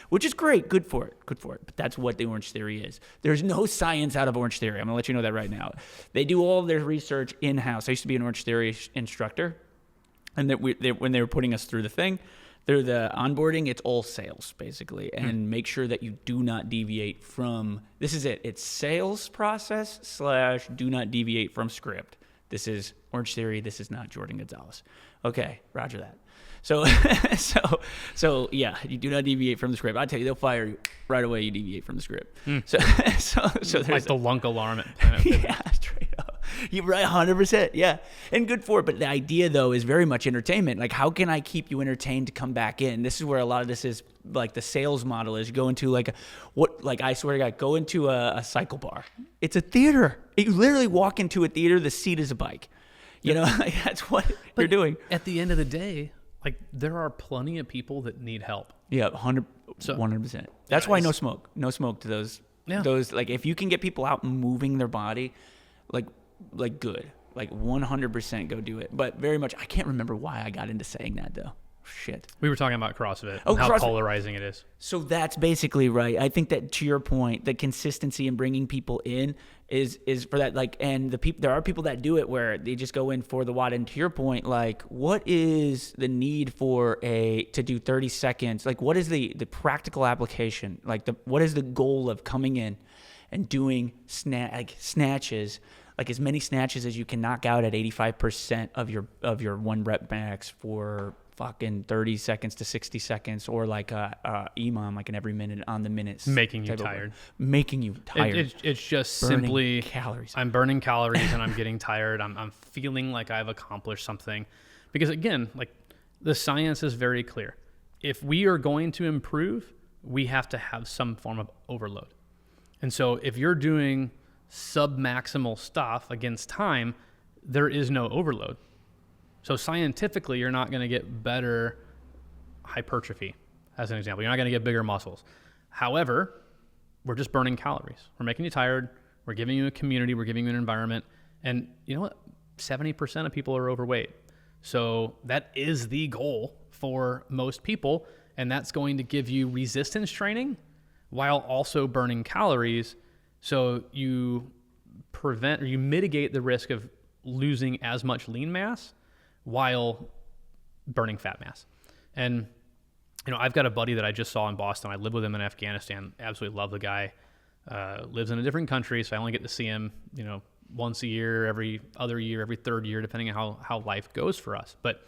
which is great. Good for it. But that's what the Orange Theory is. There's no science out of Orange Theory. I'm going to let you know that right now. They do all of their research in-house. I used to be an Orange Theory instructor, and when they were putting us through the thing, through the onboarding, it's all sales, basically, and make sure that you do not deviate from, this is it. It's sales process / do not deviate from script. This is Orange Theory. This is not Jordan Gonzalez. Okay, roger that. So yeah, you do not deviate from the script. I tell you, they'll fire you right away. You deviate from the script. So there's like the lunk alarm. Yeah, straight up. You're right, 100%. Yeah, and good for it. But the idea though is very much entertainment. Like, how can I keep you entertained to come back in? This is where a lot of this is like the sales model is. Go into like I swear to God, go into a cycle bar. It's a theater. You literally walk into a theater. The seat is a bike. You know, like, that's what you're doing. At the end of the day, like, there are plenty of people that need help. Yeah, 100%. That's why no smoke to those. Yeah. Those, like, if you can get people out moving their body, like good, like 100% go do it. But very much, I can't remember why I got into saying that though. Shit. We were talking about CrossFit and how polarizing it is. So that's basically right. I think that, to your point, the consistency in bringing people in is for that. Like, and there are people that do it where they just go in for the WOD. And to your point, like, what is the need to do 30 seconds? Like, what is the practical application? Like, what is the goal of coming in and doing snatches? Like, as many snatches as you can knock out at 85% of your 1 rep max for fucking 30 seconds to 60 seconds, or like EMOM, like an every minute on the minute. Making you tired. It's just burning simply calories. I'm burning calories and I'm getting tired. I'm feeling like I've accomplished something. Because again, like, the science is very clear. If we are going to improve, we have to have some form of overload. And so if you're doing sub-maximal stuff against time, there is no overload. So scientifically, you're not going to get better hypertrophy, as an example. You're not going to get bigger muscles. However, we're just burning calories. We're making you tired. We're giving you a community. We're giving you an environment. And you know what? 70% of people are overweight. So that is the goal for most people. And that's going to give you resistance training while also burning calories. So you prevent, or you mitigate the risk of losing as much lean mass while burning fat mass. And, you know, I've got a buddy that I just saw in Boston. I live with him in Afghanistan. Absolutely love the guy. Lives in a different country, so I only get to see him, you know, once a year, every other year, every third year, depending on how life goes for us. But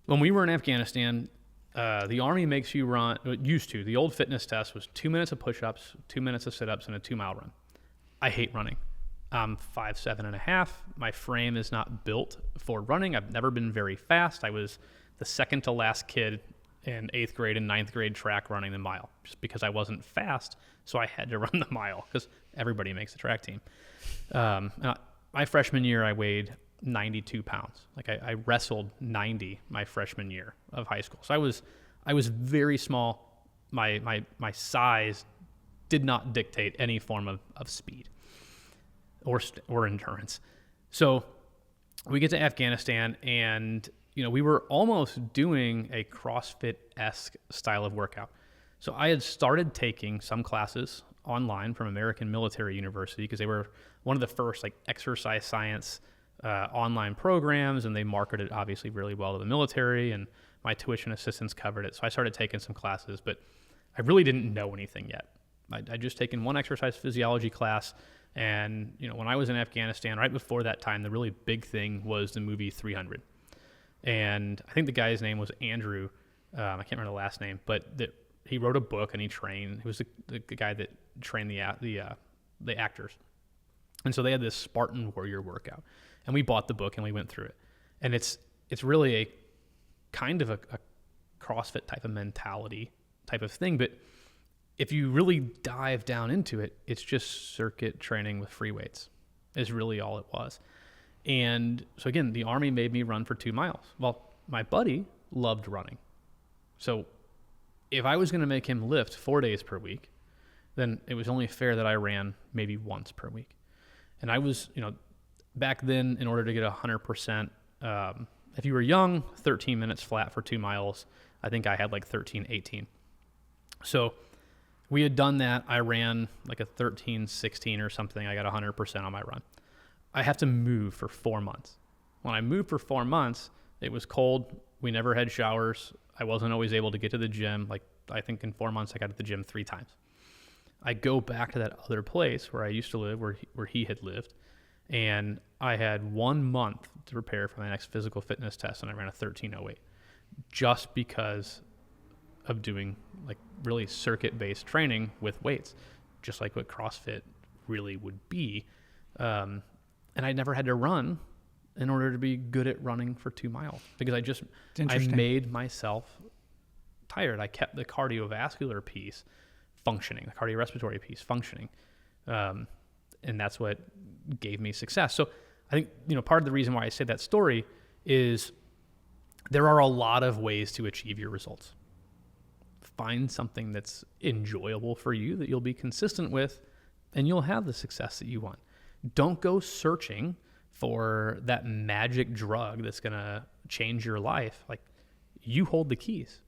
when we were in Afghanistan, the Army makes you run, used to, the old fitness test was 2 minutes of push-ups, 2 minutes of sit-ups, and a 2-mile run. I hate running. I'm 5'7.5". My frame is not built for running. I've never been very fast. I was the second to last kid in 8th grade and 9th grade track running the mile, just because I wasn't fast, so I had to run the mile because everybody makes the track team. My freshman year, I weighed 92 pounds. Like, I wrestled 90 my freshman year of high school. So I was very small. My size did not dictate any form of speed or endurance. So we get to Afghanistan, and, you know, we were almost doing a CrossFit-esque style of workout. So I had started taking some classes online from American Military University, because they were one of the first, like, exercise science online programs, and they marketed obviously really well to the military, and my tuition assistance covered it. So I started taking some classes, but I really didn't know anything yet. I'd just taken one exercise physiology class, And, when I was in Afghanistan, right before that time, the really big thing was the movie 300. And I think the guy's name was Andrew. I can't remember the last name, but he wrote a book and he trained. He was the guy that trained the actors. And so they had this Spartan Warrior workout. And we bought the book and we went through it. And it's really a kind of a CrossFit type of mentality type of thing. But if you really dive down into it, it's just circuit training with free weights is really all it was. And so again, the Army made me run for 2 miles. Well, my buddy loved running. So if I was going to make him lift 4 days per week, then it was only fair that I ran maybe once per week. And I was, back then, in order to get 100%, if you were young, 13 minutes flat for 2 miles. I think I had like 13:18. So we had done that. I ran like a 13:16 or something. I got 100% on my run. I have to move for 4 months. When I moved for 4 months, it was cold. We never had showers. I wasn't always able to get to the gym. Like, I think in 4 months, I got to the gym 3 times. I go back to that other place where I used to live, where he had lived, and I had 1 month to prepare for my next physical fitness test, and I ran a 13:08 just because of doing like really circuit-based training with weights, just like what CrossFit really would be. And I never had to run in order to be good at running for 2 miles because I made myself tired. I kept the cardiovascular piece functioning, the cardiorespiratory piece functioning. And that's what gave me success. So I think, part of the reason why I say that story is there are a lot of ways to achieve your results. Find something that's enjoyable for you that you'll be consistent with, and you'll have the success that you want. Don't go searching for that magic drug that's going to change your life. Like, you hold the keys.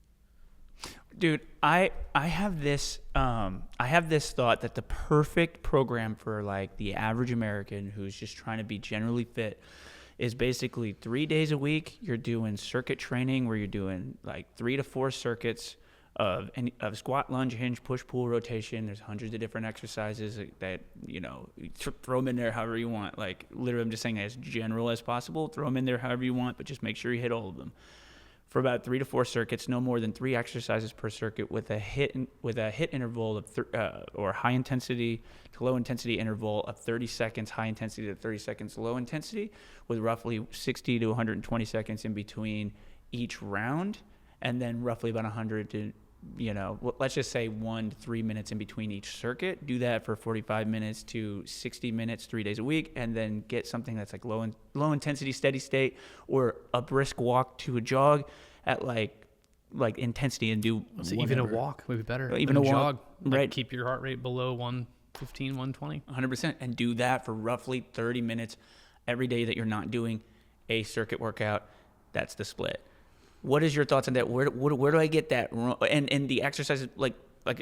Dude, I have this thought that the perfect program for like the average American who's just trying to be generally fit is basically 3 days a week. You're doing circuit training where you're doing like 3 to 4 circuits of squat, lunge, hinge, push, pull, rotation. There's hundreds of different exercises that, throw them in there however you want. Like, literally, I'm just saying as general as possible. Throw them in there however you want, but just make sure you hit all of them. For about 3 to 4 circuits, no more than 3 exercises per circuit with a hit interval of or high intensity to low intensity interval of 30 seconds, high intensity to 30 seconds, low intensity, with roughly 60 to 120 seconds in between each round, and then roughly about 100 to, let's just say 1 to 3 minutes in between each circuit. Do that for 45 minutes to 60 minutes, 3 days a week, and then get something that's like low intensity, steady state, or a brisk walk to a jog at like intensity, and do even a walk would be better. Even a jog, walk, right? Keep your heart rate below 115, 120. 100%, and do that for roughly 30 minutes every day that you're not doing a circuit workout. That's the split. What is your thoughts on that? Where do I get that wrong? And the exercises,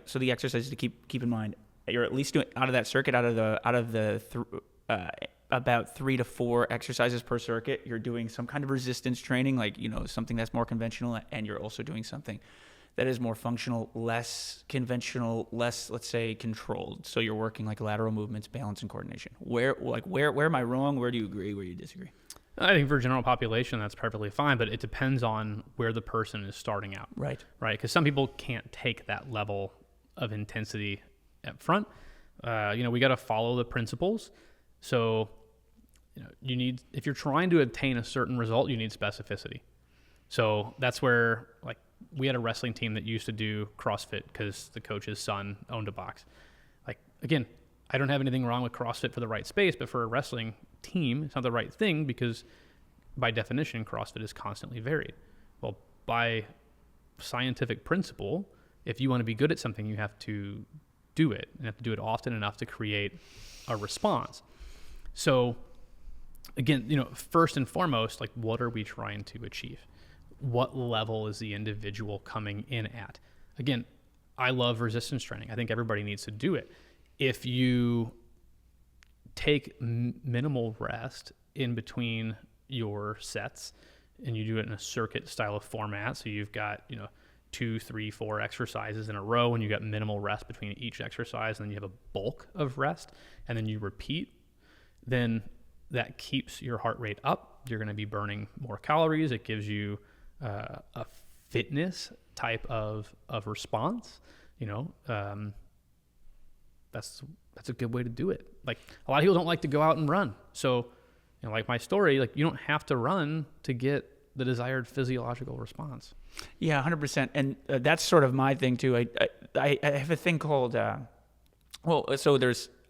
so the exercises to keep in mind, you're at least doing out of that circuit, about 3 to 4 exercises per circuit. You're doing some kind of resistance training, something that's more conventional, and you're also doing something that is more functional, less conventional, less, let's say, controlled. So you're working like lateral movements, balance, and coordination. Where am I wrong? Where do you agree? Where do you disagree? I think for general population, that's perfectly fine, but it depends on where the person is starting out. Right. Because some people can't take that level of intensity up front. We got to follow the principles. So, if you're trying to obtain a certain result, you need specificity. So that's where, we had a wrestling team that used to do CrossFit because the coach's son owned a box. Again, I don't have anything wrong with CrossFit for the right space, but for a wrestling team, it's not the right thing because by definition, CrossFit is constantly varied. Well, by scientific principle, if you want to be good at something, you have to do it, and have to do it often enough to create a response. So again, first and foremost, what are we trying to achieve? What level is the individual coming in at? Again, I love resistance training. I think everybody needs to do it. If you take minimal rest in between your sets and you do it in a circuit style of format, so you've got, 2, 3, 4 exercises in a row, and you got minimal rest between each exercise, and then you have a bulk of rest, and then you repeat, then that keeps your heart rate up. You're going to be burning more calories. It gives you a fitness type of response. That's a good way to do it. Like, a lot of people don't like to go out and run. So, like my story, like, you don't have to run to get the desired physiological response. Yeah, 100%. And that's sort of my thing too. I have a thing called, so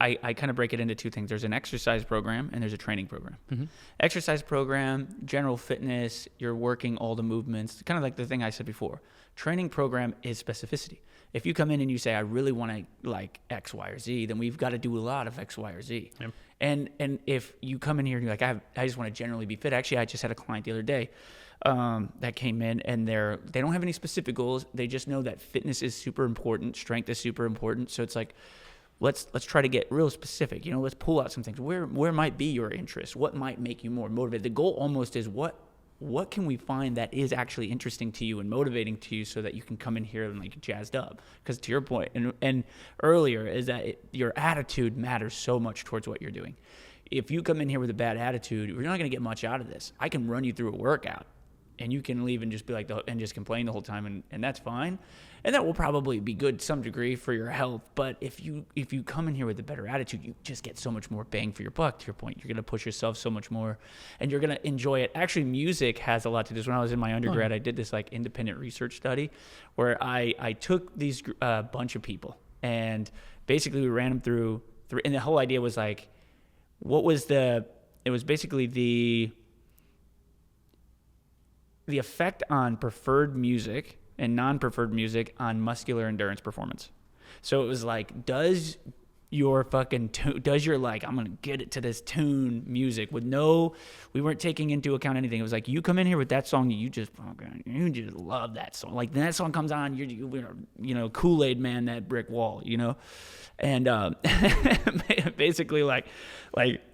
I kind of break it into two things. There's an exercise program and there's a training program. Mm-hmm. Exercise program, general fitness, you're working all the movements, kind of like the thing I said before. Training program is specificity. If you come in and you say, I really want to like X, Y, or Z, then we've got to do a lot of X, Y, or Z. Yep. And if you come in here and you're like, I just want to generally be fit. Actually, I just had a client the other day that came in, and they don't have any specific goals. They just know that fitness is super important, strength is super important. So it's like, let's try to get real specific. Let's pull out some things. Where might be your interest? What might make you more motivated? The goal almost is what can we find that is actually interesting to you and motivating to you, so that you can come in here and like jazzed up. Because to your point and earlier is that your attitude matters so much towards what you're doing. If you come in here with a bad attitude, you're not going to get much out of this. I can run you through a workout, and you can leave and just be like and just complain the whole time, and that's fine. And that will probably be good to some degree for your health. But if you come in here with a better attitude, you just get so much more bang for your buck. To your point, you're going to push yourself so much more, and you're going to enjoy it. Actually, music has a lot to do. When I was in my undergrad, I did this like independent research study where I took these bunch of people, and basically we ran them through, and the whole idea was like, it was basically the effect on preferred music and non-preferred music on muscular endurance performance. So it was like, does your like, I'm gonna get it to this tune music we weren't taking into account anything. It was like, you come in here with that song, you just love that song. Like, that song comes on, you're Kool-Aid man, that brick wall, and basically like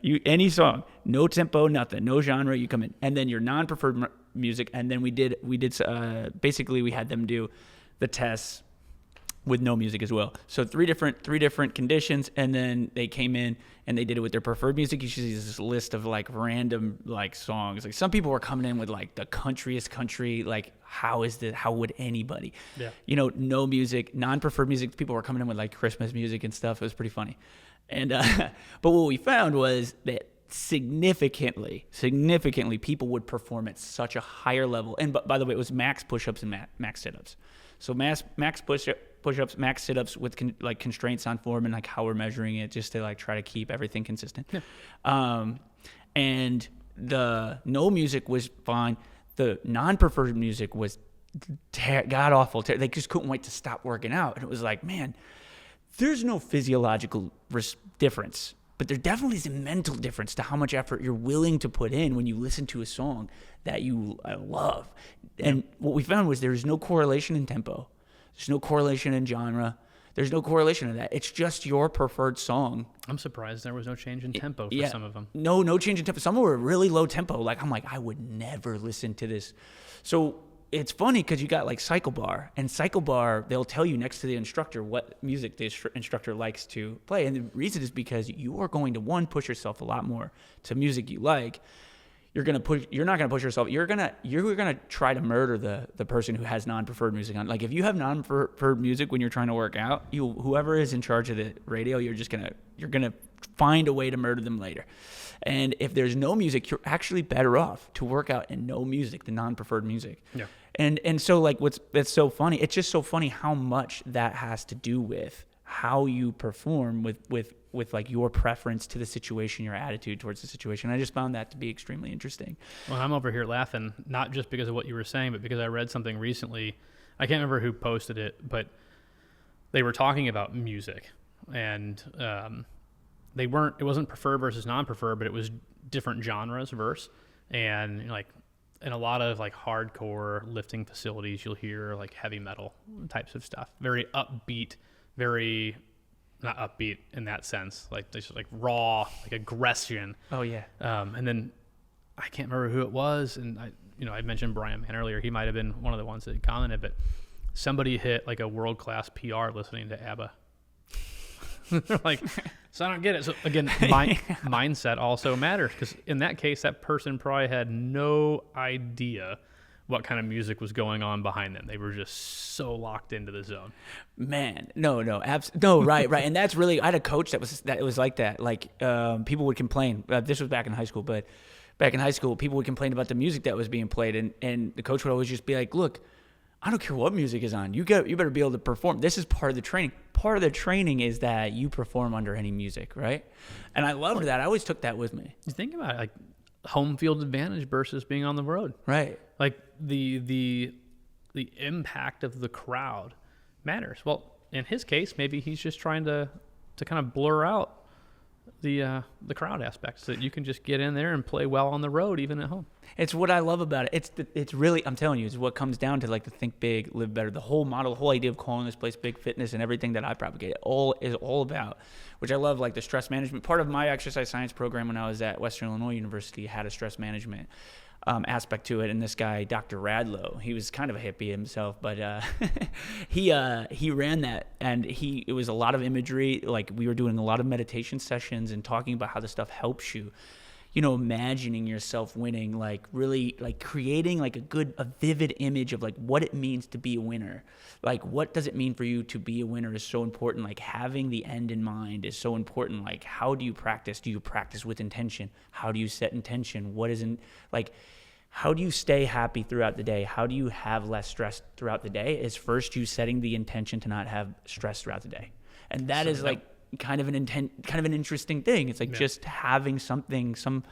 you, any song, no tempo, nothing, no genre, you come in, and then your non-preferred music, and then we did basically we had them do the tests with no music as well. So three different conditions, and then they came in and they did it with their preferred music. You should see this list of like random like songs. Like, some people were coming in with like the countryest country, like how would anybody? Yeah. No music, non-preferred music. People were coming in with like Christmas music and stuff. It was pretty funny. And but what we found was that significantly people would perform at such a higher level. And by the way, it was max push-ups and max sit-ups. So max push-ups, max sit-ups with like constraints on form, and like how we're measuring it, just to like try to keep everything consistent. Yeah. And the no music was fine. The non-preferred music was god awful. They just couldn't wait to stop working out. And it was like, man, there's no physiological difference, but there definitely is a mental difference to how much effort you're willing to put in when you listen to a song that you love. And what we found was there's no correlation in tempo. There's no correlation in genre. There's no correlation in that. It's just your preferred song. I'm surprised there was no change in tempo for some of them. No change in tempo. Some were really low tempo. Like, I'm like, I would never listen to this. So it's funny because you got like Cycle Bar, and Cycle Bar, they'll tell you next to the instructor what music the instructor likes to play. And the reason is because you are going to, push yourself a lot more to music you like. You're not gonna push yourself. You're gonna try to murder the person who has non-preferred music on. Like, if you have non-preferred music when you're trying to work out, whoever is in charge of the radio, you're gonna find a way to murder them later. And if there's no music, you're actually better off to work out in no music than non-preferred music. Yeah. And so like that's so funny. It's just so funny how much that has to do with how you perform with like your preference to the situation, your attitude towards the situation. I just found that to be extremely interesting. Well, I'm over here laughing, not just because of what you were saying, but because I read something recently. I can't remember who posted it, but they were talking about music, and it wasn't preferred versus non-preferred, but it was different genres verse. And like in a lot of like hardcore lifting facilities, you'll hear like heavy metal types of stuff, very upbeat, very not upbeat in that sense, like just like raw, like aggression. Oh yeah. And then I can't remember who it was, and I mentioned Brian Mann earlier. He might have been one of the ones that commented, but somebody hit like a world-class PR listening to ABBA. They're like, so I don't get it. So again, mindset also matters, because in that case, that person probably had no idea what kind of music was going on behind them. They were just so locked into the zone. Man, no, right. And that's really, I had a coach that was like that. Like, people would complain. This was back in high school, but back in high school, people would complain about the music that was being played, and the coach would always just be like, look, I don't care what music is on. You better be able to perform. This is part of the training. Part of the training is that you perform under any music, right? And I loved that. I always took that with me. You think about it, like home field advantage versus being on the road. Right. Like the impact of the crowd matters. Well, in his case, maybe he's just trying to kind of blur out the crowd aspect, so that you can just get in there and play well on the road, even at home. It's what I love about it. It's really, I'm telling you, it's what comes down to, like, the think big, live better. The whole model, the whole idea of calling this place Big Fitness and everything that I propagate is all about, which I love, like the stress management. Part of my exercise science program when I was at Western Illinois University had a stress management aspect to it. And this guy, Dr. Radlow, he was kind of a hippie himself, but he ran that, and it was a lot of imagery. Like, we were doing a lot of meditation sessions and talking about how the stuff helps you. You know, imagining yourself winning, like really, like creating like a vivid image of like what it means to be a winner. Like, what does it mean for you to be a winner is so important. Like, having the end in mind is so important. Like, how do you practice? Do you practice with intention? How do you set intention? How do you stay happy throughout the day? How do you have less stress throughout the day? Is first you setting the intention to not have stress throughout the day. And that is like kind of an interesting thing. It's like just having something, some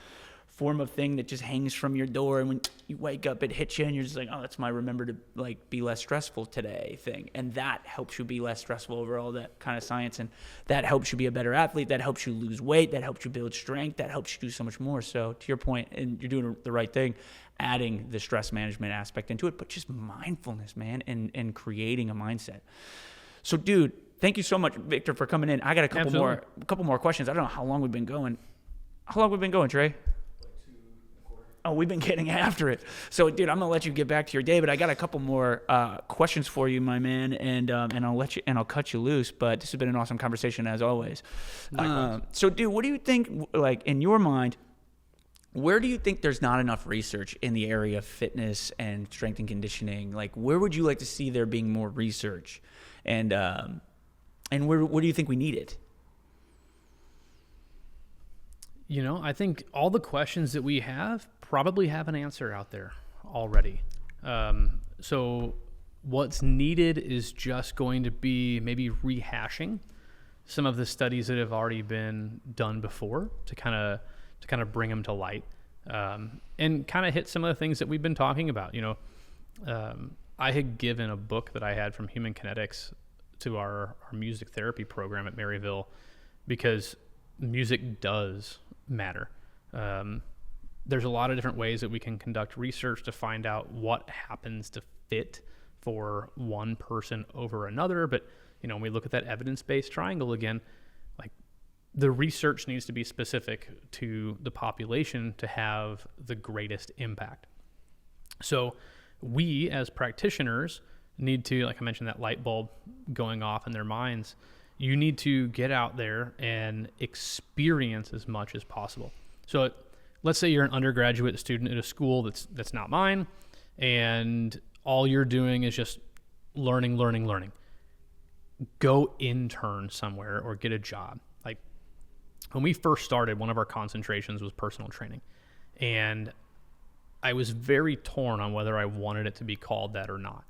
form of thing that just hangs from your door, and when you wake up, it hits you, and you're just like, oh, that's my remember to like be less stressful today thing. And that helps you be less stressful over all that kind of science, and that helps you be a better athlete, that helps you lose weight, that helps you build strength, that helps you do so much more. So to your point, and you're doing the right thing, adding the stress management aspect into it, but just mindfulness, man, and creating a mindset. So, dude, thank you so much, Victor, for coming in. I got a couple more questions. I don't know how long we've been going. How long we've been going, Trey? Oh, we've been getting after it. So, dude, I'm gonna let you get back to your day, but I got a couple more questions for you, my man, and I'll cut you loose. But this has been an awesome conversation as always. So, dude, what do you think? Like, in your mind, where do you think there's not enough research in the area of fitness and strength and conditioning? Like, where would you like to see there being more research, and where do you think we need it? You know, I think all the questions that we have probably have an answer out there already. So what's needed is just going to be maybe rehashing some of the studies that have already been done before to kind of bring them to light, and kind of hit some of the things that we've been talking about. You know, I had given a book that I had from Human Kinetics to our music therapy program at Maryville, because music does matter. There's a lot of different ways that we can conduct research to find out what happens to fit for one person over another. But, you know, when we look at that evidence-based triangle again, like, the research needs to be specific to the population to have the greatest impact. So we as practitioners need to, like I mentioned, that light bulb going off in their minds. You need to get out there and experience as much as possible. So let's say you're an undergraduate student at a school that's not mine, and all you're doing is just learning. Go intern somewhere or get a job. Like, when we first started, one of our concentrations was personal training, and I was very torn on whether I wanted it to be called that or not.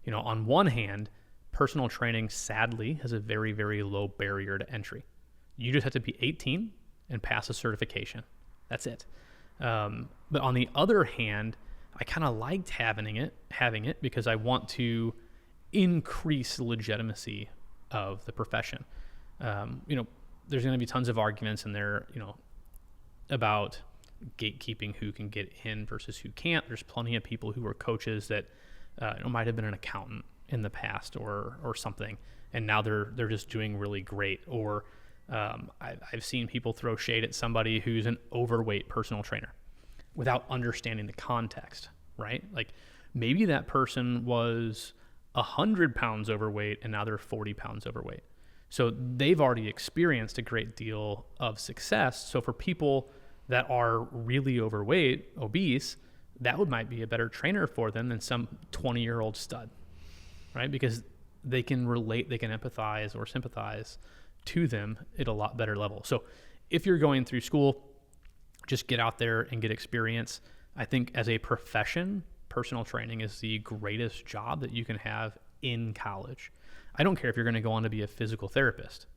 You know, on one hand, personal training, sadly, has a very, very low barrier to entry. You just have to be 18 and pass a certification. That's it. But on the other hand, I kind of liked having it because I want to increase the legitimacy of the profession. You know, there's going to be tons of arguments in there, you know, about gatekeeping, who can get in versus who can't. There's plenty of people who are coaches that might have been an accountant in the past or something, and now they're just doing really great. Or I've seen people throw shade at somebody who's an overweight personal trainer without understanding the context, right? Like, maybe that person was 100 pounds overweight and now they're 40 pounds overweight. So they've already experienced a great deal of success. So for people that are really overweight, obese, that might be a better trainer for them than some 20-year-old stud, right? Because they can relate, they can empathize or sympathize to them at a lot better level. So if you're going through school, just get out there and get experience. I think as a profession, personal training is the greatest job that you can have in college. I don't care if you're going to go on to be a physical therapist.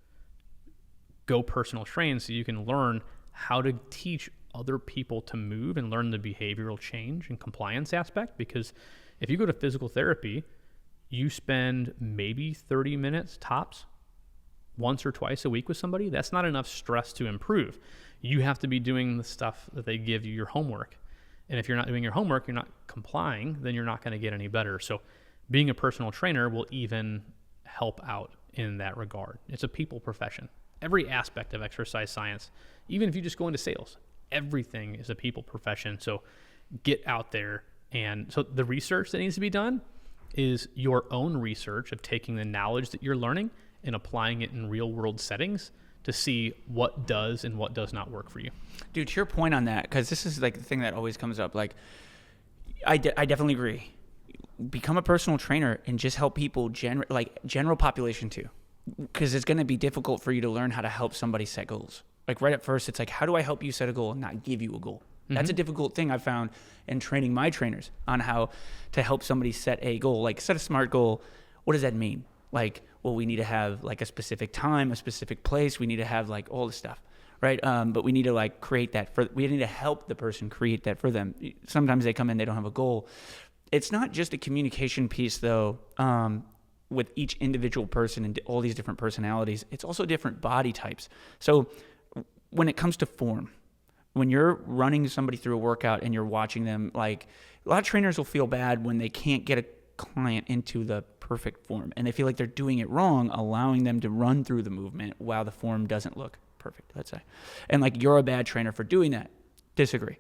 Go personal train so you can learn how to teach other people to move and learn the behavioral change and compliance aspect. Because if you go to physical therapy, you spend maybe 30 minutes tops once or twice a week with somebody. That's not enough stress to improve. You have to be doing the stuff that they give you, your homework. And if you're not doing your homework, you're not complying, then you're not going to get any better. So being a personal trainer will even help out in that regard. It's a people profession. Every aspect of exercise science, even if you just go into sales, everything is a people profession. So get out there. And so the research that needs to be done is your own research of taking the knowledge that you're learning and applying it in real world settings to see what does and what does not work for you. Dude, to your point on that, because this is like the thing that always comes up, like I definitely agree. Become a personal trainer and just help people, general population too, because it's going to be difficult for you to learn how to help somebody set goals. Like right at first, it's like, how do I help you set a goal and not give you a goal? Mm-hmm. That's a difficult thing I found in training my trainers on how to help somebody set a goal. Like set a SMART goal. What does that mean? Like, well, we need to have like a specific time, a specific place. We need to have like all this stuff, right? But we need to like create that we need to help the person create that for them. Sometimes they come in, they don't have a goal. It's not just a communication piece though, with each individual person and all these different personalities. It's also different body types. So when it comes to form, when you're running somebody through a workout and you're watching them, like a lot of trainers will feel bad when they can't get a client into the perfect form and they feel like they're doing it wrong, allowing them to run through the movement while the form doesn't look perfect, let's say. And like you're a bad trainer for doing that. Disagree.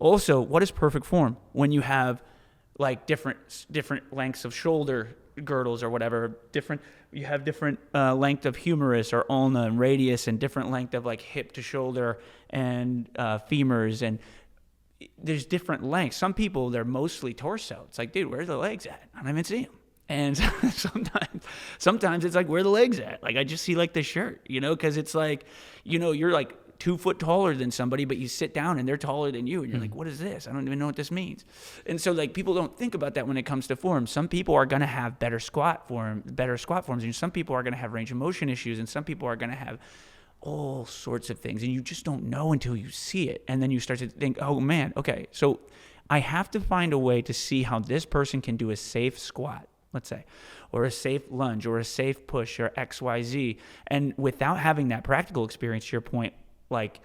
Also, what is perfect form? When you have like different lengths of shoulder girdles or whatever, you have different length of humerus or ulna and radius and different length of like hip to shoulder and femurs, and there's different lengths. Some people, they're mostly torso. It's like, dude, where's the legs at? I don't even see them. And sometimes it's like, where are the legs at? Like I just see like the shirt, because it's like, you're like 2 foot taller than somebody, but you sit down and they're taller than you. And you're like, what is this? I don't even know what this means. And so like people don't think about that when it comes to form. Some people are going to have better squat forms, and some people are going to have range of motion issues, and some people are going to have all sorts of things. And you just don't know until you see it. And then you start to think, oh man, okay, so I have to find a way to see how this person can do a safe squat, let's say, or a safe lunge or a safe push or XYZ. And without having that practical experience, to your point, like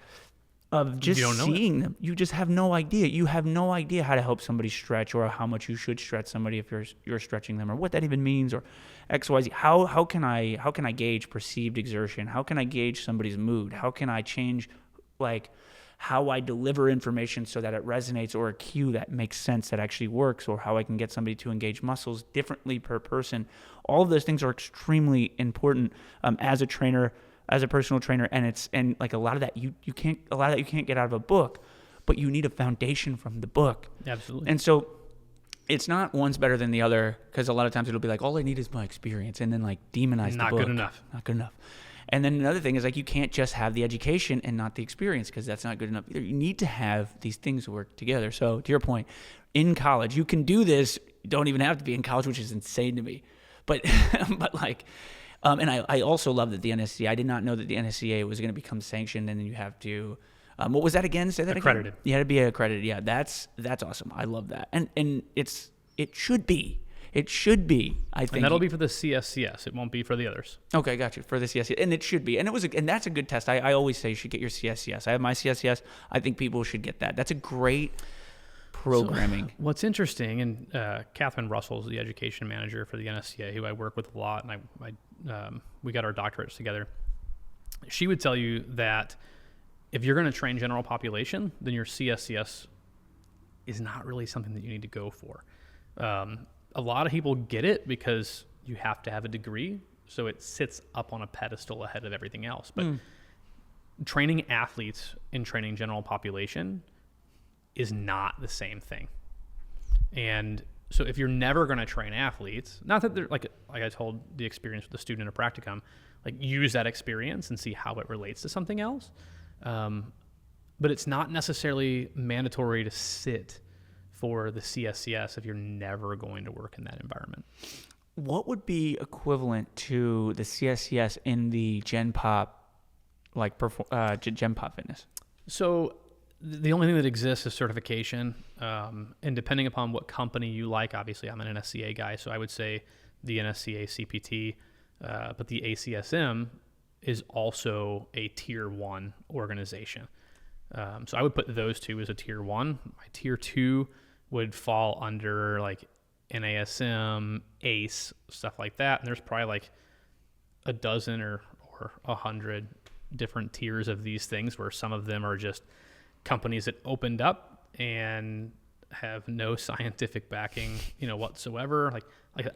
of just seeing them, you just have no idea. You have no idea how to help somebody stretch or how much you should stretch somebody if you're stretching them, or what that even means, or XYZ. How can I gauge perceived exertion? How can I gauge somebody's mood? How can I change like how I deliver information so that it resonates, or a cue that makes sense, that actually works, or how I can get somebody to engage muscles differently per person. All of those things are extremely important as a trainer, as a personal trainer, and like a lot of that you can't get out of a book, but you need a foundation from the book. Absolutely. And so it's not one's better than the other, because a lot of times it'll be like, all I need is my experience, and then like demonize the book. Not good enough. Not good enough. And then another thing is like, you can't just have the education and not the experience, because that's not good enough either. You need to have these things work together. So to your point, in college, you can do this. You don't even have to be in college, which is insane to me. But like, and I also love that the NSCA, I did not know that the NSCA was going to become sanctioned, and then you have to, what was that again? Say that accredited. Again. You had to be accredited. Yeah, that's awesome. I love that. And it should be. It should be, I think. And that'll be for the CSCS. It won't be for the others. Okay, got you. For the CSCS. And it should be. And that's a good test. I always say you should get your CSCS. I have my CSCS. I think people should get that. That's a great programming. So, what's interesting, and Catherine Russell is the education manager for the NSCA, who I work with a lot, and we got our doctorates together. She would tell you that if you're going to train general population, then your CSCS is not really something that you need to go for. a lot of people get it because you have to have a degree, so it sits up on a pedestal ahead of everything else. But training athletes and training general population is not the same thing. And so if you're never going to train athletes, not that they're like I told the experience with the student at practicum, like use that experience and see how it relates to something else. But it's not necessarily mandatory to sit for the CSCS if you're never going to work in that environment. What would be equivalent to the CSCS in the Gen Pop, like Gen Pop fitness? So the only thing that exists is certification. And depending upon what company you like, obviously I'm an NSCA guy, so I would say the NSCA CPT, but the ACSM is also a tier 1 organization. So I would put those two as a tier 1. My tier 2 would fall under like NASM, ACE, stuff like that. And there's probably like a dozen or 100 different tiers of these things, where some of them are just companies that opened up and have no scientific backing, whatsoever. Like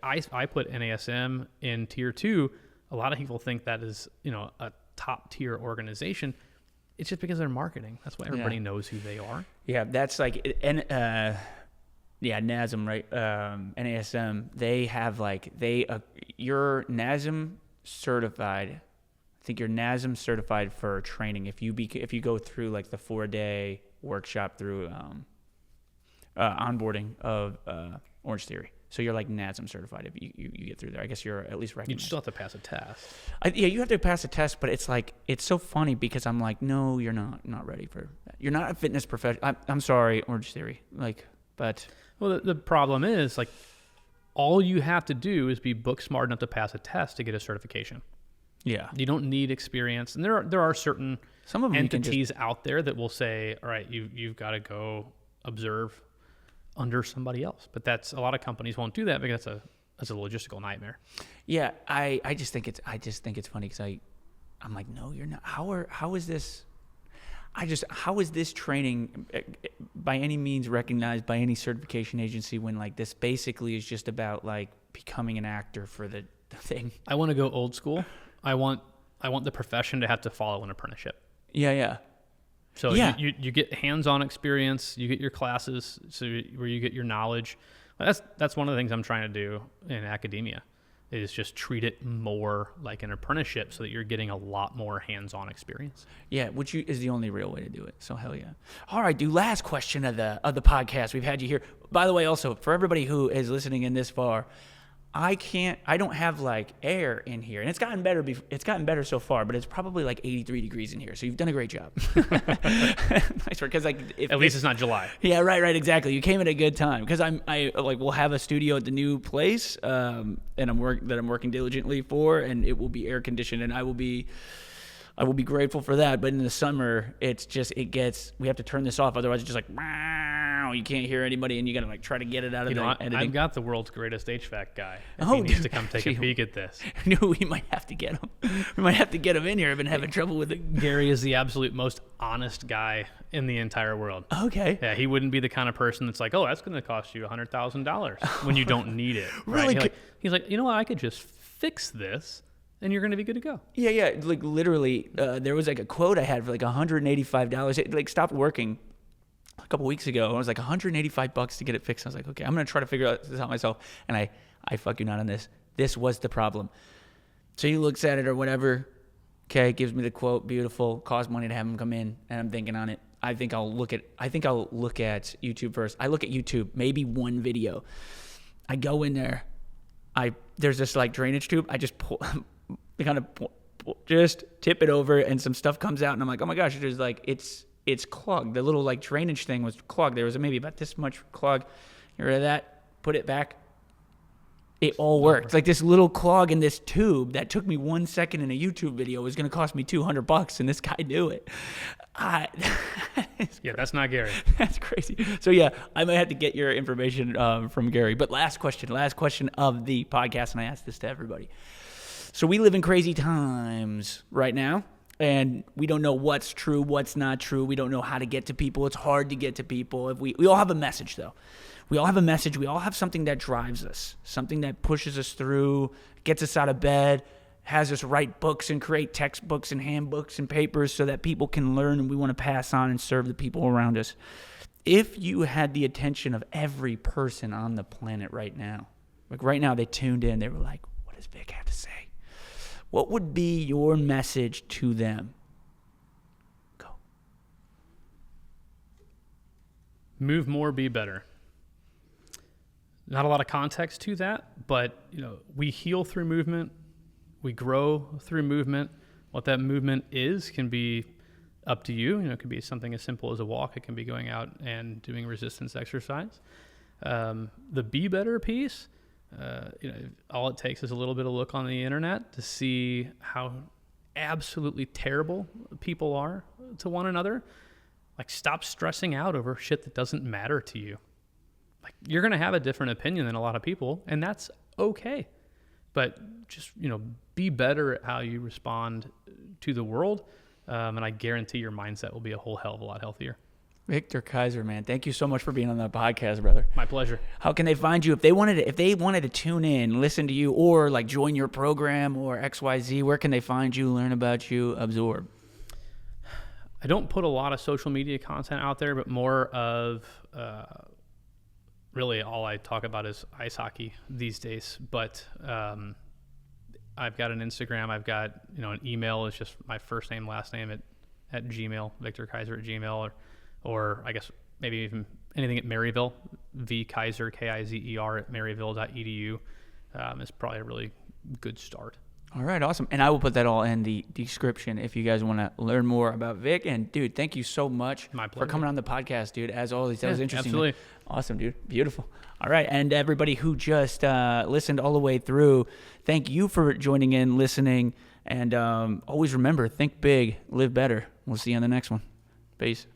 I put NASM in tier 2. A lot of people think that is, a top tier organization. It's just because they're marketing. That's why everybody knows who they are. Yeah, that's like, NASM, right? NASM, they have like, you're NASM certified. I think you're NASM certified for training. If you go through like the 4-day workshop through onboarding of Orange Theory. So you're like NASM certified if you get through there. I guess you're at least recognized. You still have to pass a test. You have to pass a test, but it's like, it's so funny because I'm like, no, you're not ready for that. You're not a fitness professional. I'm sorry, Orange Theory. Well, the problem is like all you have to do is be book smart enough to pass a test to get a certification. Yeah. You don't need experience. And there are certain some of them entities out there that will say, all right, you've got to go observe under somebody else. But a lot of companies won't do that because that's a logistical nightmare. Yeah, I just think it's funny because I'm like, no, you're not. How is this training by any means recognized by any certification agency when like this basically is just about like becoming an actor for the thing? I want to go old school. I want the profession to have to follow an apprenticeship. Yeah. So you get hands-on experience, you get your classes, where you get your knowledge. That's one of the things I'm trying to do in academia, is just treat it more like an apprenticeship so that you're getting a lot more hands-on experience. Yeah, which is the only real way to do it. So hell yeah. All right, dude, last question of the podcast. We've had you here. By the way, also for everybody who is listening in this far, I don't have like air in here, and it's gotten better. It's gotten better so far, but it's probably like 83 degrees in here. So you've done a great job. Nice work. Because like, at least it's not July. Yeah, right, exactly. You came at a good time because we'll have a studio at the new place, and I'm working diligently for, and it will be air conditioned, and I will be grateful for that. But in the summer, we have to turn this off, otherwise it's just like, wow, you can't hear anybody, and you got to like try to get it out of the editing. I've got the world's greatest HVAC guy. He needs to come take a peek at this. I knew we might have to get him. We might have to get him in here. I've been having trouble with it. Gary is the absolute most honest guy in the entire world. Okay. Yeah, he wouldn't be the kind of person that's like, oh, that's going to cost you $100,000 when you don't need it. Really? Right? He's like, you know what? I could just fix this, and you're going to be good to go. Yeah. Like literally, there was like a quote I had for like $185. It like stopped working a couple weeks ago. It was like $185 to get it fixed. I was like, okay, I'm going to try to figure this out myself. And I fuck you not on this. This was the problem. So he looks at it or whatever. Okay, gives me the quote. Beautiful. Cost money to have him come in. And I'm thinking on it. I think I'll look at YouTube first. I look at YouTube, maybe one video. I go in there. There's this like drainage tube. I just pull, just tip it over, and some stuff comes out, and I'm like, oh my gosh, there's like it's clogged. The little like drainage thing was clogged. There was maybe about this much clog. Get rid of that. Put it back. It all worked. It's like this little clog in this tube that took me 1 second in a YouTube video was going to cost me $200, and this guy knew it. Yeah, that's not Gary. That's crazy. So yeah, I might have to get your information from Gary. But last question of the podcast, and I ask this to everybody. So we live in crazy times right now. And we don't know what's true, what's not true. We don't know how to get to people. It's hard to get to people. We all have a message, though. We all have a message. We all have something that drives us, something that pushes us through, gets us out of bed, has us write books and create textbooks and handbooks and papers so that people can learn, and we want to pass on and serve the people around us. If you had the attention of every person on the planet right now, like right now they tuned in, they were like, what does Vic have to say? What would be your message to them? Go. Move more, be better. Not a lot of context to that, but we heal through movement. We grow through movement. What that movement is can be up to you. It could be something as simple as a walk. It can be going out and doing resistance exercise. The be better piece, all it takes is a little bit of look on the internet to see how absolutely terrible people are to one another. Like, stop stressing out over shit that doesn't matter to you. Like, you're going to have a different opinion than a lot of people, and that's okay. But just, be better at how you respond to the world. And I guarantee your mindset will be a whole hell of a lot healthier. Victor Kizer, man, thank you so much for being on the podcast, brother. My pleasure. How can they find you if they wanted to tune in, listen to you, or like join your program or XYZ? Where can they find you, learn about you, absorb? I don't put a lot of social media content out there, but more of really all I talk about is ice hockey these days. But I've got an Instagram. I've got an email. It's just my first name, last name at Gmail, VictorKizer at Gmail, or I guess maybe even anything at Maryville, vkizer, Kizer at maryville.edu is probably a really good start. All right, awesome. And I will put that all in the description if you guys want to learn more about Vic. And, dude, thank you so much for coming on the podcast, dude. As always, that was interesting. Absolutely. Awesome, dude. Beautiful. All right, and everybody who just listened all the way through, thank you for joining in, listening. And always remember, think big, live better. We'll see you on the next one. Peace.